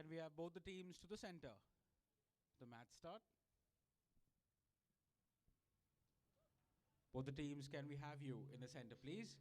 Can we have both the teams to the center? The match start. Both the teams, can we have you in the center, please?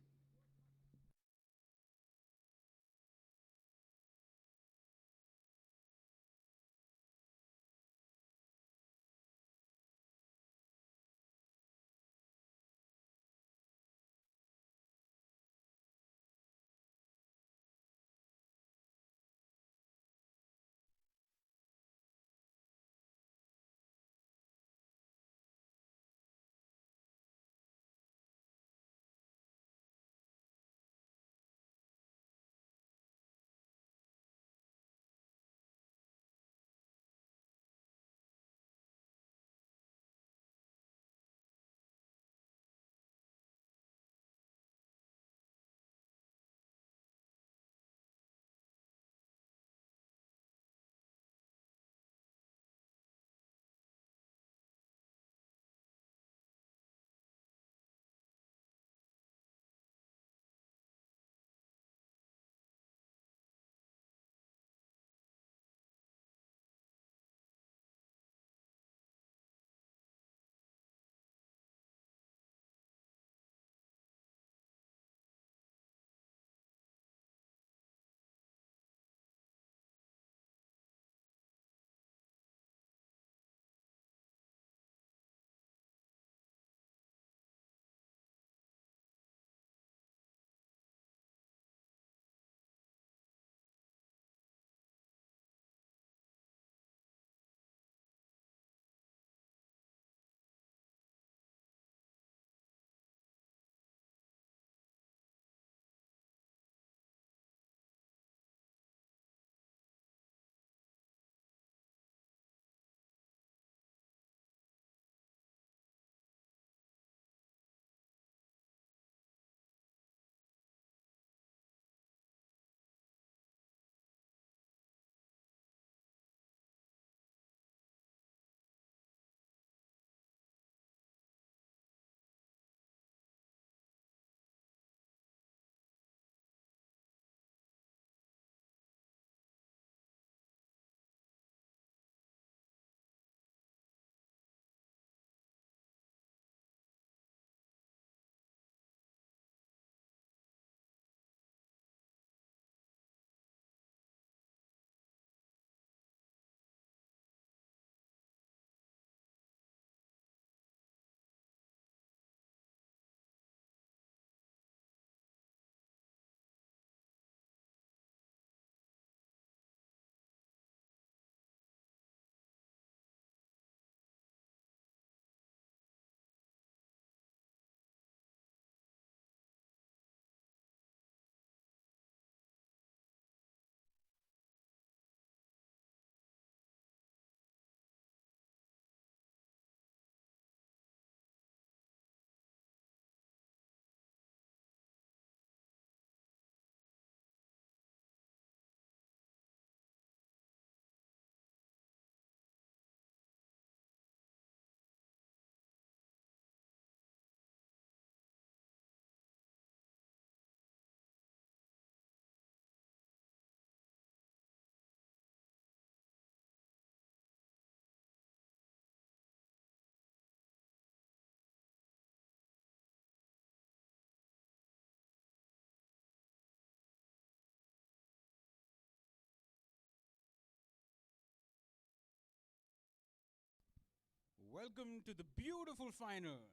Welcome to the beautiful final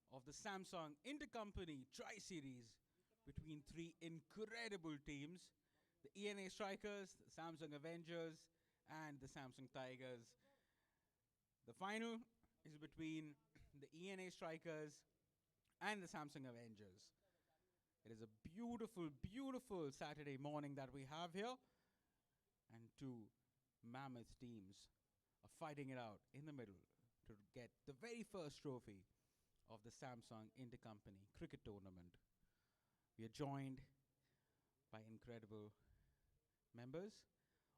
of the Samsung Intercompany Tri Series between three incredible teams, the ENA Strikers, the Samsung Avengers, and the Samsung Tigers. The final is between the ENA Strikers and the Samsung Avengers. It is a beautiful, beautiful Saturday morning that we have here, and two mammoth teams are fighting it out in the middle to get the very first trophy of the Samsung Intercompany Cricket Tournament. We are joined by incredible members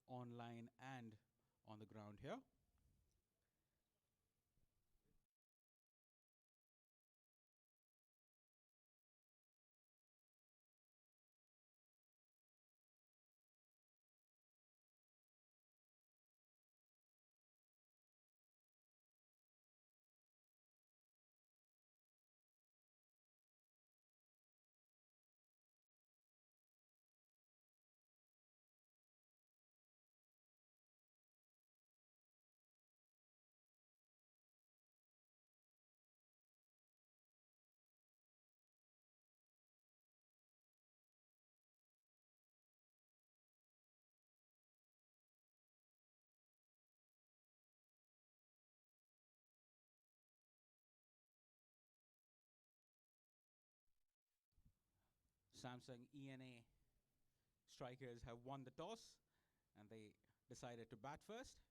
online and on the ground here. Samsung ENA strikers have won the toss and they decided to bat first.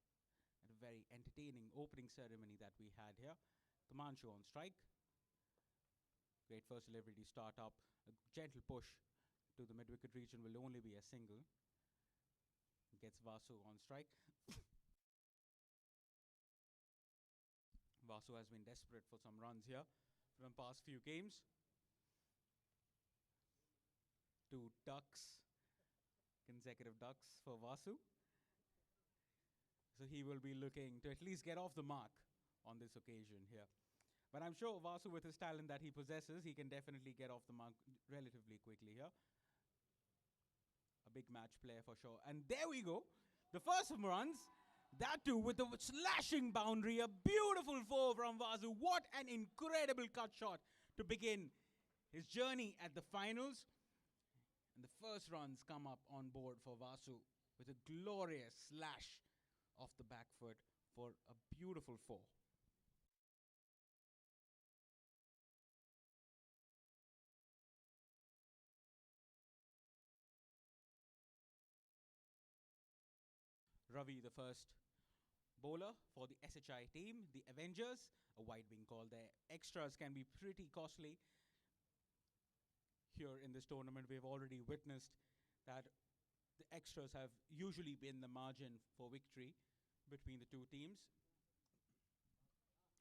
And a very entertaining opening ceremony that we had here. Kamanchu on strike. Great first delivery to start up. A gentle push to the mid-wicket region will only be a single. Gets Vasu on strike. Vasu has been desperate for some runs here from past few games. 2 ducks, consecutive ducks for Vasu. So he will be looking to at least get off the mark on this occasion here. But I'm sure Vasu, with his talent that he possesses, he can definitely get off the mark relatively quickly here. A big match player for sure. And there we go. The first of runs. That too with a slashing boundary. A beautiful 4 from Vasu. What an incredible cut shot to begin his journey at the finals. And the first runs come up on board for Vasu with a glorious slash off the back foot for a beautiful 4. Ravi, the first bowler for the SHI team, the Avengers, a wide being called there. Extras can be pretty costly. Here in this tournament, we've already witnessed that the extras have usually been the margin for victory between the two teams.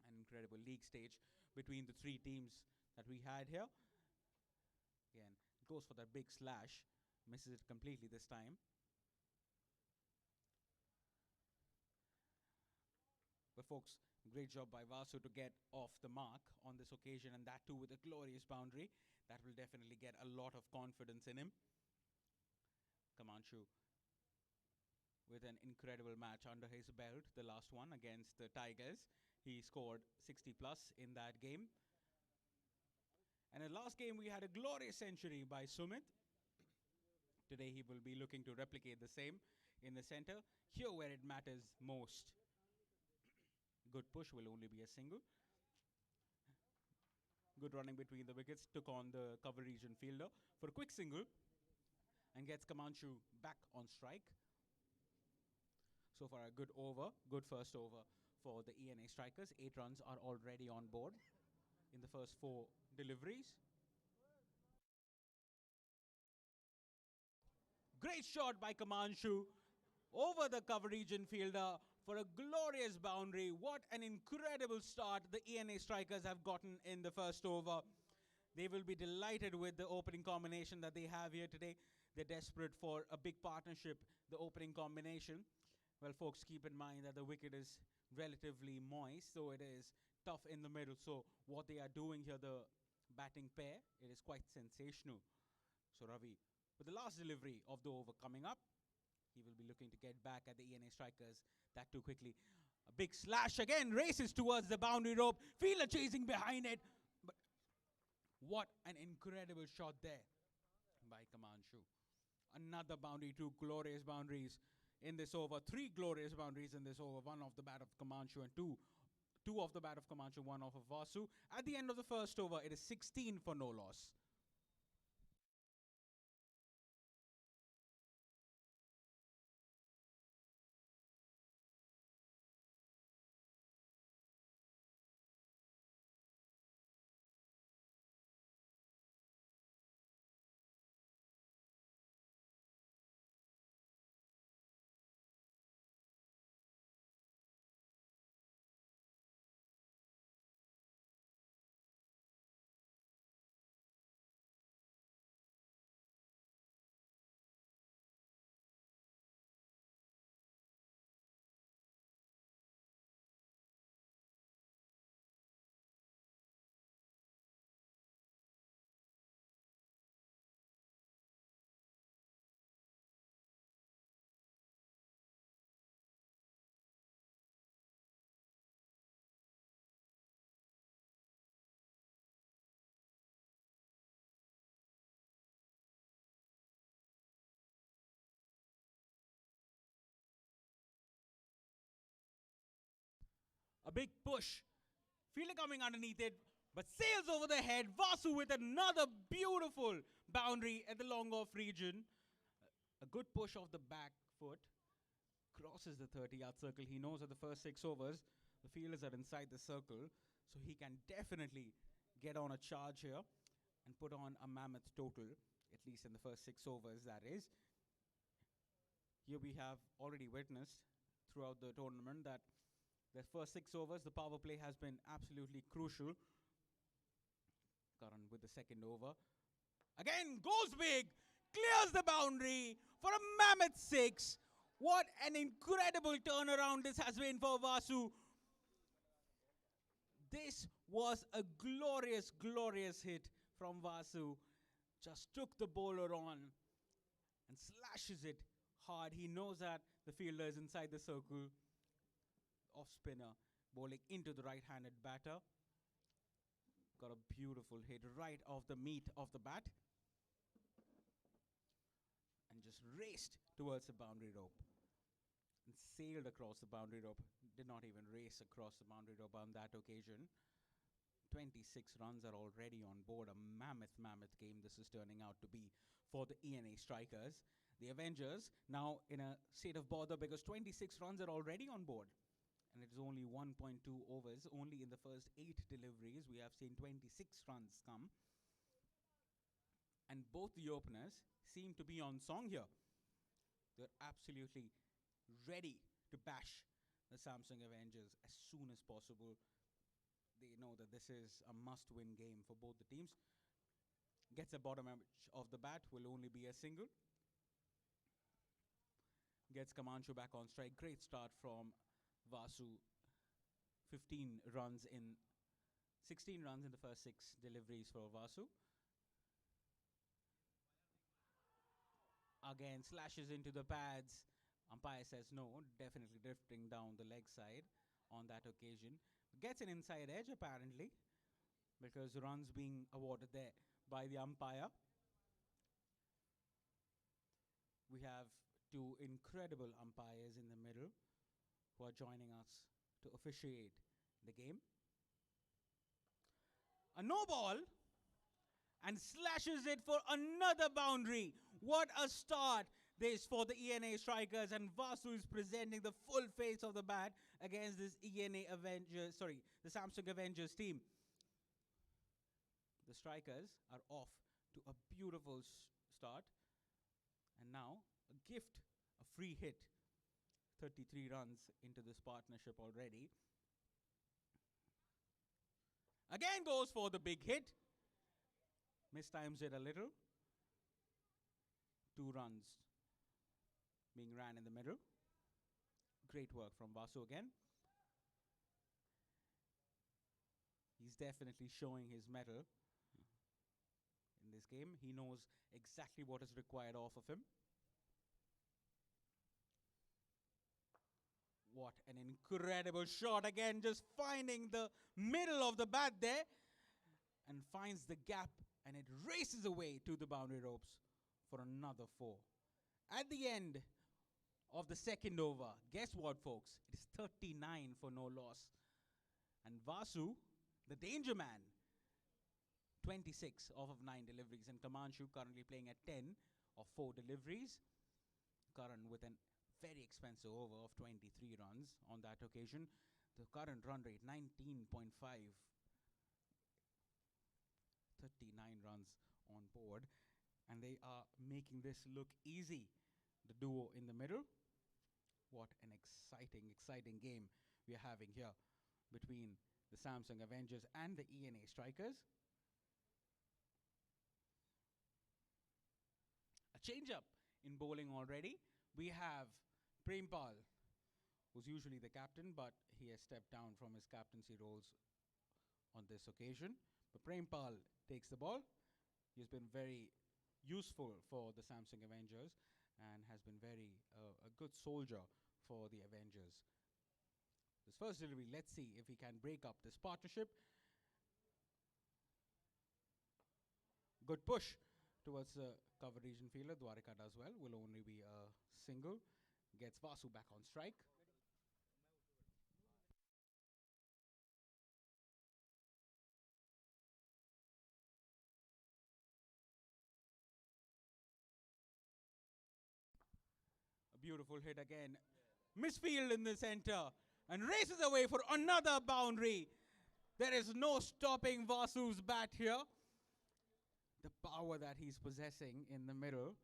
An incredible league stage between the 3 teams that we had here. Again, goes for that big slash, misses it completely this time. But folks, great job by Vasu to get off the mark on this occasion, and that too with a glorious boundary. That will definitely get a lot of confidence in him. Kamanchu with an incredible match under his belt, the last one against the Tigers. He scored 60 plus in that game. And in the last game, we had a glorious century by Sumit. Today, he will be looking to replicate the same in the center, here where it matters most. Good push will only be a single. Good running between the wickets, took on the cover region fielder for a quick single and gets Kamanchu back on strike. So far a good over, good first over for the ENA strikers. 8 runs are already on board in the first 4 deliveries. Great shot by Kamanchu over the cover region fielder for a glorious boundary. What an incredible start the ENA strikers have gotten in the first over. They will be delighted with the opening combination that they have here today. They're desperate for a big partnership, the opening combination. Well, folks, keep in mind that the wicket is relatively moist, so it is tough in the middle. So what they are doing here, the batting pair, it is quite sensational. So Ravi, with the last delivery of the over coming up, he will be looking to get back at the ENA strikers that too quickly. A big slash again, races towards the boundary rope. Fielder chasing behind it. But what an incredible shot there by Kamanchu. Another boundary, 2 glorious boundaries in this over. 3 glorious boundaries in this over. 1 off the bat of Kamanchu and 2 off the bat of Kamanchu, 1 off of Vasu. At the end of the first over, it is 16 for no loss. A big push. Fielder coming underneath it, but sails over the head. Vasu with another beautiful Boundary at the long off region. A good push off the back foot. Crosses the 30-yard circle. He knows that the first 6 overs, the fielders are inside the circle. So he can definitely get on a charge here and put on a mammoth total, at least in the first 6 overs, that is. Here we have already witnessed throughout the tournament that the first 6 overs, the power play has been absolutely crucial. Karan with the second over. Again, goes big, clears the boundary for a mammoth 6. What an incredible turnaround this has been for Vasu. This was a glorious, glorious hit from Vasu. Just took the bowler on and slashes it hard. He knows that the fielder is inside the circle. Off spinner bowling into the right-handed batter. Got a beautiful hit right off the meat of the bat. And just raced towards the boundary rope. And sailed across the boundary rope. Did not even race across the boundary rope on that occasion. 26 runs are already on board. A mammoth, mammoth game this is turning out to be for the ENA strikers. The Avengers now in a state of bother because 26 runs are already on board. And it is only 1.2 overs. Only in the first 8 deliveries we have seen 26 runs come. And both the openers seem to be on song here. They're absolutely ready to bash the Samsung Avengers as soon as possible. They know that this is a must-win game for both the teams. Gets a bottom edge of the bat, will only be a single. Gets Kamanchu back on strike. Great start from Vasu. 16 runs in the first 6 deliveries for Vasu. Again, slashes into the pads. Umpire says no, definitely drifting down the leg side on that occasion. Gets an inside edge apparently because runs being awarded there by the umpire. We have 2 incredible umpires in the middle who are joining us to officiate the game. A no ball and slashes it for another boundary. What a start this for the ENA strikers, and Vasu is presenting the full face of the bat against this the Samsung Avengers team. The strikers are off to a beautiful start, and now a gift, a free hit. 33 runs into this partnership already. Again goes for the big hit. Mistimes it a little. 2 runs being ran in the middle. Great work from Vasu again. He's definitely showing his mettle in this game. He knows exactly what is required off of him. What an incredible shot again, just finding the middle of the bat there and finds the gap, and it races away to the boundary ropes for another 4. At the end of the second over, guess what, folks? It is 39 for no loss. And Vasu, the danger man, 26 off of 9 deliveries. And Kamanchu currently playing at 10 of 4 deliveries. Karan with an very expensive over of 23 runs on that occasion. The current run rate, 19.5. 39 runs on board. And they are making this look easy. The duo in the middle. What an exciting, exciting game we are having here between the Samsung Avengers and the ENA strikers. A change-up in bowling already. We have Prempal, who's usually the captain, but he has stepped down from his captaincy roles on this occasion. But Prempal takes the ball. He's been very useful for the Samsung Avengers and has been a good soldier for the Avengers. This first delivery, let's see if he can break up this partnership. Good push towards the cover region fielder. Dwarika does well. Will only be a single. Gets Vasu back on strike. beautiful hit again. Misfield in the center and races away for another boundary. There is no stopping Vasu's bat here. The power that he's possessing in the middle,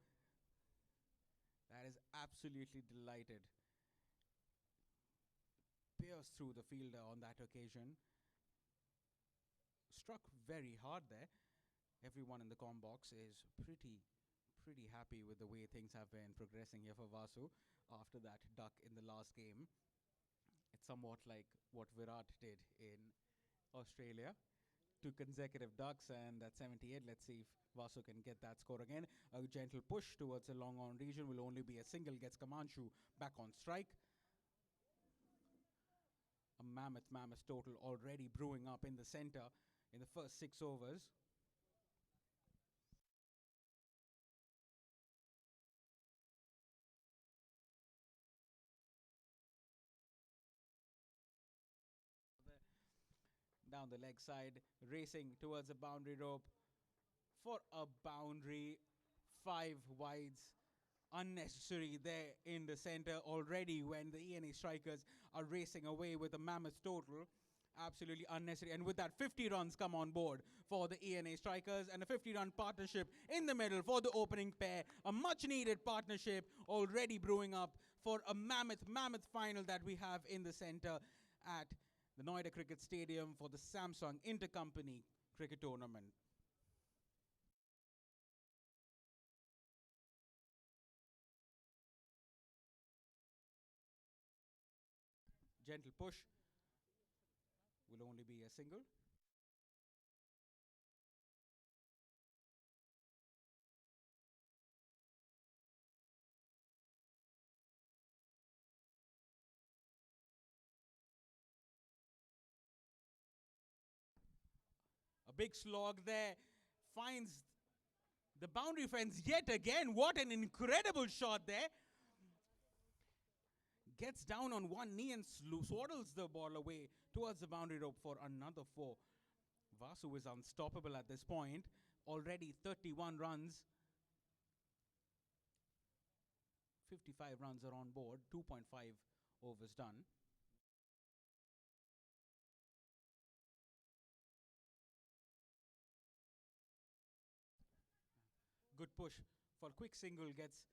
that is absolutely delighted. Pierced through the fielder on that occasion. Struck very hard there. Everyone in the com box is pretty happy with the way things have been progressing here for Vasu after that duck in the last game. It's somewhat like what Virat did in Australia. 2 consecutive ducks and at 78. Let's see if Vasu can get that score again. A gentle push towards the long on region will only be a single. Gets Kamanchu back on strike. A mammoth total already brewing up in the center in the first 6 overs. Down the leg side, racing towards the boundary rope for a boundary. 5 wides. Unnecessary there in the center already when the ENA strikers are racing away with a mammoth total. Absolutely unnecessary. And with that, 50 runs come on board for the ENA strikers and a 50-run partnership in the middle for the opening pair. A much-needed partnership already brewing up for a mammoth final that we have in the center at the Noida Cricket Stadium for the Samsung Intercompany Cricket Tournament. Gentle push will only be a single. A big slog there, finds the boundary fence yet again. What an incredible shot there. Gets down on one knee and swaddles the ball away towards the boundary rope for another 4. Vasu is unstoppable at this point. Already 31 runs. 55 runs are on board. 2.5 overs done. Good push for quick single gets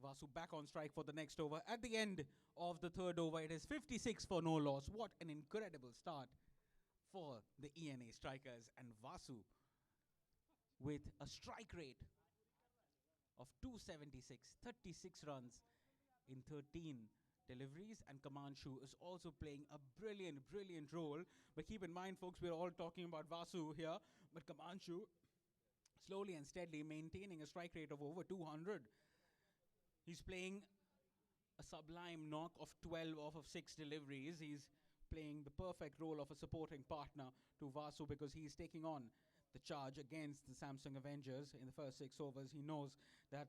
Vasu back on strike for the next over. At the end of the 3rd over, it is 56 for no loss. What an incredible start for the ENA strikers. And Vasu with a strike rate of 276, 36 runs in 13 deliveries. And Kamanchu is also playing a brilliant role. But keep in mind, folks, we're all talking about Vasu here. But Kamanchu slowly and steadily maintaining a strike rate of over 200. He's playing a sublime knock of 12 off of 6 deliveries. He's playing the perfect role of a supporting partner to Vasu because he's taking on the charge against the Samsung Avengers in the first 6 overs. He knows that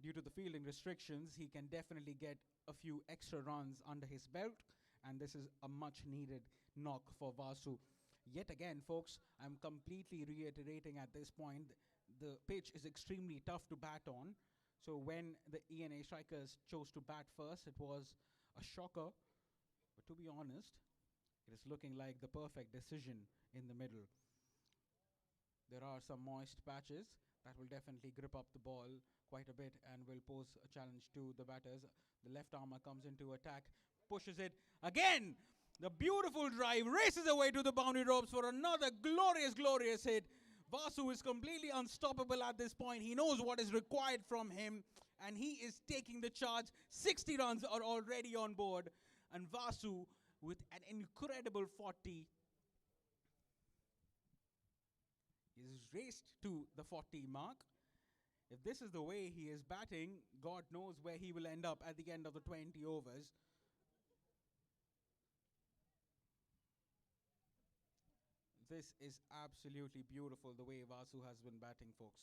due to the fielding restrictions, he can definitely get a few extra runs under his belt, and this is a much needed knock for Vasu. Yet again, folks, I'm completely reiterating at this point, the pitch is extremely tough to bat on. So when the ENA strikers chose to bat first, it was a shocker. But to be honest, it is looking like the perfect decision in the middle. There are some moist patches that will definitely grip up the ball quite a bit and will pose a challenge to the batters. The left armer comes into attack, pushes it again. The beautiful drive races away to the boundary ropes for another glorious hit. Vasu is completely unstoppable at this point. He knows what is required from him, and he is taking the charge. 60 runs are already on board, and Vasu with an incredible 40 is raced to the 40 mark. If this is the way he is batting, God knows where he will end up at the end of the 20 overs. This is absolutely beautiful, the way Vasu has been batting, folks.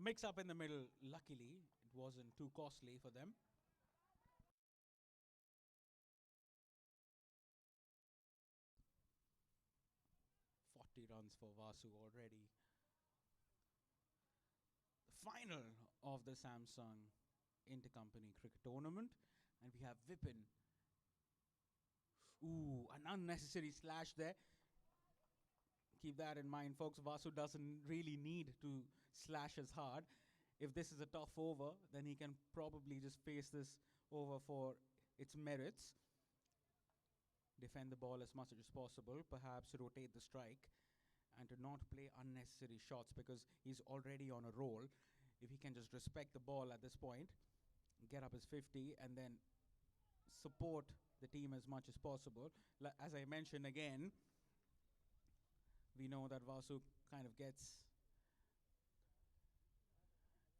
A mix-up in the middle. Luckily, it wasn't too costly for them. 40 runs for Vasu already. The final of the Samsung Intercompany Cricket Tournament. And we have Vipin. Ooh, an unnecessary slash there. Keep that in mind, folks. Vasu doesn't really need to slash as hard. If this is a tough over, then he can probably just face this over for its merits. Defend the ball as much as possible, perhaps rotate the strike, and to not play unnecessary shots because he's already on a roll. If he can just respect the ball at this point, get up his 50, and then support the team as much as possible. As I mentioned again, we know that Vasu kind of gets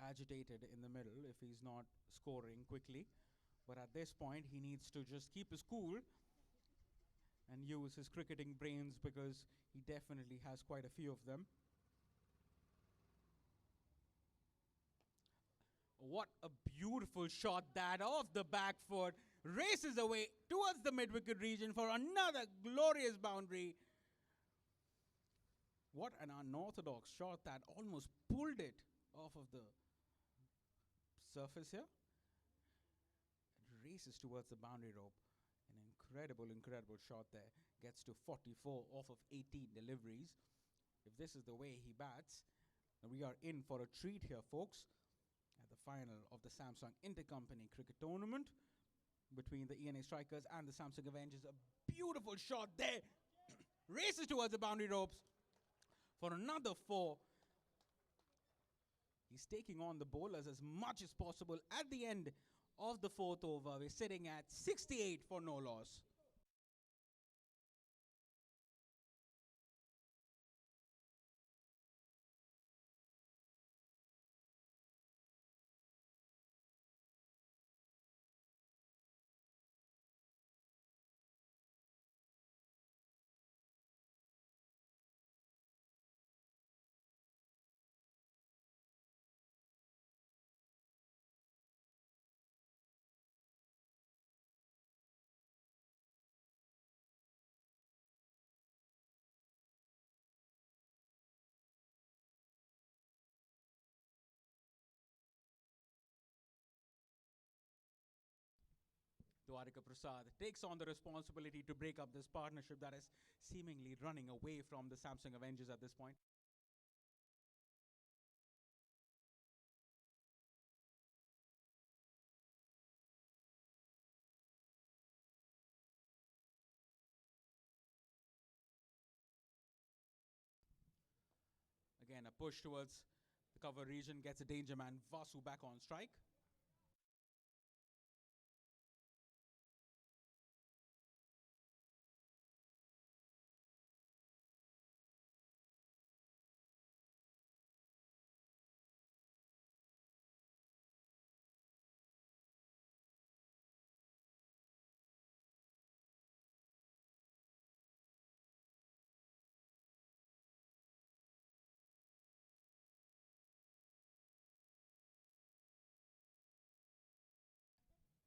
agitated in the middle if he's not scoring quickly. But at this point, he needs to just keep his cool and use his cricketing brains because he definitely has quite a few of them. What a beautiful shot that off the back foot. Races away towards the mid-wicket region for another glorious boundary. What an unorthodox shot that almost pulled it off of the surface here. It races towards the boundary rope. An incredible shot there. Gets to 44 off of 18 deliveries. If this is the way he bats, we are in for a treat here, folks. At the final of the Samsung Intercompany Cricket Tournament between the ENA Strikers and the Samsung Avengers. A beautiful shot there. Races towards the boundary ropes for another 4. He's taking on the bowlers as much as possible. At the end of the 4th over, we're sitting at 68 for no loss. Dwarika Prasad takes on the responsibility to break up this partnership that is seemingly running away from the Samsung Avengers at this point. Again, a push towards the cover region gets a danger man. Vasu back on strike.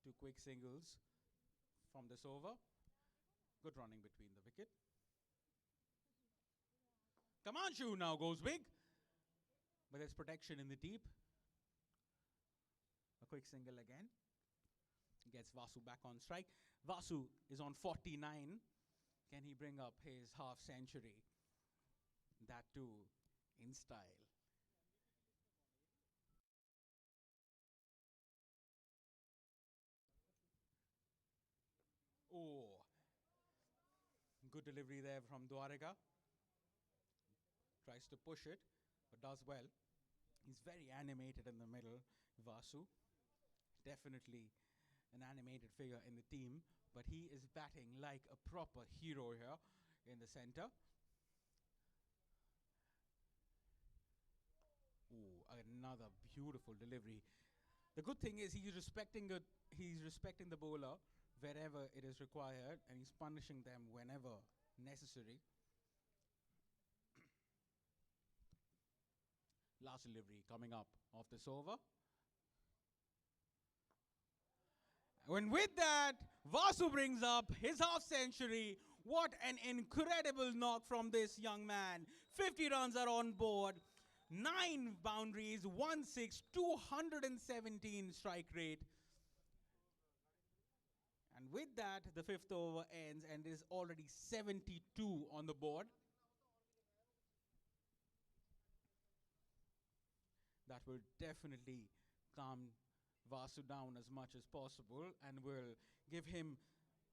Two quick singles from this over. Good running between the wicket. Kamanshu now goes big, but there's protection in the deep. A quick single again. Gets Vasu back on strike. Vasu is on 49. Can he bring up his half century? That too in style. Oh, good delivery there from Dwarika. Tries to push it, but does well. He's very animated in the middle, Vasu. Definitely an animated figure in the team, but he is batting like a proper hero here in the center. Ooh, another beautiful delivery. The good thing is he's respecting the bowler wherever it is required, and he's punishing them whenever necessary. last delivery coming up of this over. When with that, Vasu brings up his half century. What an incredible knock from this young man. 50 runs are on board. 9 boundaries, 1/6, 217 strike rate. And with that, the fifth over ends and is already 72 on the board. That will definitely calm Vasu down as much as possible and will give him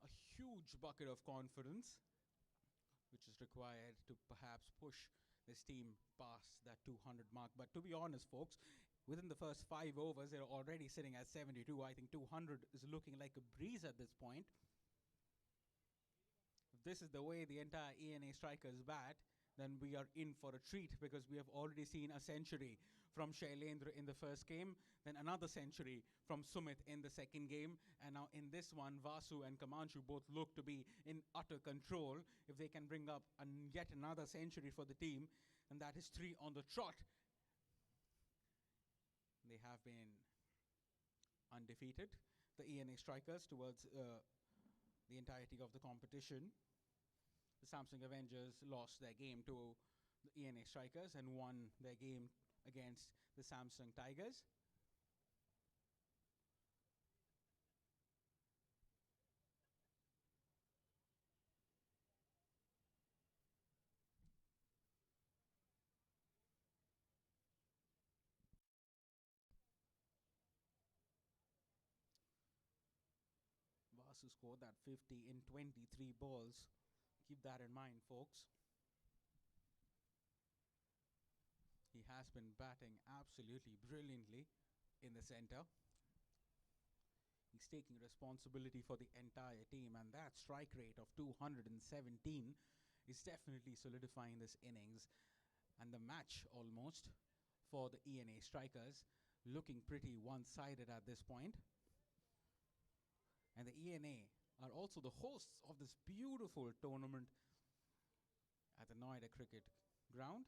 a huge bucket of confidence, which is required to perhaps push this team past that 200 mark. But to be honest, folks, within the first 5 overs, they're already sitting at 72. I think 200 is looking like a breeze at this point. If this is the way the entire ENA strikers bat, then we are in for a treat, because we have already seen a century from Shailendra in the first game, then another century from Sumit in the second game, and now in this one, Vasu and Kamanshu both look to be in utter control. If they can bring up yet another century for the team, and that is 3 on the trot. They have been undefeated, the ENA strikers, towards the entirety of the competition. The Samsung Avengers lost their game to the ENA strikers and won their game against the Samsung Tigers. Vasu scored that 50 in 23 balls. Keep that in mind, folks. He has been batting absolutely brilliantly in the center. He's taking responsibility for the entire team, and that strike rate of 217 is definitely solidifying this innings and the match almost for the ENA strikers, looking pretty one-sided at this point. And the ENA are also the hosts of this beautiful tournament at the Noida Cricket Ground.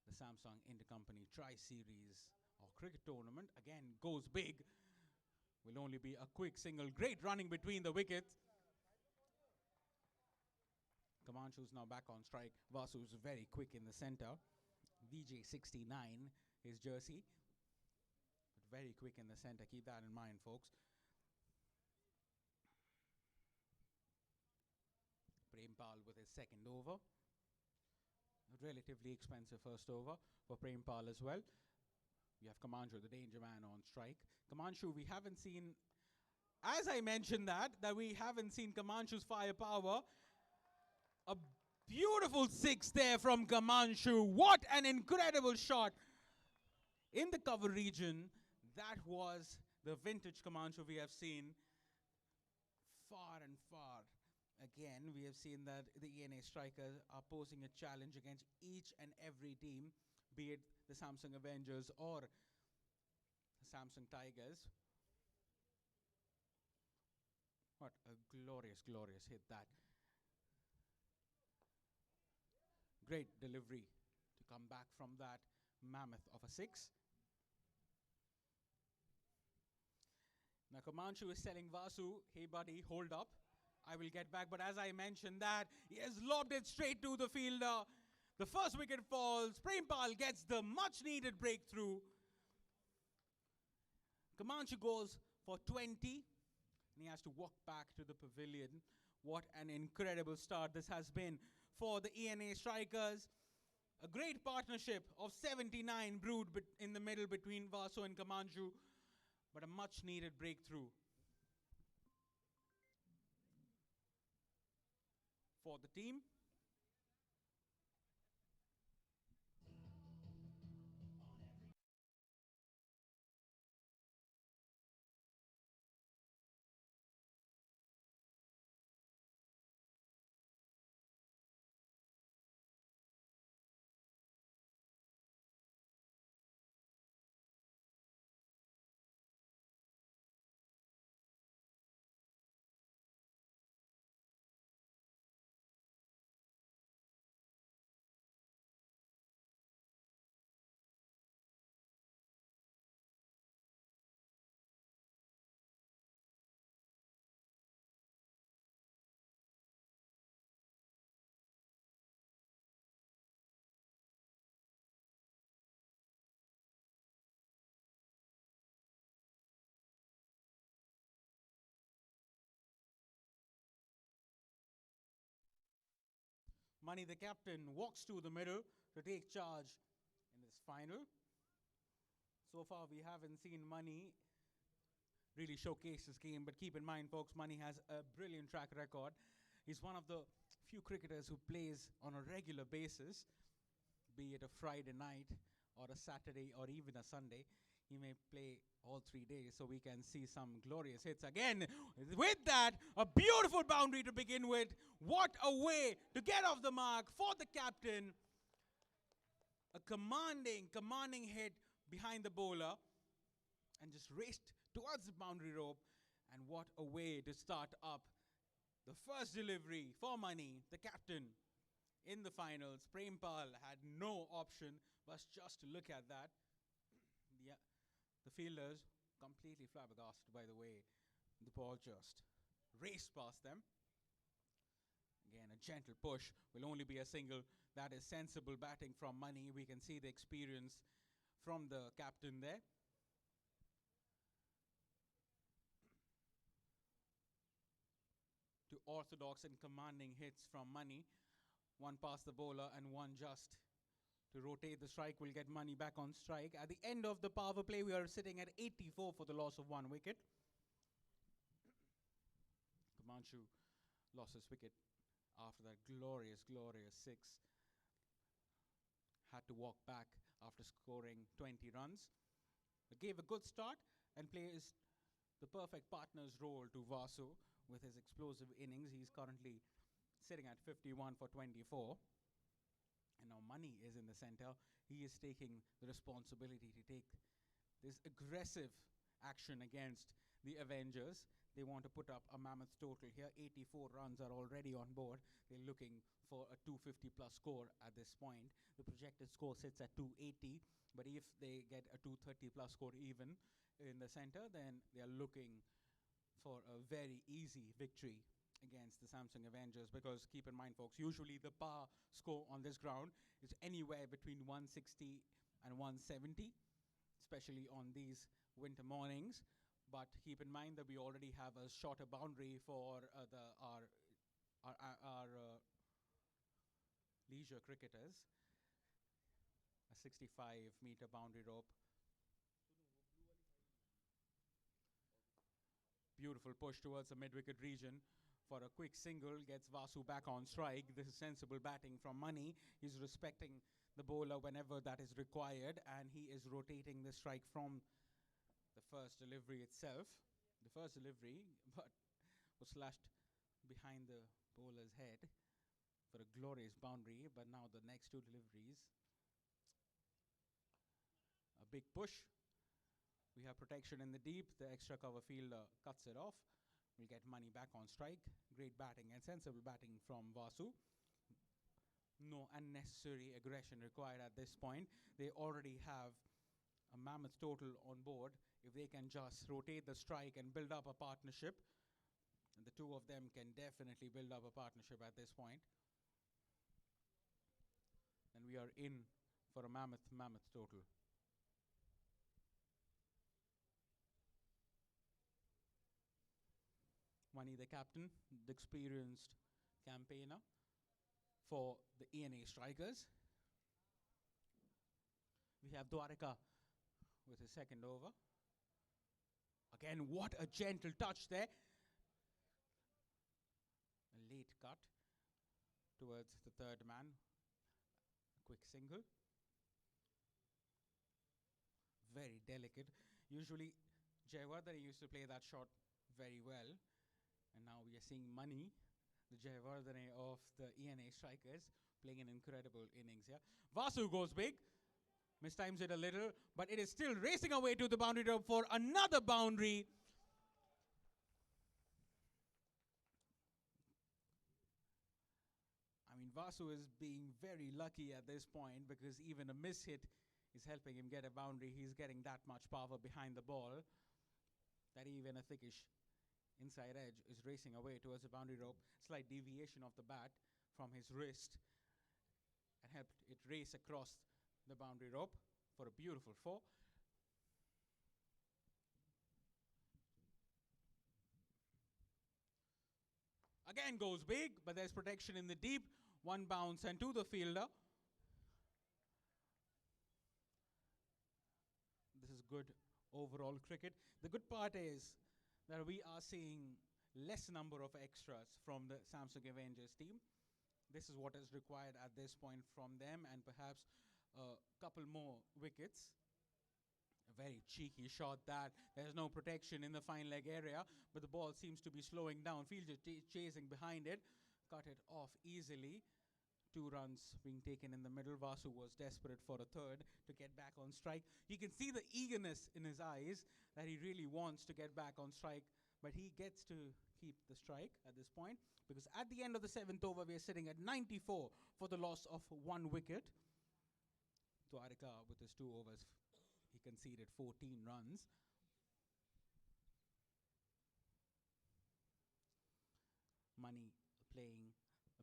The Samsung Intercompany Tri-Series or cricket tournament again goes big. Will only be a quick single. Great running between the wickets. Kamanshu's now back on strike. Vasu's very quick in the center. VJ69, his jersey. But very quick in the center. Keep that in mind, folks. Prempal with his second over. A relatively expensive first over for Prempal as well. We have Kamanshu, the danger man, on strike. Kamanshu, we haven't seen, as I mentioned that we haven't seen Kamanshu's firepower. A beautiful 6 there from Kamanshu. What an incredible shot in the cover region. That was the vintage Kamanshu we have seen far and far. Again, we have seen that the ENA strikers are posing a challenge against each and every team, be it the Samsung Avengers or the Samsung Tigers. What a glorious, glorious hit that. Great delivery to come back from that mammoth of a 6. Now Kamanshu is telling Vasu, hey buddy, hold up. I will get back. But as I mentioned that, he has lobbed it straight to the fielder. The first wicket falls. Prempal gets the much needed breakthrough. Kamanshu goes for 20. And he has to walk back to the pavilion. What an incredible start this has been for the ENA strikers. A great partnership of 79 brewed in the middle between Vasu and Kamanshu. But a much needed breakthrough for the team. Money, the captain, walks to the middle to take charge in this final. So far, we haven't seen Money really showcase his game, but keep in mind, folks, Money has a brilliant track record. He's one of the few cricketers who plays on a regular basis, be it a Friday night or a Saturday or even a Sunday. He may play all 3 days, so we can see some glorious hits again. With that, a beautiful boundary to begin with. What a way to get off the mark for the captain. A commanding hit behind the bowler and just raced towards the boundary rope. And what a way to start up the first delivery for Money, the captain, in the finals. Prempal had no option but just to look at that. The fielders completely flabbergasted by the way the ball just raced past them. Again, a gentle push will only be a single. That is sensible batting from Money. We can see the experience from the captain there. To orthodox and commanding hits from Money. One past the bowler and one just to rotate the strike. Will get Money back on strike. At the end of the power play, we are sitting at 84 for the loss of 1 wicket. Kamanchu lost his wicket after that glorious 6. Had to walk back after scoring 20 runs. But gave a good start and plays the perfect partner's role to Vasu with his explosive innings. He's currently sitting at 51 for 24. And now Money is in the center. He is taking the responsibility to take this aggressive action against the Avengers. They want to put up a mammoth total here. 84 runs are already on board. They're looking for a 250 plus score at this point. The projected score sits at 280. But if they get a 230 plus score even in the center, then they are looking for a very easy victory against the Samsung Avengers, because keep in mind, folks, usually the par score on this ground is anywhere between 160 and 170, especially on these winter mornings. But keep in mind that we already have a shorter boundary for our leisure cricketers, a 65-meter boundary rope. Beautiful push towards the mid-wicket region for a quick single, gets Vasu back on strike. This is sensible batting from Money. He's respecting the bowler whenever that is required, and he is rotating the strike from the first delivery itself. The first delivery, but was slashed behind the bowler's head for a glorious boundary. But now the next two deliveries, a big push. We have protection in the deep. The extra cover fielder cuts it off. We'll get Money back on strike. Great batting and sensible batting from Vasu. No unnecessary aggression required at this point. They already have a mammoth total on board. If they can just rotate the strike and build up a partnership, and the two of them can definitely build up a partnership at this point, then we are in for a mammoth total. Money, the captain, the experienced campaigner for the ENA strikers. We have Dwarika with his second over. Again, what a gentle touch there. A late cut towards the third man. A quick single. Very delicate. Usually, Jayawardene used to play that shot very well. And now we are seeing Money, the Jayawardene of the ENA strikers, playing an incredible innings here. Vasu goes big. Mistimes it a little, but it is still racing away to the boundary rope for another boundary. I mean, Vasu is being very lucky at this point, because even a miss hit is helping him get a boundary. He's getting that much power behind the ball that even a thickish inside edge is racing away towards the boundary rope. Slight deviation of the bat from his wrist and helped it race across the boundary rope for a beautiful 4. Again goes big, but there's protection in the deep. One bounce and to the fielder. This is good overall cricket. The good part is that we are seeing less number of extras from the Samsung Avengers team. This is what is required at this point from them, and perhaps a couple more wickets. A very cheeky shot that. There's no protection in the fine leg area, but the ball seems to be slowing down. Fielder chasing behind it. Cut it off easily. 2 runs being taken in the middle. Vasu was desperate for a third to get back on strike. You can see the eagerness in his eyes that he really wants to get back on strike, but he gets to keep the strike at this point, because at the end of the 7th over, we are sitting at 94 for the loss of 1 wicket. Dwarika, with his 2 overs, he conceded 14 runs. Money playing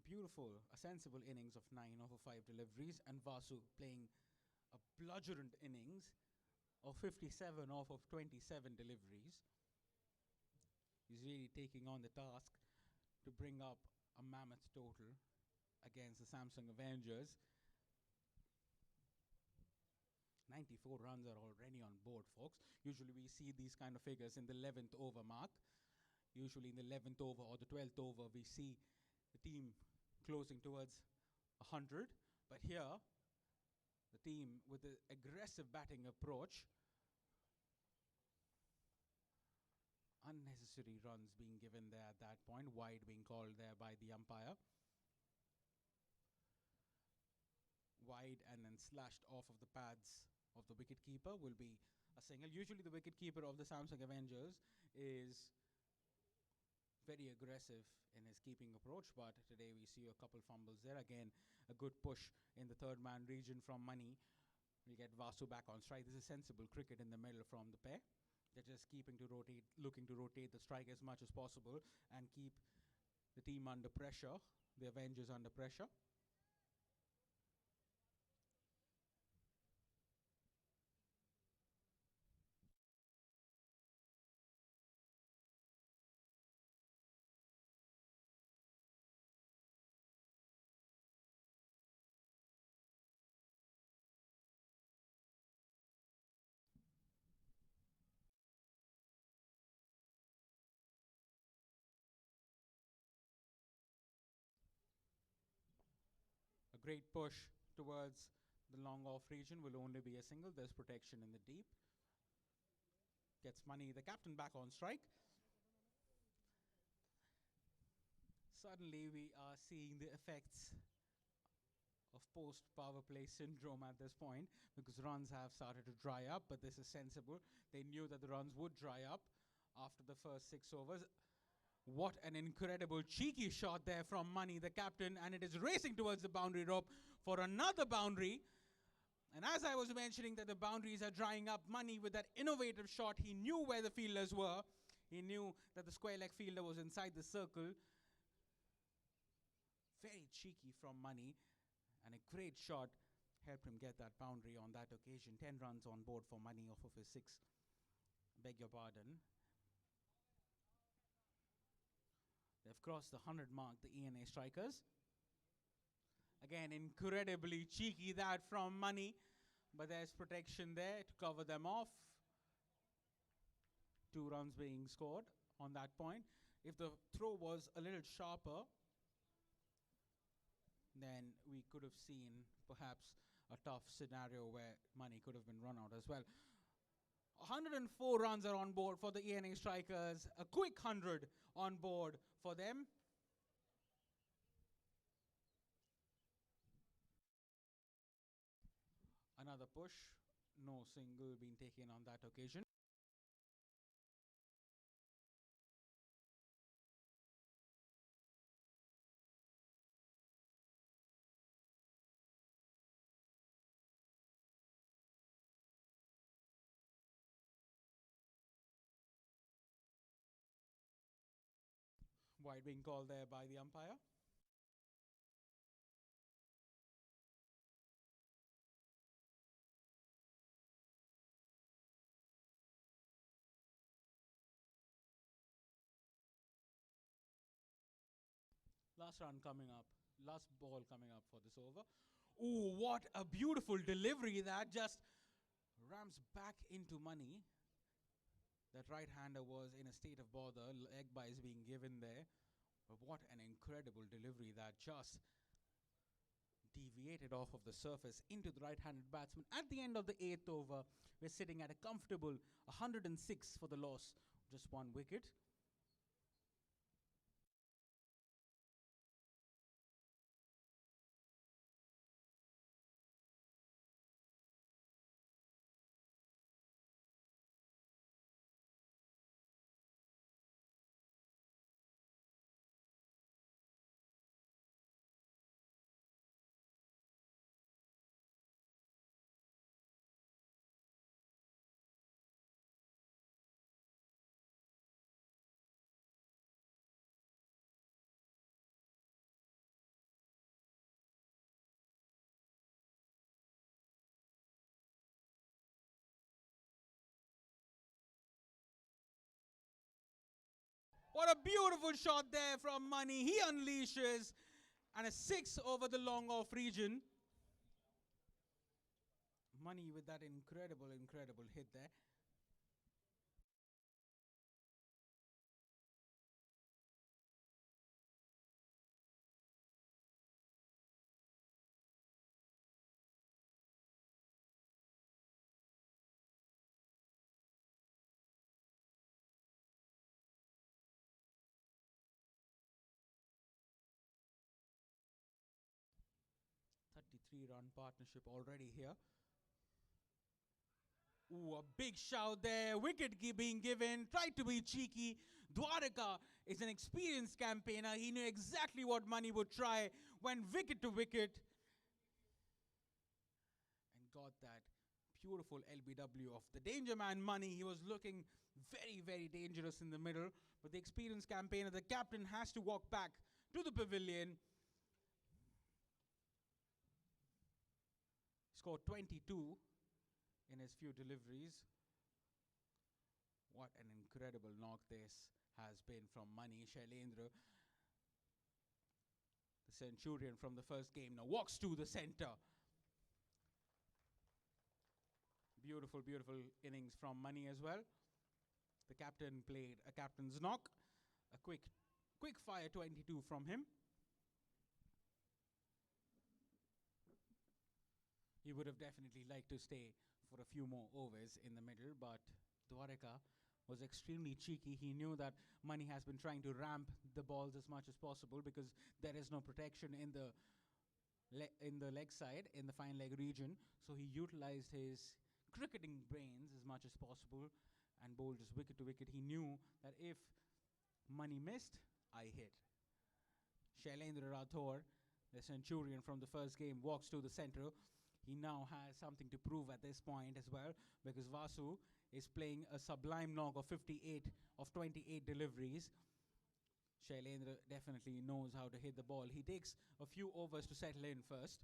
a sensible innings of 9 over 5 deliveries, and Vasu playing a bludgeoned innings of 57 off of 27 deliveries. He's really taking on the task to bring up a mammoth total against the Samsung Avengers. 94 runs are already on board, folks. Usually we see these kind of figures in the 11th over mark. Usually in the 11th over or the 12th over, we see the team closing towards 100. But here, the team with the aggressive batting approach, unnecessary runs being given there at that point, wide being called there by the umpire. Wide and then slashed off of the pads of the wicketkeeper will be a single. Usually the wicketkeeper of the Samsung Avengers is very aggressive in his keeping approach, but today we see a couple fumbles there. Again, a good push in the third man region from Money. We get Vasu back on strike. This is sensible cricket in the middle from the pair. They're just looking to rotate the strike as much as possible and keep the team under pressure, the Avengers under pressure. A great push towards the long off region will only be a single. There's protection in the deep. Gets Money, the captain, back on strike. Suddenly we are seeing the effects of post power play syndrome at this point, because runs have started to dry up, but this is sensible. They knew that the runs would dry up after the first 6 overs. What an incredible cheeky shot there from Money, the captain, and it is racing towards the boundary rope for another boundary. And as I was mentioning that the boundaries are drying up, Money with that innovative shot, he knew where the fielders were. He knew that the square leg fielder was inside the circle. Very cheeky from Money, and a great shot helped him get that boundary on that occasion. 10 runs on board for Money off of his 6. Beg your pardon. They've crossed the 100 mark, the ENA strikers. Again, incredibly cheeky that from Money, but there's protection there to cover them off. 2 runs being scored on that point. If the throw was a little sharper, then we could have seen perhaps a tough scenario where Money could have been run out as well. 104 runs are on board for the ENA strikers. A quick 100 on board for them. Another push. No single being taken on that occasion. Wide being called there by the umpire. Last run coming up. last ball coming up for this over. Oh, what a beautiful delivery that just rams back into money. That right-hander was in a state of bother. Leg buys being given there. But what an incredible delivery that just deviated off of the surface into the right-handed batsman. At the end of the 8th over, we're sitting at a comfortable 106 for the loss. Just one wicket. What a beautiful shot there from Money. He unleashes and a 6 over the long off region. Money with that incredible hit there. Run partnership already here. Ooh, a big shout there. Wicket being given. Tried to be cheeky. Dwarika is an experienced campaigner. He knew exactly what Money would try. Went wicket to wicket. And got that beautiful LBW of the danger man Money. He was looking very dangerous in the middle. But the experienced campaigner, the captain, has to walk back to the pavilion. Scored 22 in his few deliveries. What an incredible knock this has been from Money. Shailendra, the centurion from the first game, now walks to the center. Beautiful innings from Money as well. The captain played a captain's knock. A quick fire 22 from him. He would have definitely liked to stay for a few more overs in the middle, but Dwarika was extremely cheeky. He knew that Money has been trying to ramp the balls as much as possible because there is no protection in the leg side, in the fine leg region. So he utilized his cricketing brains as much as possible and bowled just wicket to wicket. He knew that if Money missed, I hit. Shailendra Rathore, the centurion from the first game, walks to the center. He now has something to prove at this point as well because Vasu is playing a sublime knock of 58 of 28 deliveries. Shailendra definitely knows how to hit the ball. He takes a few overs to settle in first.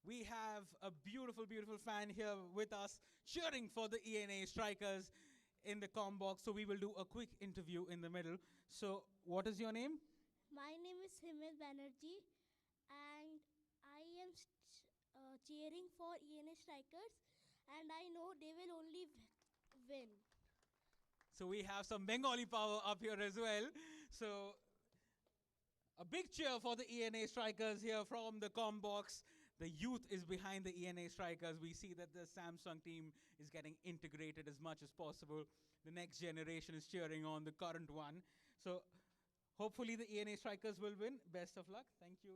We have a beautiful fan here with us cheering for the ENA strikers in the com box. So we will do a quick interview in the middle. So what is your name? My name is Himel Banerjee and I am cheering for ENA strikers and I know they will only win. So we have some Bengali power up here as well. So a big cheer for the ENA strikers here from the com box. The youth is behind the ENA strikers. We see that the Samsung team is getting integrated as much as possible. The next generation is cheering on the current one. So hopefully the ENA strikers will win. Best of luck. Thank you.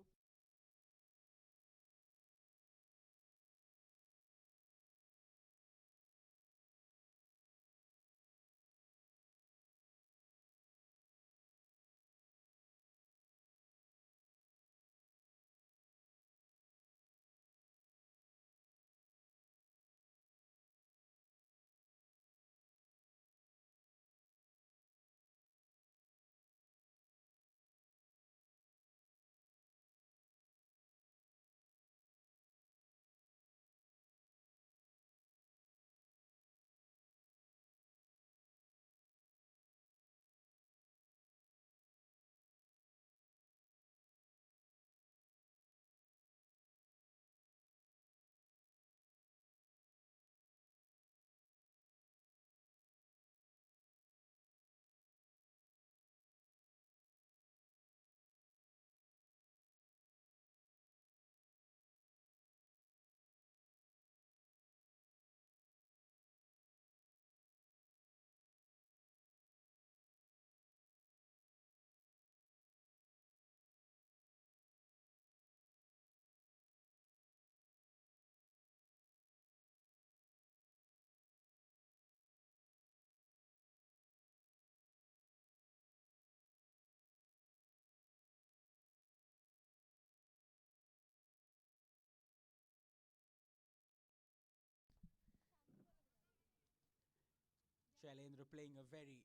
Shailendra playing a very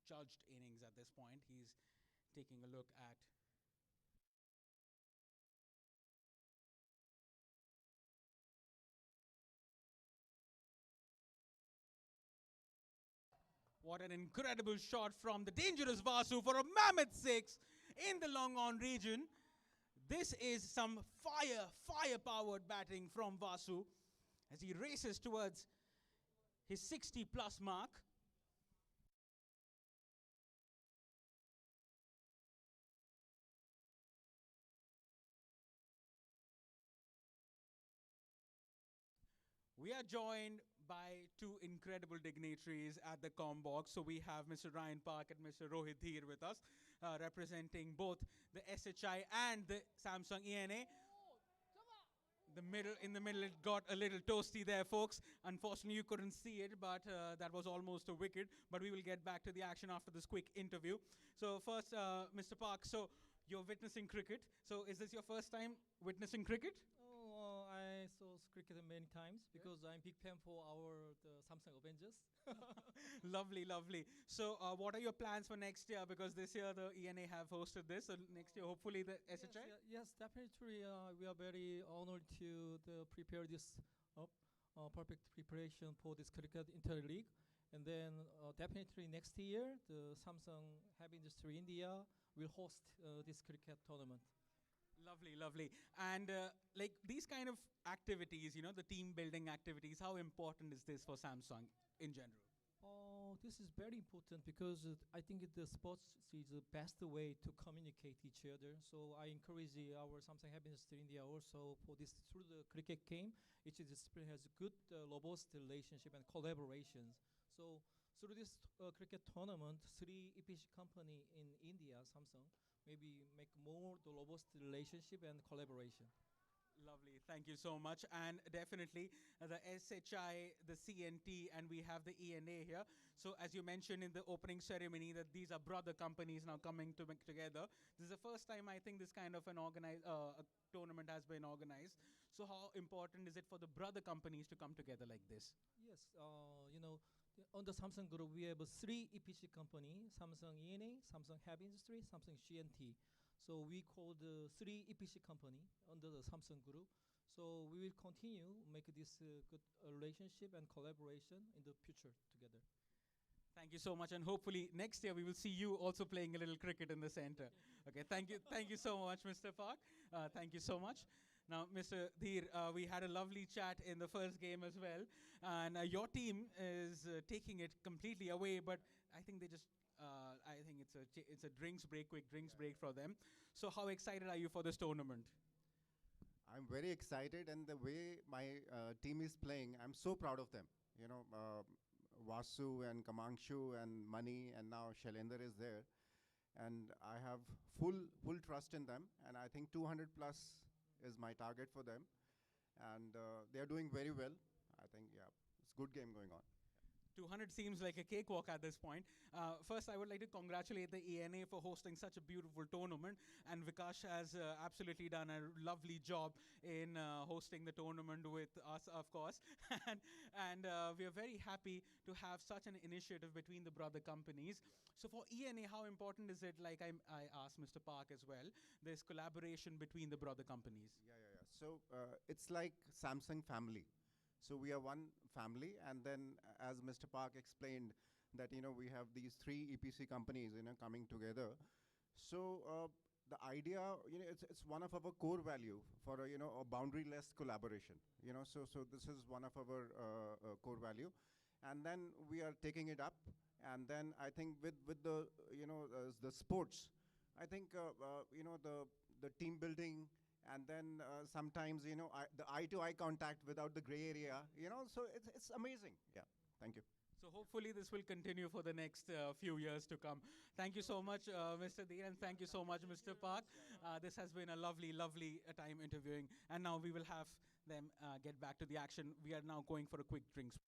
judged innings at this point. He's taking a look at what an incredible shot from the dangerous Vasu for a mammoth six in the long on region. This is some fire-powered batting from Vasu as he races towards his 60-plus mark. We are joined by two incredible dignitaries at the com box. So we have Mr. Ryan Park and Mr. Rohit Dheer with us, representing both the SHI and the Samsung ENA. In the middle, it got a little toasty there, folks. Unfortunately, you couldn't see it, but that was almost a wicket. But we will get back to the action after this quick interview. So first, Mr. Park, so you're witnessing cricket. So is this your first time witnessing cricket? Oh, I saw cricket many times because I'm big fan for the Samsung Avengers. Lovely, lovely. So what are your plans for next year? Because this year the ENA have hosted this. So next year, hopefully the SHI? Yes, definitely. We are very honored to prepare this perfect preparation for this cricket interleague. And then definitely next year, the Samsung Heavy Industry India will host this cricket tournament. Lovely, lovely. And like these kind of activities, you know, the team building activities, how important is this for Samsung in general? This is very important because I think the sports is the best way to communicate each other. So I encourage our Samsung Heavy Industry India also for this through the cricket game. Each discipline has good, robust relationship and collaborations. So through this cricket tournament, three EPC company in India, Samsung, maybe make more the robust relationship and collaboration. Lovely. Thank you so much. And definitely the SHI, the CNT, and we have the ENA here. So as you mentioned in the opening ceremony that these are brother companies now coming to make together. This is the first time I think this kind of a tournament has been organized. So how important is it for the brother companies to come together like this? Yes, on the Samsung Group, we have three EPC company: Samsung ENA, Samsung Heavy Industry, Samsung CNT. So we call the three EPC company under the Samsung Group. So we will continue make this good relationship and collaboration in the future together. Thank you so much, and hopefully next year we will see you also playing a little cricket in the center. Okay, thank you so much, Mr. Park. Thank you so much. Now, Mr. Dheer, we had a lovely chat in the first game as well, and your team is taking it completely away. But I think they just, I think it's a drinks break, quick drinks break for them. So, how excited are you for this tournament? I'm very excited, and the way my team is playing, I'm so proud of them. You know, Vasu and Kamangshu and Mani, and now Shailendra is there, and I have full trust in them. And I think 200 plus is my target for them, and they are doing very well. I think, yeah, it's good game going on. 200 seems like a cakewalk at this point. First, I would like to congratulate the ENA for hosting such a beautiful tournament, and Vikash has absolutely done a lovely job in hosting the tournament with us, of course. and we are very happy to have such an initiative between the brother companies. So for ENA, how important is it, like I asked Mr. Park as well, this collaboration between the brother companies? Yeah. So it's like Samsung family. So we are one family, and then as Mr. Park explained that, we have these three EPC companies, coming together. So the idea, it's one of our core value for, a boundary-less collaboration, so this is one of our core value. And then we are taking it up, and then I think with the, the sports, I think, the team building, and then sometimes, the eye-to-eye contact without the gray area, so it's amazing. Yeah, thank you. So hopefully this will continue for the next few years to come. Thank you so much, Mr. Dheer, and thank you so much, Mr. Park. This has been a lovely, lovely time interviewing. And now we will have them get back to the action. We are now going for a quick drinks.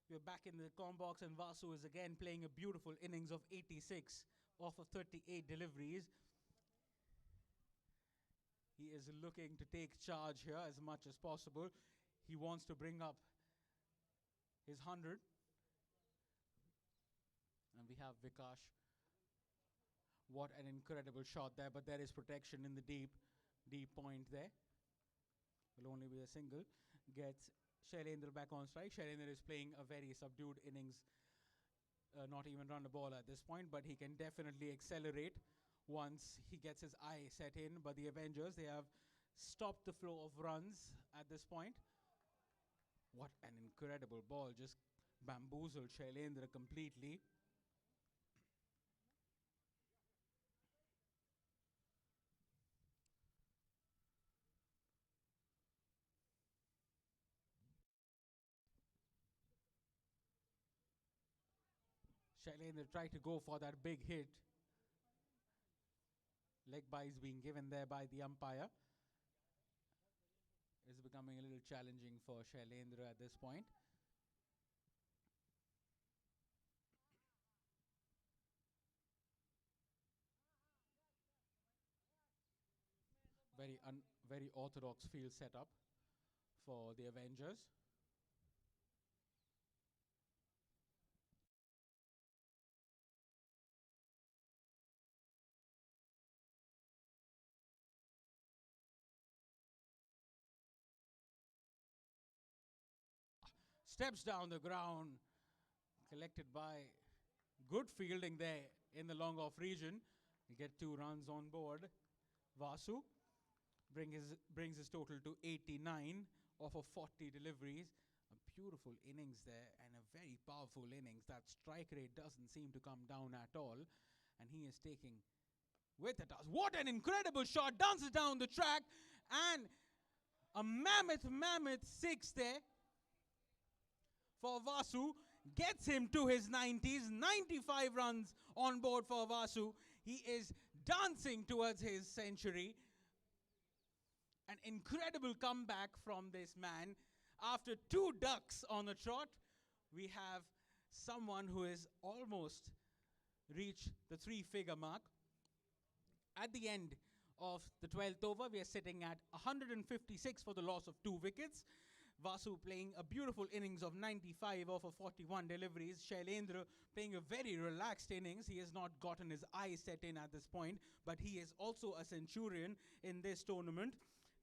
We're back in the com box, and Vasu is again playing a beautiful innings of 86 off of 38 deliveries. He is looking to take charge here as much as possible. He wants to bring up his 100. And we have Vikash. What an incredible shot there, but there is protection in the deep point there. Will only be a single. Gets Shailendra back on strike. Shailendra is playing a very subdued innings, not even run the ball at this point, but he can definitely accelerate once he gets his eye set in. But the Avengers, they have stopped the flow of runs at this point. What an incredible ball, just bamboozled Shailendra completely. Shailendra tried to go for that big hit. Leg bye is being given there by the umpire. It's becoming a little challenging for Shailendra at this point. Very orthodox field setup for the Avengers. Steps down the ground, collected by good fielding there in the long off region. We get 2 runs on board. Vasu brings his total to 89 off of 40 deliveries. A beautiful innings there and a very powerful innings. That strike rate doesn't seem to come down at all. And he is taking with a toss. What an incredible shot. Dances down the track. And a mammoth 6 there for Vasu. Gets him to his 90s. 95 runs on board for Vasu. He is dancing towards his century. An incredible comeback from this man. After 2 ducks on the trot, we have someone who has almost reached the 3-figure mark. At the end of the 12th over, we are sitting at 156 for the loss of 2 wickets. Vasu playing a beautiful innings of 95 off of 41 deliveries. Shailendra playing a very relaxed innings. He has not gotten his eye set in at this point, but he is also a centurion in this tournament.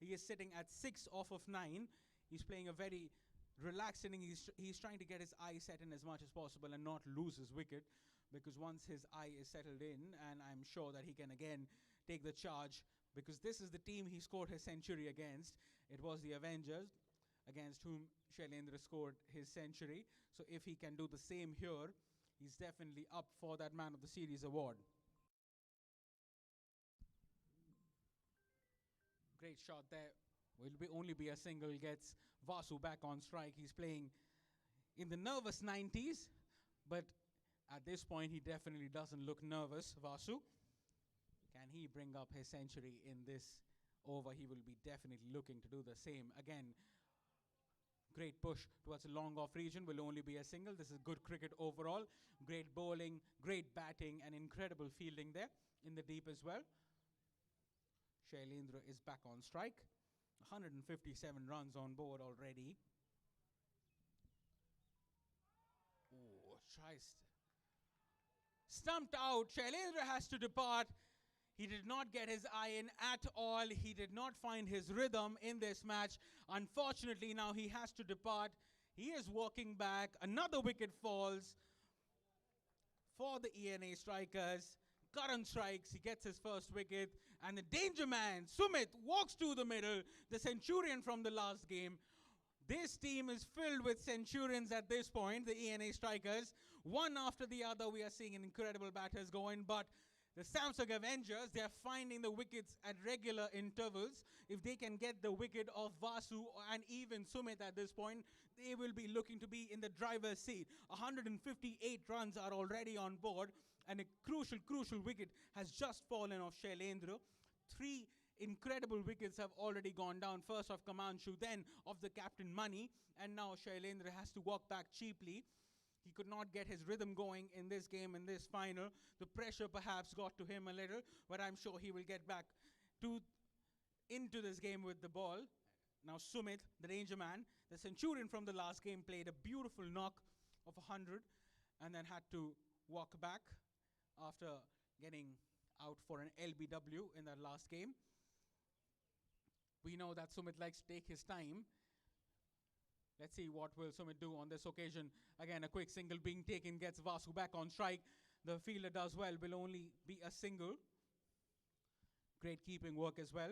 He is sitting at 6 off of 9. He's playing a very relaxed inning. He's trying to get his eye set in as much as possible and not lose his wicket, because once his eye is settled in, and I'm sure that he can again take the charge, because this is the team he scored his century against. It was the Avengers against whom Shailendra scored his century. So if he can do the same here, he's definitely up for that Man of the Series award. Great shot there. Will only be a single. Gets Vasu back on strike. He's playing in the nervous 90s, but at this point he definitely doesn't look nervous. Vasu, can he bring up his century in this over? He will be definitely looking to do the same. Again, great push towards a long off region. Will only be a single. This is good cricket overall. Great bowling, great batting, and incredible fielding there in the deep as well. Shailendra is back on strike. 157 runs on board already. Oh, stumped out. Shailendra has to depart. He did not get his eye in at all. He did not find his rhythm in this match. Unfortunately, now he has to depart. He is walking back. Another wicket falls for the ENA strikers. Current strikes. He gets his first wicket. And the danger man, Sumit, walks to the middle. The centurion from the last game. This team is filled with centurions at this point, the ENA strikers. One after the other, we are seeing an incredible batters going. But the Samsung Avengers, they are finding the wickets at regular intervals. If they can get the wicket of Vasu and even Sumit at this point, they will be looking to be in the driver's seat. 158 runs are already on board, and a crucial wicket has just fallen off Shailendra. 3 incredible wickets have already gone down. First of Kamanchu, then of the captain Money, and now Shailendra has to walk back cheaply. He could not get his rhythm going in this game, in this final. The pressure perhaps got to him a little, but I'm sure he will get back to into this game with the ball. Now Sumit, the danger man, the centurion from the last game, played a beautiful knock of 100 and then had to walk back after getting out for an LBW in that last game. We know that Sumit likes to take his time. Let's see what will Sumit do on this occasion. Again, a quick single being taken gets Vasu back on strike. The fielder does well, will only be a single. Great keeping work as well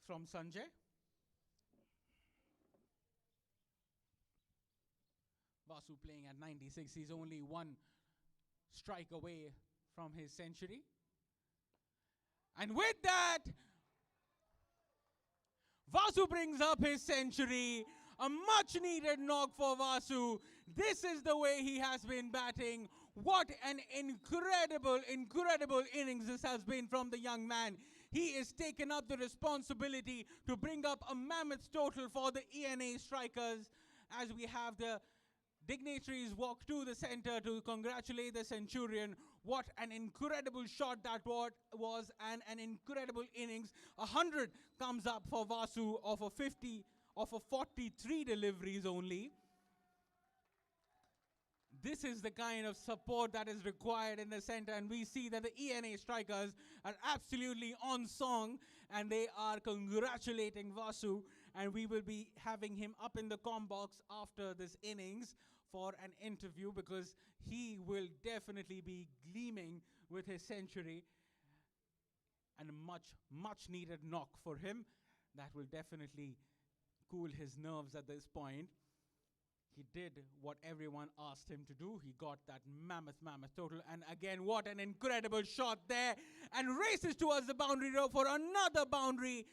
from Sanjay. Vasu playing at 96. He's only one strike away from his century. And with that, Vasu brings up his century. A much needed knock for Vasu. This is the way he has been batting. What an incredible innings this has been from the young man. He is taken up the responsibility to bring up a mammoth total for the ENA strikers, as we have the dignitaries walk to the center to congratulate the centurion. What an incredible shot that was, and an incredible innings. 100 comes up for Vasu of a 43 deliveries only. This is the kind of support that is required in the center, and we see that the ENA strikers are absolutely on song, and they are congratulating Vasu, and we will be having him up in the comm box after this innings for an interview, because he will definitely be gleaming with his century, and a much needed knock for him that will definitely cool his nerves at this point. He did what everyone asked him to do. He got that mammoth total. And again, what an incredible shot there. And races towards the boundary row for another boundary.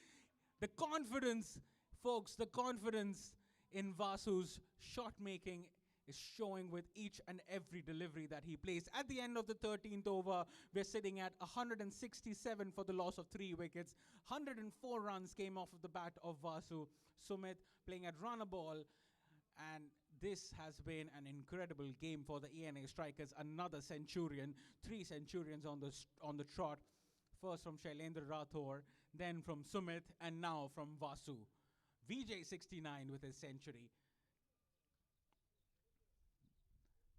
The confidence, folks, the confidence in Vasu's shot making is showing with each and every delivery that he plays. At the end of the 13th over, we're sitting at 167 for the loss of 3 wickets. 104 runs came off of the bat of Vasu. Sumit playing at runner ball. And this has been an incredible game for the ENA strikers. Another centurion, 3 centurions on the trot. First from Shailendra Rathore, then from Sumit, and now from Vasu. VJ69 with his century.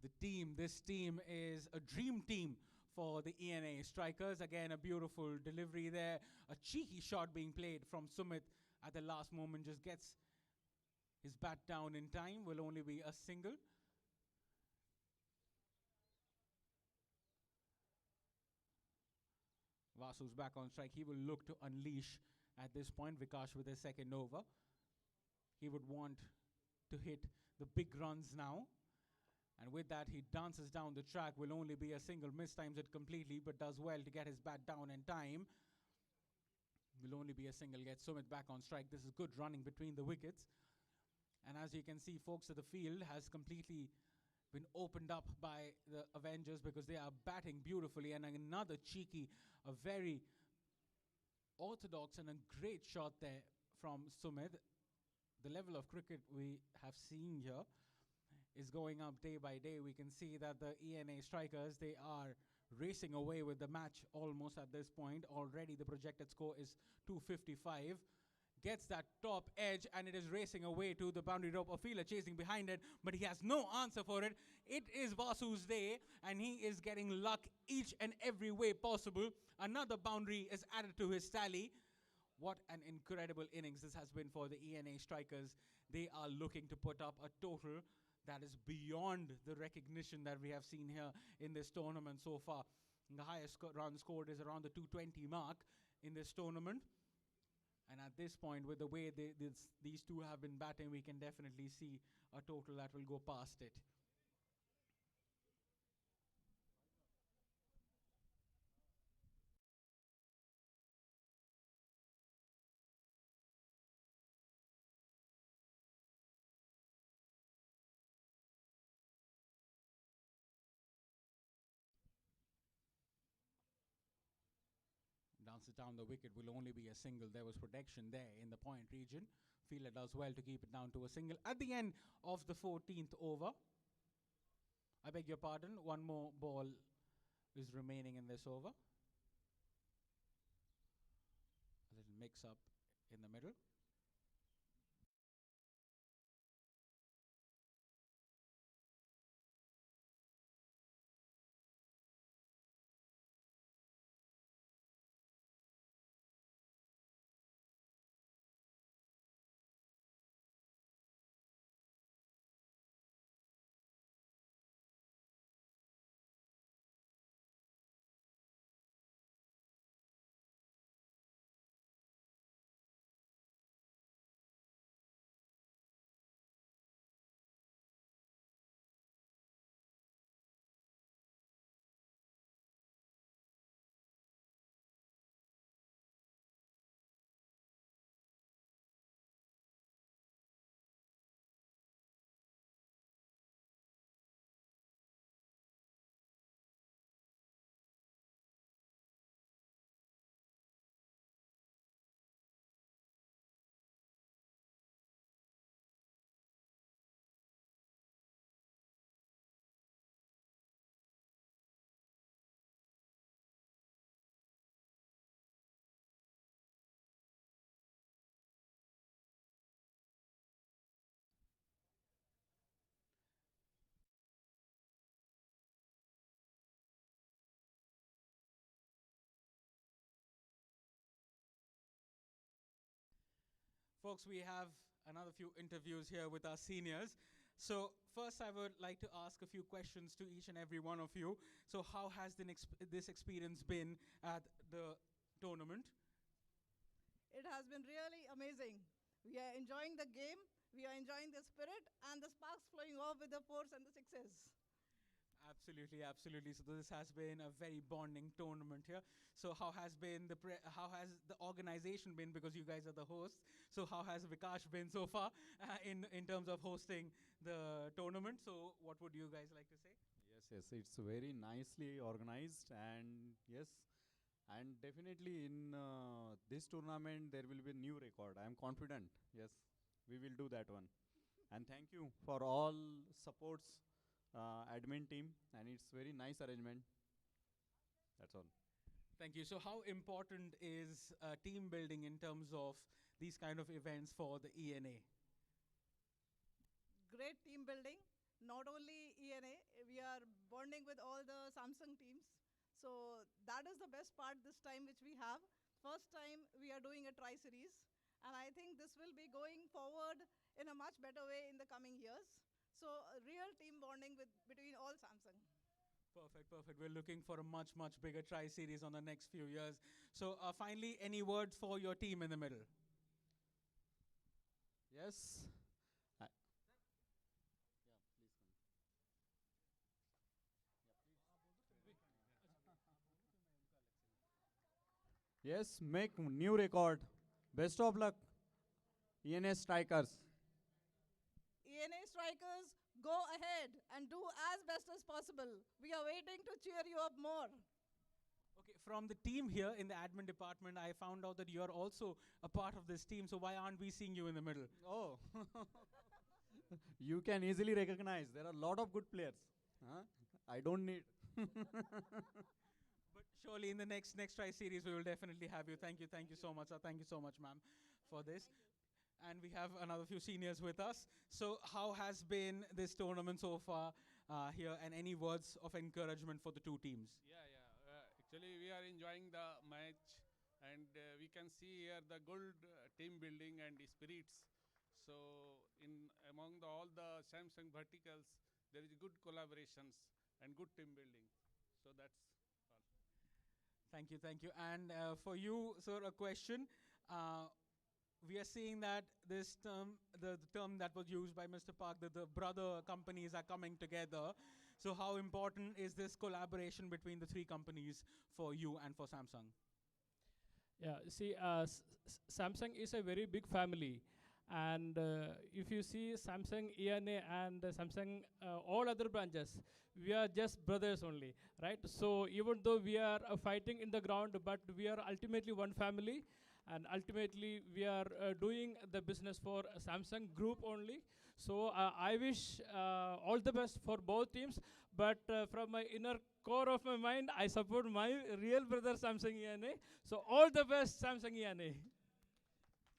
This team is a dream team for the ENA strikers. Again, a beautiful delivery there. A cheeky shot being played from Sumit at the last moment, just gets his bat down in time, will only be a single. Vasu's back on strike. He will look to unleash at this point. Vikash with his second over. He would want to hit the big runs now. And with that, he dances down the track. Will only be a single. Mistimes it completely, but does well to get his bat down in time. Will only be a single. Gets Sumit back on strike. This is good running between the wickets. And as you can see, folks, the field has completely been opened up by the Avengers, because they are batting beautifully. And another cheeky, a very orthodox and a great shot there from Sumit. The level of cricket we have seen here is going up day by day. We can see that the ENA strikers, they are racing away with the match almost at this point. Already the projected score is 255. Gets that top edge, and it is racing away to the boundary rope. A fielder chasing behind it, but he has no answer for it. It is Vasu's day, and he is getting luck each and every way possible. Another boundary is added to his tally. What an incredible innings this has been for the ENA strikers. They are looking to put up a total that is beyond the recognition that we have seen here in this tournament so far. And the highest run scored is around the 220 mark in this tournament. And at this point, with the way these two have been batting, we can definitely see a total that will go past it. bounces down the wicket will only be a single. There was protection there in the point region. Fielder does well to keep it down to a single. At the end of the 14th over, I beg your pardon, one more ball is remaining in this over. A little mix up in the middle. Folks, we have another few interviews here with our seniors. So first I would like to ask a few questions to each and every one of you. So how has this experience been at the tournament? It has been really amazing. We are enjoying the game, we are enjoying the spirit, and the sparks flowing off with the fours and the sixes. Absolutely, absolutely. So this has been a very bonding tournament here. So how has the organization been, because you guys are the hosts? So how has Vikash been so far in terms of hosting the tournament? So what would you guys like to say? Yes, it's very nicely organized, and yes, and definitely in this tournament there will be a new record. I am confident. Yes, we will do that one. And thank you for all supports, admin team, and it's very nice arrangement. That's all. Thank you. So how important is team building in terms of these kind of events for the ENA? Great team building. Not only ENA, we are bonding with all the Samsung teams. So that is the best part this time which we have. First time we are doing a tri-series, and I think this will be going forward in a much better way in the coming years. So real team bonding between all Samsung. Perfect, perfect. We're looking for a much, much bigger tri-series on the next few years. So finally, any words for your team in the middle? Yes. Yes, make new record. Best of luck, ENS strikers. ENA strikers, go ahead and do as best as possible. We are waiting to cheer you up more. Okay, from the team here in the admin department, I found out that you are also a part of this team. So why aren't we seeing you in the middle? Oh, you can easily recognize. There are a lot of good players. Huh? I don't need. But surely in the next tri-series, we will definitely have you. Thank you so much, sir. Thank you so much, ma'am, for this. And we have another few seniors with us. So how has been this tournament so far here, and any words of encouragement for the two teams? Yeah. Actually, we are enjoying the match, and we can see here the good team building and spirits. So, among all the Samsung verticals, there is good collaborations and good team building. So that's all. Thank you. And for you, sir, a question. We are seeing that this term, the term that was used by Mr. Park, that the brother companies are coming together. So how important is this collaboration between the three companies for you and for Samsung? Yeah, see, Samsung is a very big family, And if you see Samsung ENA and Samsung all other branches, we are just brothers only, right? So even though we are fighting in the ground, but we are ultimately one family, and ultimately we are doing the business for Samsung group only. So I wish all the best for both teams, but from my inner core of my mind, I support my real brother Samsung ENA. So all the best, Samsung ENA.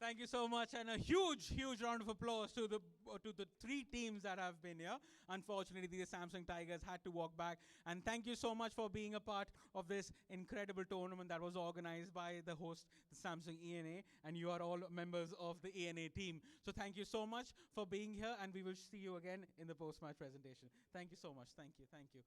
Thank you so much, and a huge, huge round of applause to the three teams that have been here. Unfortunately, the Samsung Tigers had to walk back, and thank you so much for being a part of this incredible tournament that was organized by the host, the Samsung ENA, and you are all members of the ENA team. So thank you so much for being here, and we will see you again in the post-match presentation. Thank you so much. Thank you. Thank you.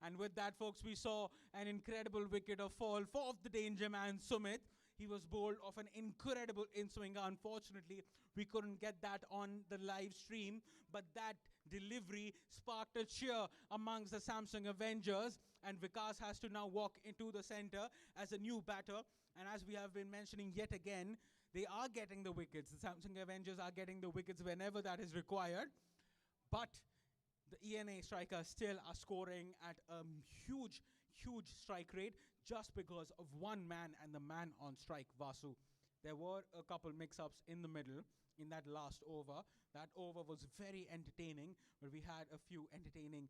And with that, folks, we saw an incredible wicket of fall for the danger man, Sumit. He was bowled off an incredible in-swinger. Unfortunately, we couldn't get that on the live stream, but that delivery sparked a cheer amongst the Samsung Avengers, and Vikas has to now walk into the center as a new batter. And as we have been mentioning yet again, they are getting the wickets. The Samsung Avengers are getting the wickets whenever that is required. But the ENA strikers still are scoring at a huge, huge strike rate just because of one man and the man on strike, Vasu. There were a couple mix-ups in the middle in that last over. That over was very entertaining, but we had a few entertaining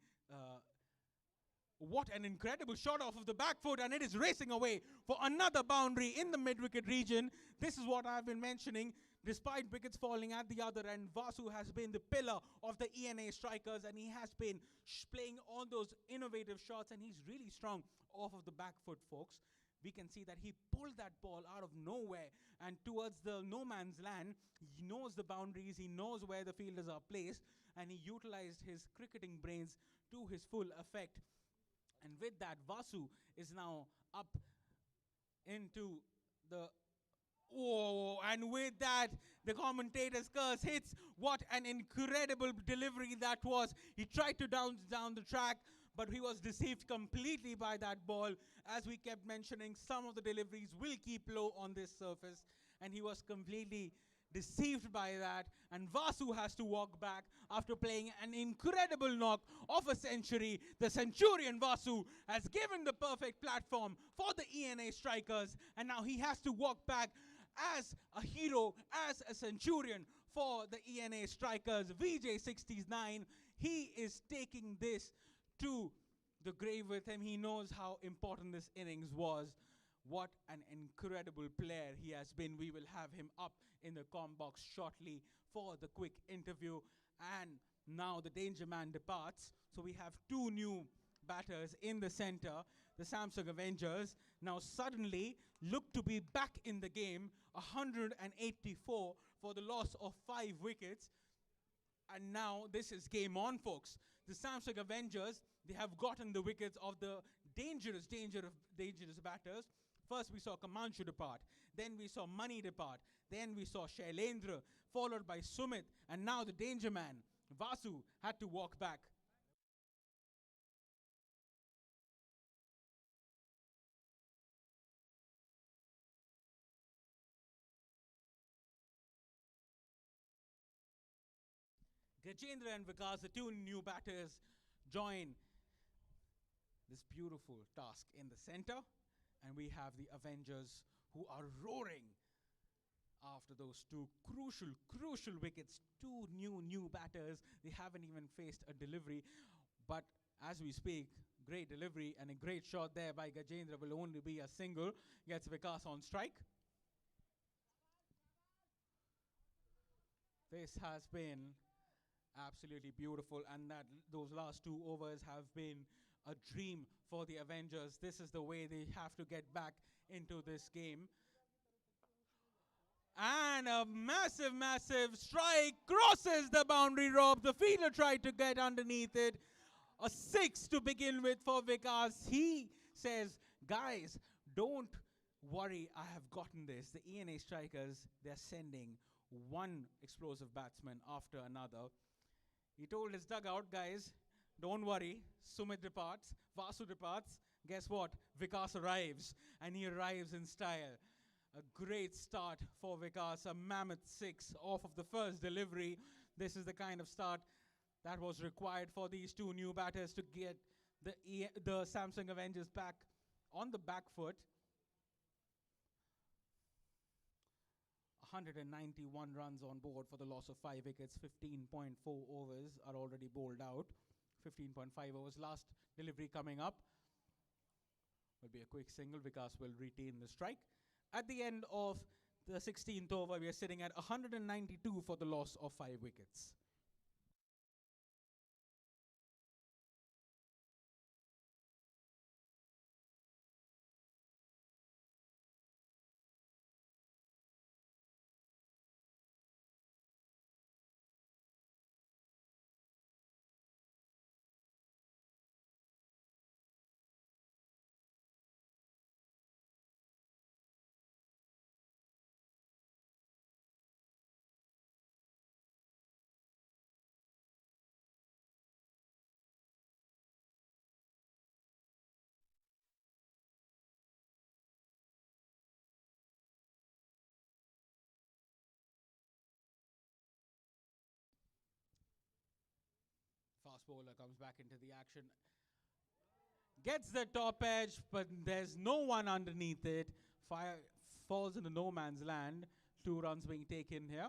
what an incredible shot off of the back foot, and it is racing away for another boundary in the mid-wicket region. This is what I've been mentioning. Despite wickets falling at the other end, Vasu has been the pillar of the ENA strikers, and he has been playing all those innovative shots, and he's really strong off of the back foot, folks. We can see that he pulled that ball out of nowhere and towards the no man's land. He knows the boundaries, he knows where the fielders are placed, and he utilized his cricketing brains to his full effect. And with that, Vasu is now up into the... Oh, and with that, the commentator's curse hits. What an incredible delivery that was. He tried to down the track, but he was deceived completely by that ball. As we kept mentioning, some of the deliveries will keep low on this surface, and he was completely deceived by that. And Vasu has to walk back after playing an incredible knock of a century. The Centurion Vasu has given the perfect platform for the ENA strikers, and now he has to walk back as a hero, as a centurion for the ENA strikers. VJ69, he is taking this to the grave with him. He knows how important this innings was. What an incredible player he has been. We will have him up in the comm box shortly for the quick interview. And now the danger man departs. So we have two new batters in the center. The Samsung Avengers now suddenly look to be back in the game. 184 for the loss of 5 wickets. And now this is game on, folks. The Samsung Avengers, they have gotten the wickets of the dangerous batters. First we saw Kamanchu depart, then we saw Mani depart, then we saw Shailendra, followed by Sumit, and now the danger man, Vasu, had to walk back. Gajendra and Vikas, the two new batters, join this beautiful task in the center. And we have the Avengers who are roaring after those two crucial wickets. Two new batters. They haven't even faced a delivery. But as we speak, great delivery and a great shot there by Gajendra will only be a single. Gets Vikas on strike. This has been absolutely beautiful, and those last 2 overs have been a dream for the Avengers. This is the way they have to get back into this game. And a massive strike crosses the boundary rope. The fielder tried to get underneath it. A 6 to begin with for Vikas. He says, guys, don't worry, I have gotten this. The ENA strikers, they're sending one explosive batsman after another. He told his dugout, guys, don't worry, Sumit departs, Vasu departs. Guess what? Vikas arrives, and he arrives in style. A great start for Vikas, a mammoth 6 off of the first delivery. This is the kind of start that was required for these two new batters to get the Samsung Avengers back on the back foot. 191 runs on board for the loss of 5 wickets. 15.4 overs are already bowled out. 15.5 overs. Last delivery coming up will be a quick single. Vikas will retain the strike. At the end of the 16th over, we are sitting at 192 for the loss of 5 wickets. Fast bowler comes back into the action. Gets the top edge, but there's no one underneath it. Fire falls into no man's land. 2 runs being taken here.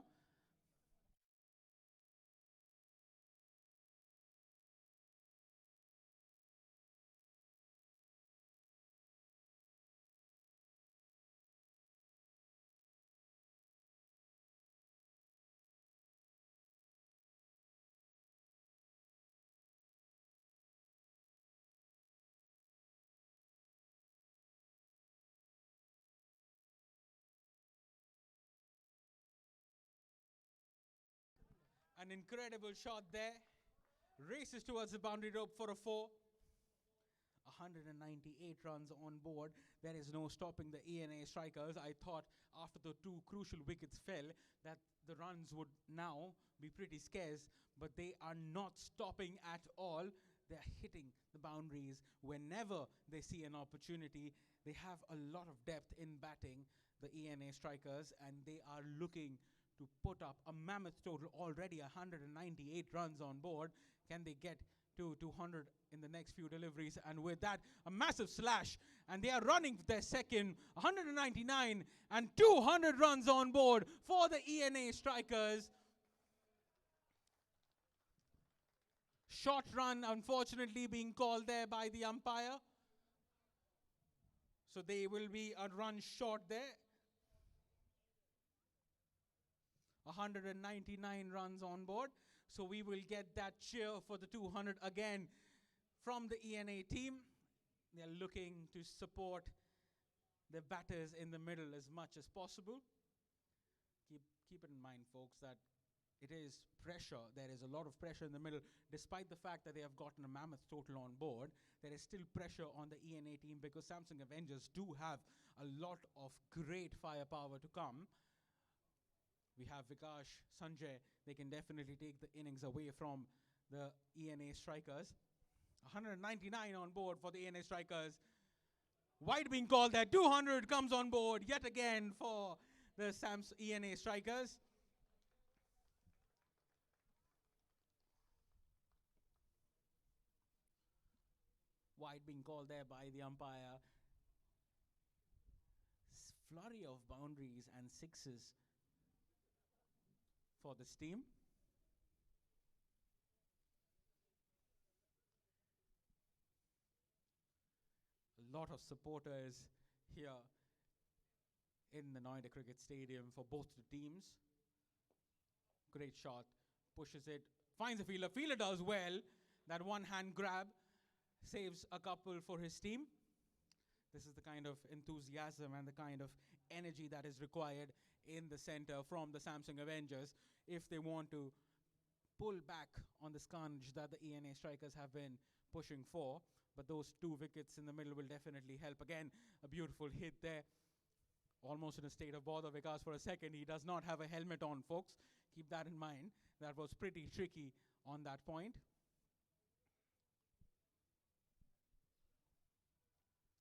An incredible shot there. Races towards the boundary rope for a 4. 198 runs on board. There is no stopping the ENA strikers. I thought after the 2 crucial wickets fell that the runs would now be pretty scarce, but they are not stopping at all. They're hitting the boundaries whenever they see an opportunity. They have a lot of depth in batting, the ENA strikers, and they are looking to put up a mammoth total already. 198 runs on board. Can they get to 200 in the next few deliveries? And with that, a massive slash, and they are running their second. 199 and 200 runs on board for the ENA strikers. Short run, unfortunately, being called there by the umpire. So they will be a run short there. 199 runs on board. So we will get that cheer for the 200 again from the ENA team. They're looking to support the batters in the middle as much as possible. Keep it in mind, folks, that it is pressure. There is a lot of pressure in the middle. Despite the fact that they have gotten a mammoth total on board, there is still pressure on the ENA team because Samsung Avengers do have a lot of great firepower to come. We have Vikash, Sanjay. They can definitely take the innings away from the ENA strikers. 199 on board for the ENA strikers. Wide being called there. 200 comes on board yet again for the ENA strikers. Wide being called there by the umpire. Flurry of boundaries and 6s for this team. A lot of supporters here in the Noida Cricket Stadium for both the teams. Great shot, pushes it, finds a fielder. Fielder does well. That one hand grab saves a couple for his team. This is the kind of enthusiasm and the kind of energy that is required in the center from the Samsung Avengers if they want to pull back on the scourge that the ENA strikers have been pushing for. But those 2 wickets in the middle will definitely help. Again, a beautiful hit there. Almost in a state of bother, Vikas, for a second. He does not have a helmet on, folks. Keep that in mind. That was pretty tricky on that point.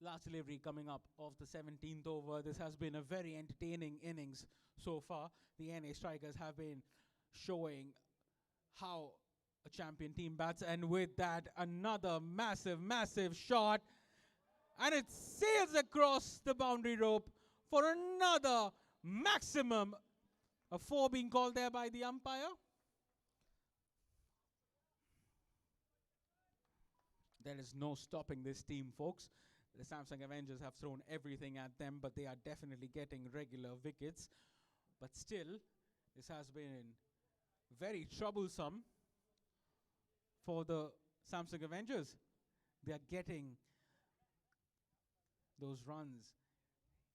Last delivery coming up of the 17th over. This has been a very entertaining innings so far. The NA strikers have been showing how a champion team bats, and with that, another massive, massive shot. And it sails across the boundary rope for another maximum. A 4 being called there by the umpire. There is no stopping this team, folks. The Samsung Avengers have thrown everything at them, but they are definitely getting regular wickets. But still, this has been very troublesome for the Samsung Avengers. They are getting those runs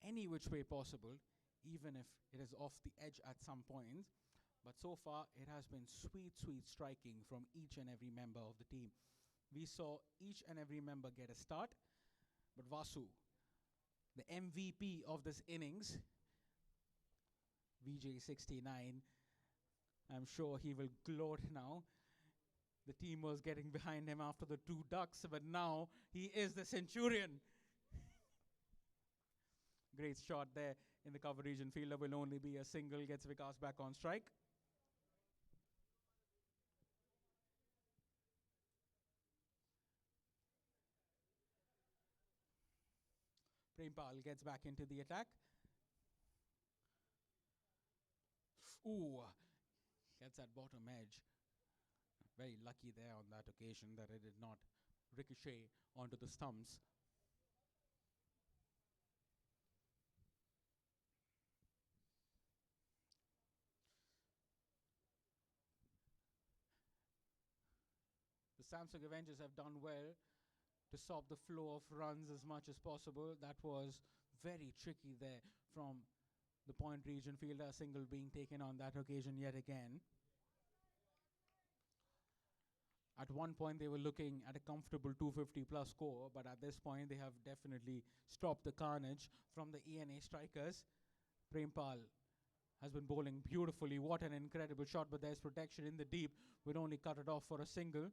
any which way possible, even if it is off the edge at some point. But so far, it has been sweet, sweet striking from each and every member of the team. We saw each and every member get a start, but Vasu, the MVP of this innings, VJ69, I'm sure he will gloat now. The team was getting behind him after the 2 ducks, but now he is the centurion. Great shot there in the cover region. Fielder will only be a single, gets Vikas back on strike. Prempal gets back into the attack. Ooh, gets that bottom edge. Very lucky there on that occasion that it did not ricochet onto the stumps. The Samsung Avengers have done well to stop the flow of runs as much as possible. That was very tricky there from the point region fielder, single being taken on that occasion yet again. At one point, they were looking at a comfortable 250 plus score, but at this point, they have definitely stopped the carnage from the ENA strikers. Prempal has been bowling beautifully. What an incredible shot, but there's protection in the deep. Would only cut it off for a single.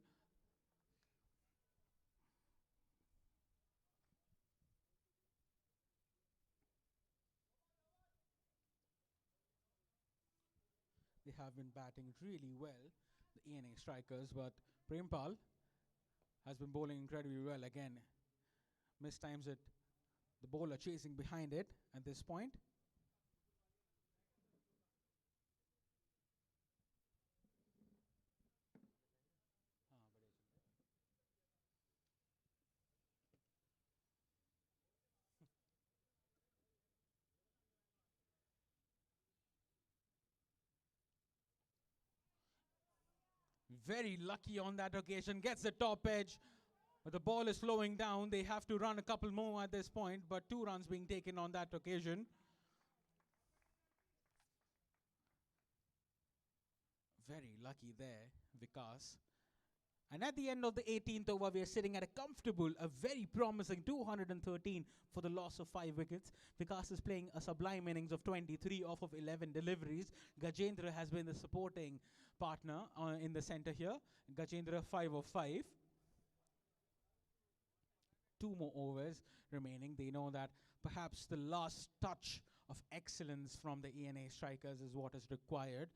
They have been batting really well, the ENA strikers, but Prempal has been bowling incredibly well again. Mistimes it, the bowler chasing behind it at this point. Very lucky on that occasion, gets the top edge. But the ball is slowing down. They have to run a couple more at this point, but 2 runs being taken on that occasion. Very lucky there, Vikas. And at the end of the 18th over, we are sitting at a comfortable, a very promising 213 for the loss of 5 wickets. Vikas is playing a sublime innings of 23 off of 11 deliveries. Gajendra has been the supporting partner in the center here. Gajendra 5 of 5. 2 more overs remaining. They know that perhaps the last touch of excellence from the ENA strikers is what is required.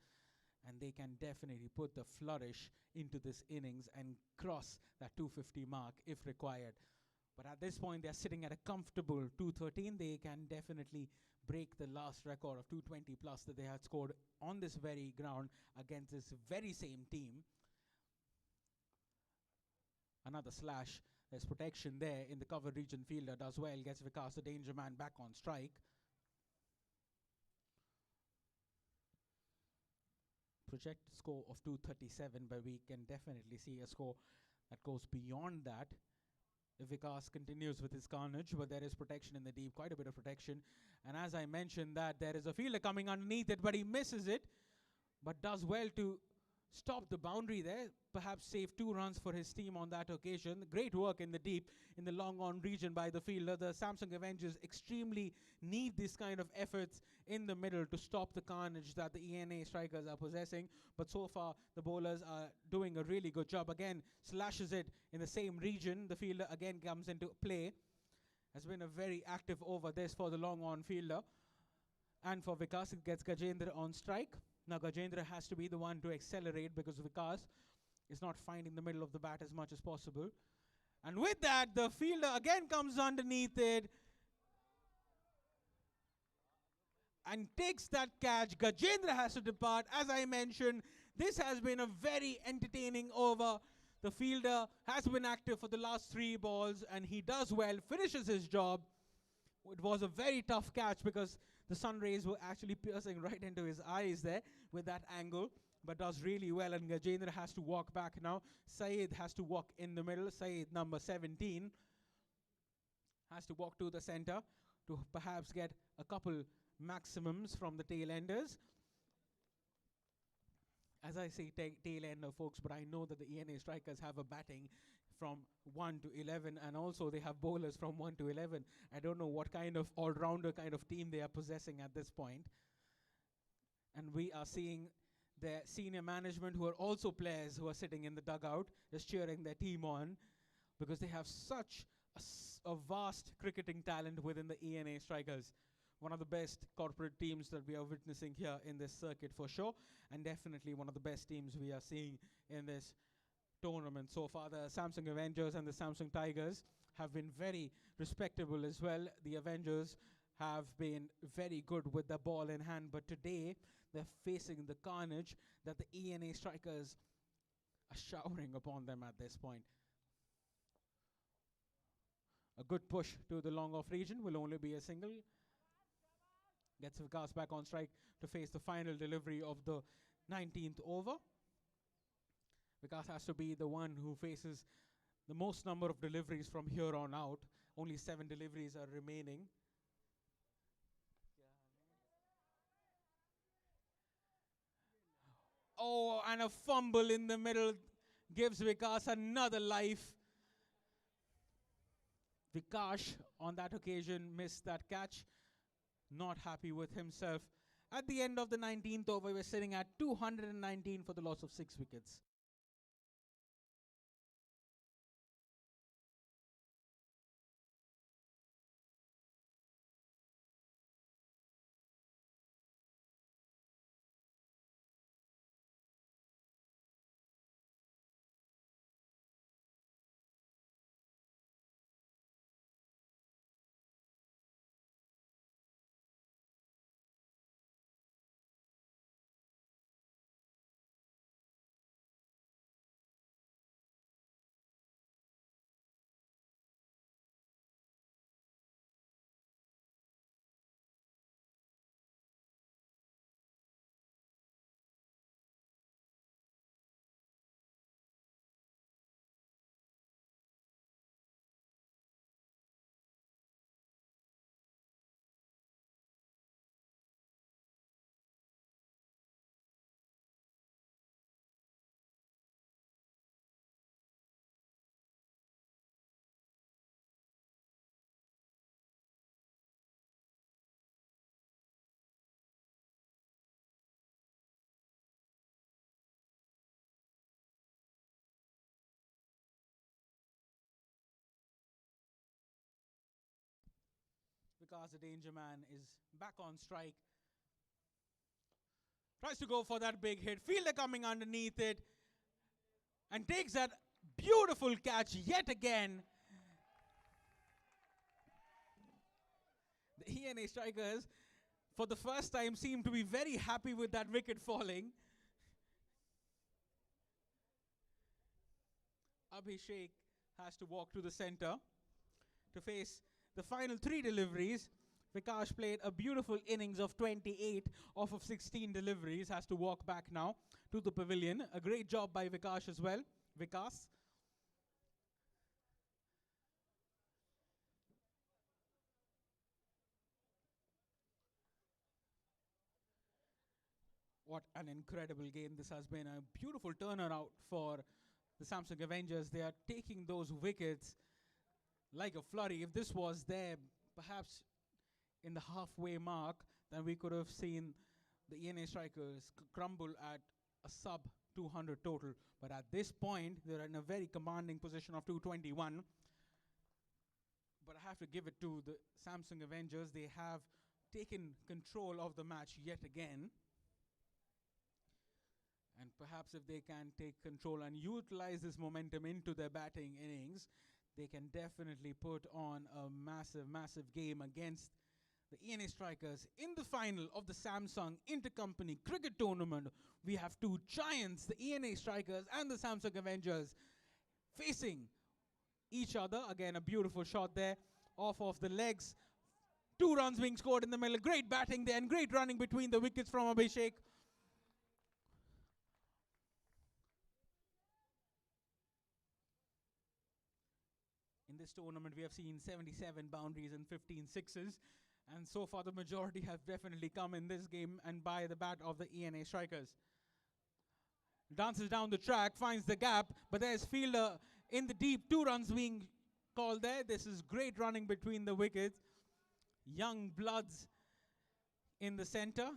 And they can definitely put the flourish into this innings and cross that 250 mark if required. But at this point, they're sitting at a comfortable 213. They can definitely break the last record of 220 plus that they had scored on this very ground against this very same team. Another slash. There's protection there in the cover region. Fielder does well, gets Vikas, the danger man, back on strike. Project score of 237, but we can definitely see a score that goes beyond that if Vikas continues with his carnage. But there is protection in the deep, quite a bit of protection. And as I mentioned that, there is a fielder coming underneath it, but he misses it, but does well to stop the boundary there, perhaps save 2 runs for his team on that occasion. Great work in the deep, in the long on region by the fielder. The Samsung Avengers extremely need this kind of efforts in the middle to stop the carnage that the ENA strikers are possessing. But so far, the bowlers are doing a really good job. Again, slashes it in the same region. The fielder again comes into play. has been a very active over this for the long on fielder. And for Vikas, it gets Gajendra on strike. Now Gajendra has to be the one to accelerate because Vikas is not finding the middle of the bat as much as possible. And with that, the fielder again comes underneath it and takes that catch. Gajendra has to depart. As I mentioned, this has been a very entertaining over. The fielder has been active for the last 3 balls and he does well, finishes his job. It was a very tough catch because the sun rays were actually piercing right into his eyes there with that angle, but does really well. And Gajendra has to walk back now. Saeed has to walk in the middle. Saeed, number 17, has to walk to the center to perhaps get a couple maximums from the tail enders. As I say tail ender, folks, but I know that the ENA strikers have a batting from 1 to 11, and also they have bowlers from 1 to 11. I don't know what kind of all-rounder kind of team they are possessing at this point. And we are seeing their senior management, who are also players, who are sitting in the dugout, just cheering their team on, because they have such a vast cricketing talent within the ENA strikers. One of the best corporate teams that we are witnessing here in this circuit for sure, and definitely one of the best teams we are seeing in this tournament so far. The Samsung Avengers and the Samsung Tigers have been very respectable as well. The Avengers have been very good with the ball in hand, but today they're facing the carnage that the ENA strikers are showering upon them at this point. A good push to the long off region will only be a single. Gets Vikas back on strike to face the final delivery of the 19th over. Vikas has to be the one who faces the most number of deliveries from here on out. Only 7 deliveries are remaining. Oh, and a fumble in the middle gives Vikas another life. Vikas on that occasion missed that catch. Not happy with himself. At the end of the 19th over, we're sitting at 219 for the loss of 6 wickets. Vikas, the danger man, is back on strike. Tries to go for that big hit. Fielder coming underneath it and takes that beautiful catch yet again. The ENA strikers, for the first time, seem to be very happy with that wicket falling. Abhishek has to walk to the center to face the final 3 deliveries. Vikas played a beautiful innings of 28 off of 16 deliveries. Has to walk back now to the pavilion. A great job by Vikas as well. Vikas. What an incredible game this has been. A beautiful turnaround for the Samsung Avengers. They are taking those wickets like a flurry. If this was there, perhaps in the halfway mark, then we could have seen the ENA strikers crumble at a sub 200 total. But at this point, they're in a very commanding position of 221. but I have to give it to the Samsung Avengers. They have taken control of the match yet again. And perhaps if they can take control and utilize this momentum into their batting innings, they can definitely put on a massive, massive game against the ENA Strikers. In the final of the Samsung Intercompany Cricket Tournament, we have two giants, the ENA Strikers and the Samsung Avengers, facing each other. Again, a beautiful shot there off of the legs. 2 runs being scored in the middle. Great batting there and great running between the wickets from Abhishek. In this tournament, we have seen 77 boundaries and 15 sixes. And so far, the majority have definitely come in this game and by the bat of the ENA Strikers. Dances down the track, finds the gap, but there's fielder in the deep. 2 runs being called there. This is great running between the wickets. Young bloods in the center,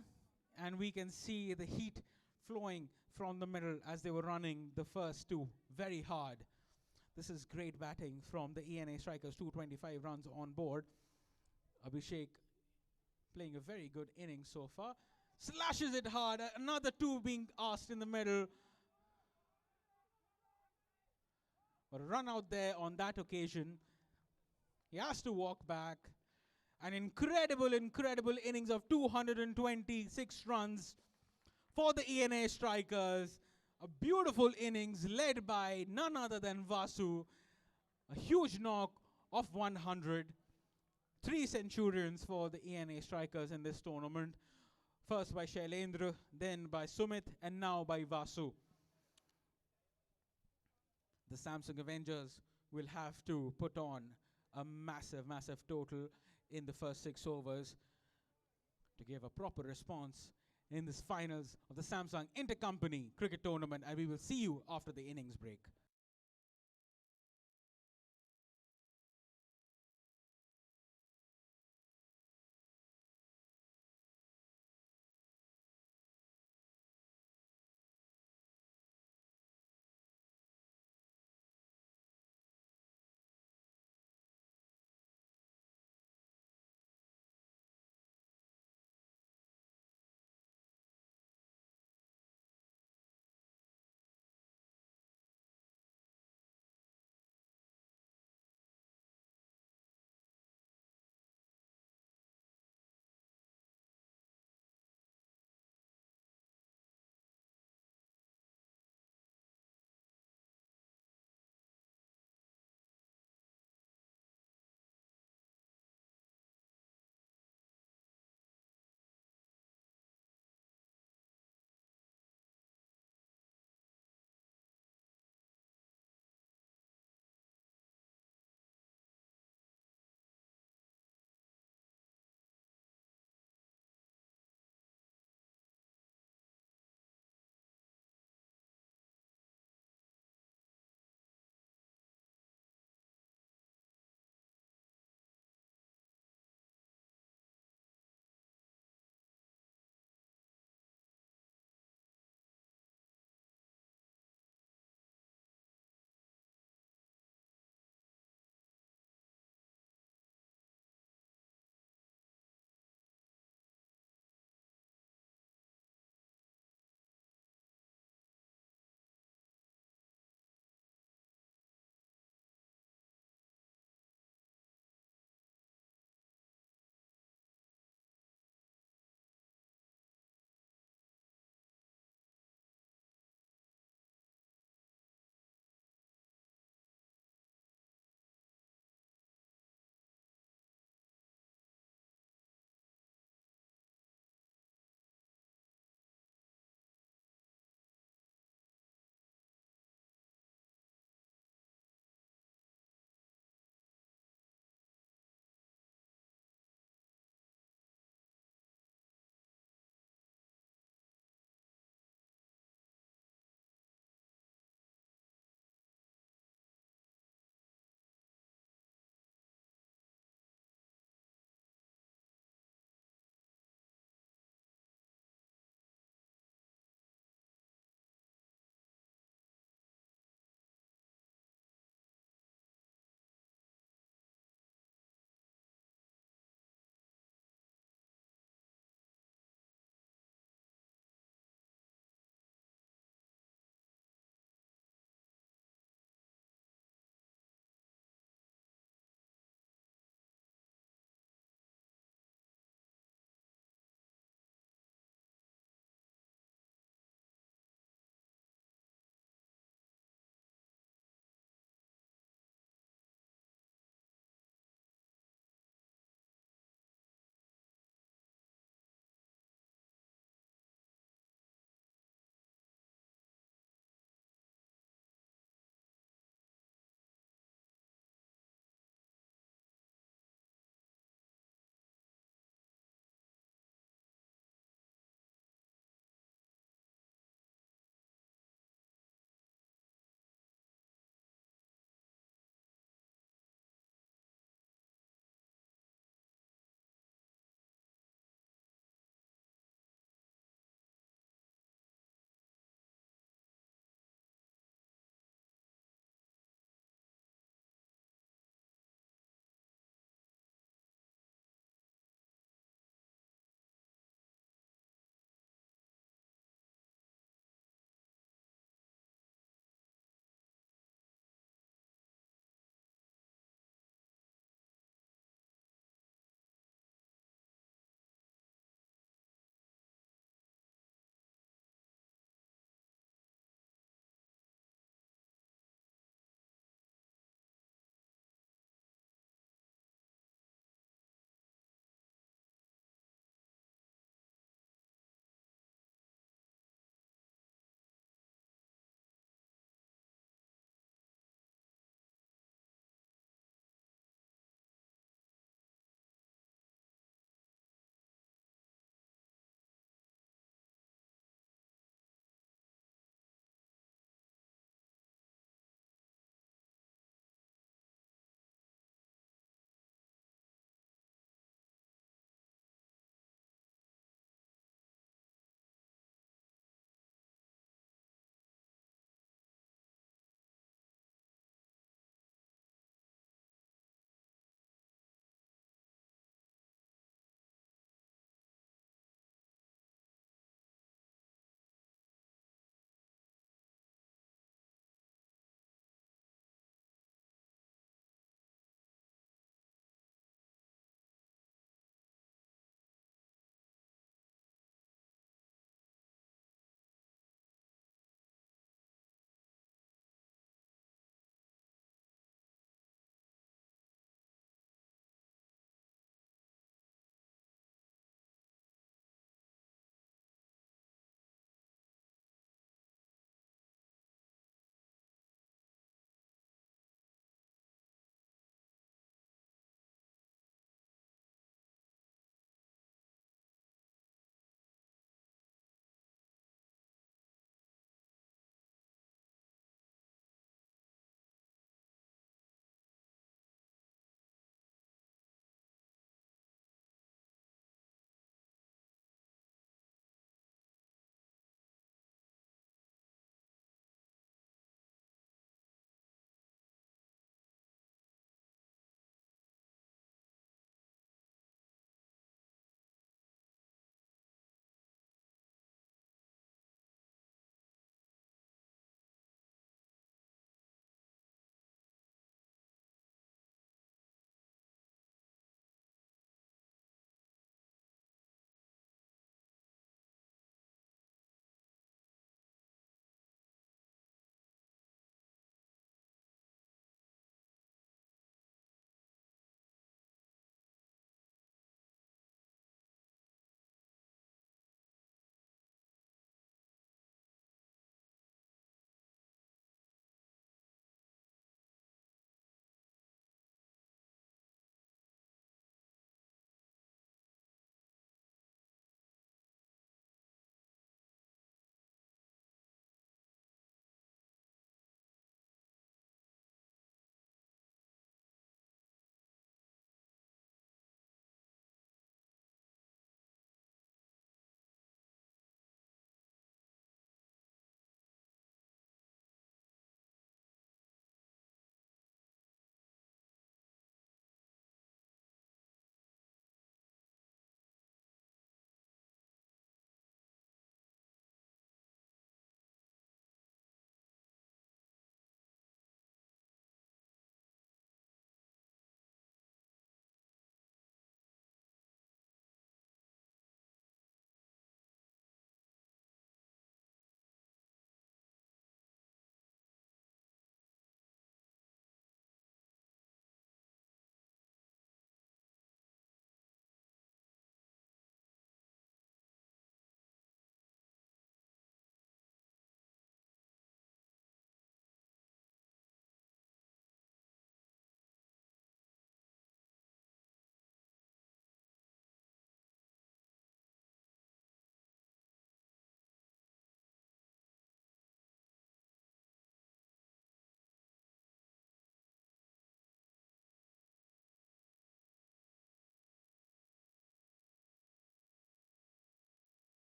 and we can see the heat flowing from the middle as they were running the first 2 very hard. This is great batting from the ENA Strikers, 225 runs on board. Abhishek playing a very good inning so far. Slashes it hard, another 2 being asked in the middle. But a run out there on that occasion. He has to walk back. An incredible, incredible innings of 226 runs for the ENA Strikers. A beautiful innings led by none other than Vasu. A huge knock of 100. 3 centurions for the ENA Strikers in this tournament. First by Shailendra, then by Sumit, and now by Vasu. The Samsung Avengers will have to put on a massive, massive total in the first 6 overs to give a proper response in this finals of the Samsung Intercompany Cricket Tournament, and we will see you after the innings break.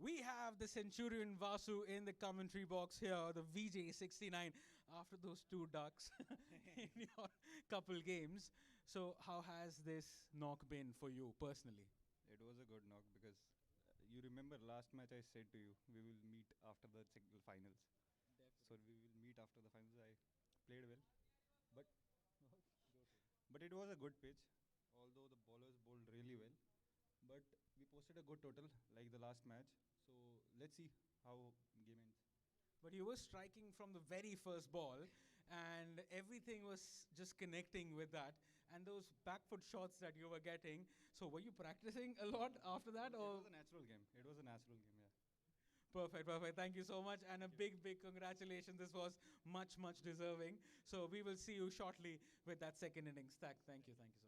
We have the Centurion Vasu in the commentary box here, the VJ69, after those two ducks in your couple games. So, how has this knock been for you personally? It was a good knock because you remember last match I said to you we will meet after the finals. So we will meet after the finals. I played well, but but it was a good pitch. Although the bowlers bowled really well, but we posted a good total like the last match. So let's see how game ends. But you were striking from the very first ball, and everything was just connecting with that. And those back foot shots that you were getting. So, were you practicing a lot after that, It or was a natural game. It was a natural game. Yeah. perfect, perfect? Thank you so much, and a big, big congratulations. This was much, much deserving. So, we will see you shortly with that second innings. Thank you so much.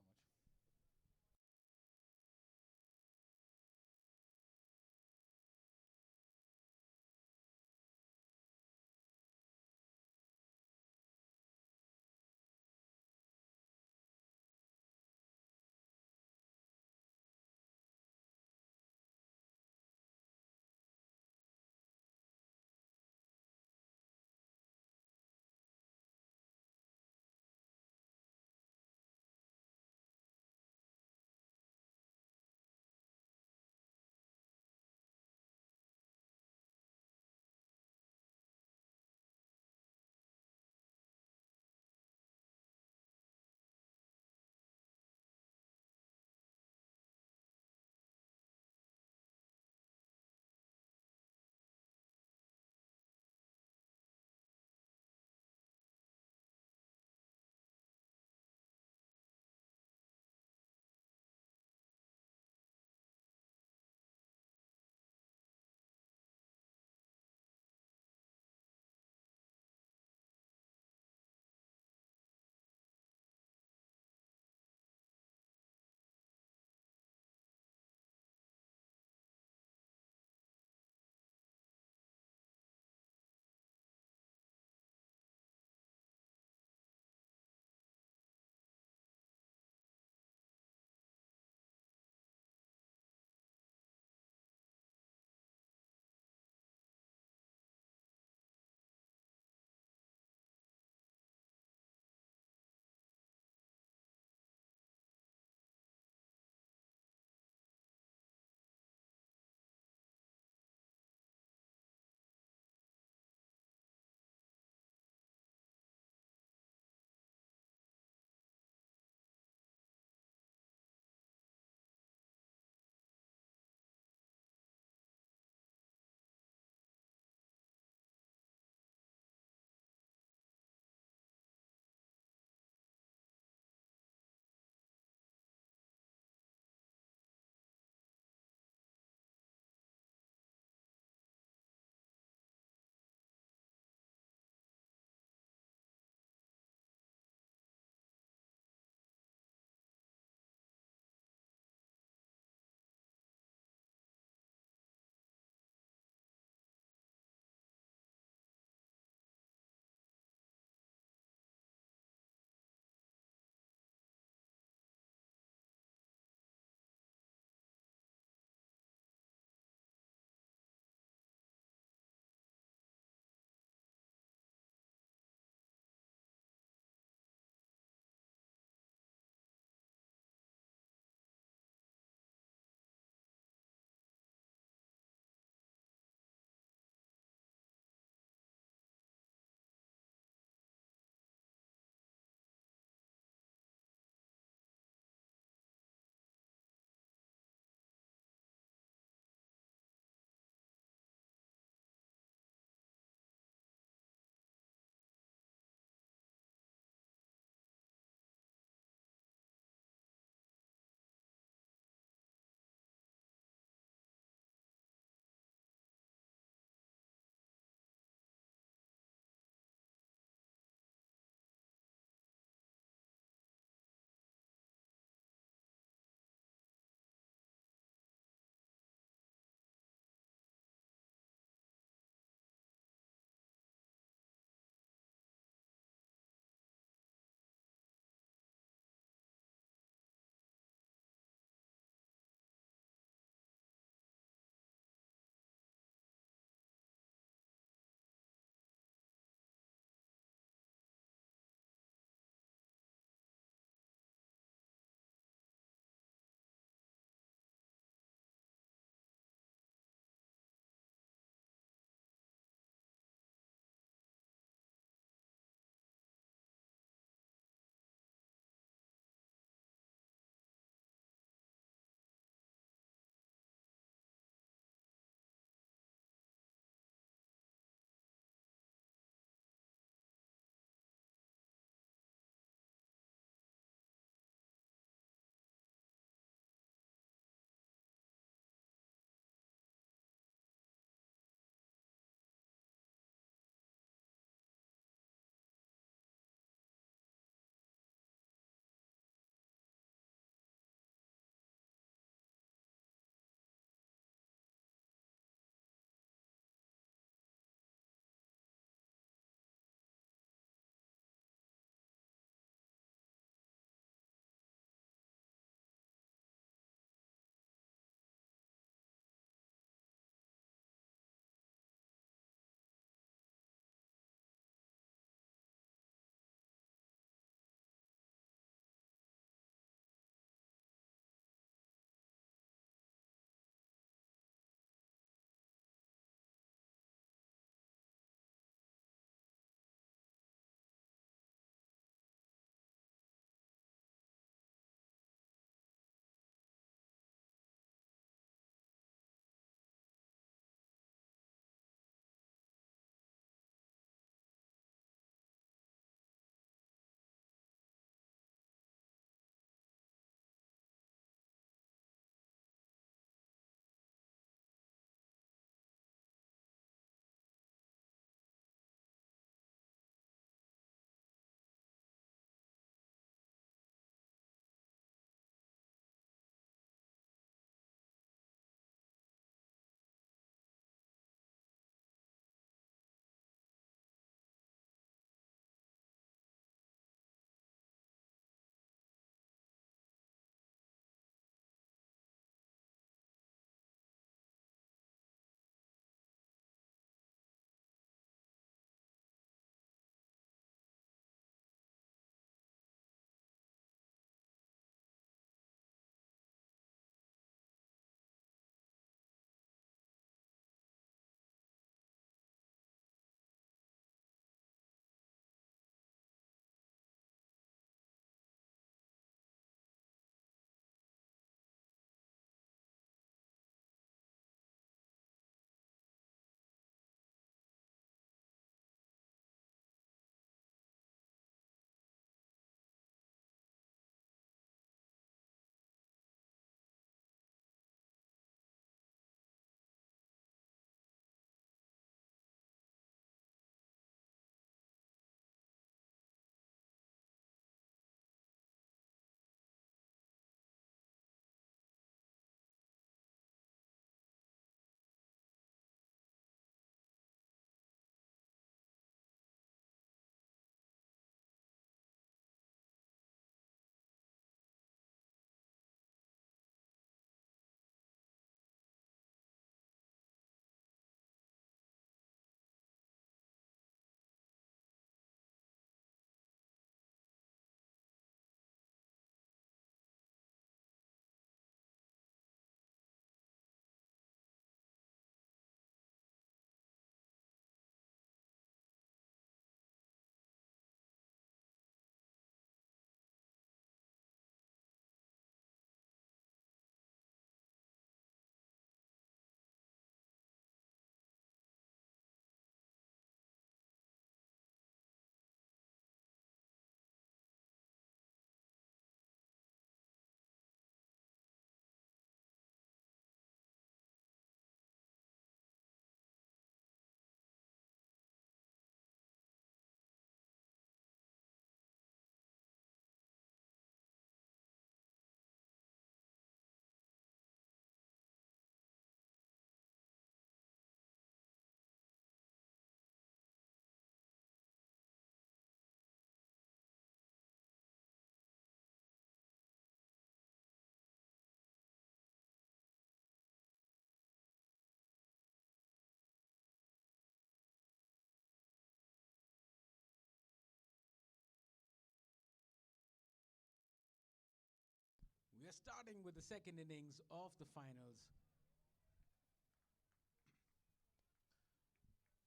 are starting with the second innings of the finals.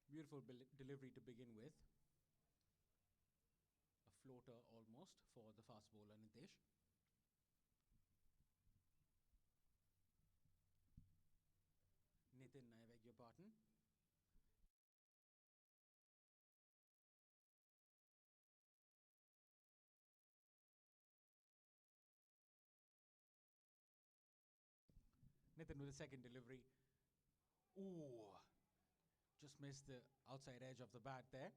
Beautiful delivery to begin with. A floater almost for the fast bowler Nitish. Nitin, I beg your pardon. Nitin with the second delivery. Ooh, just missed the outside edge of the bat there.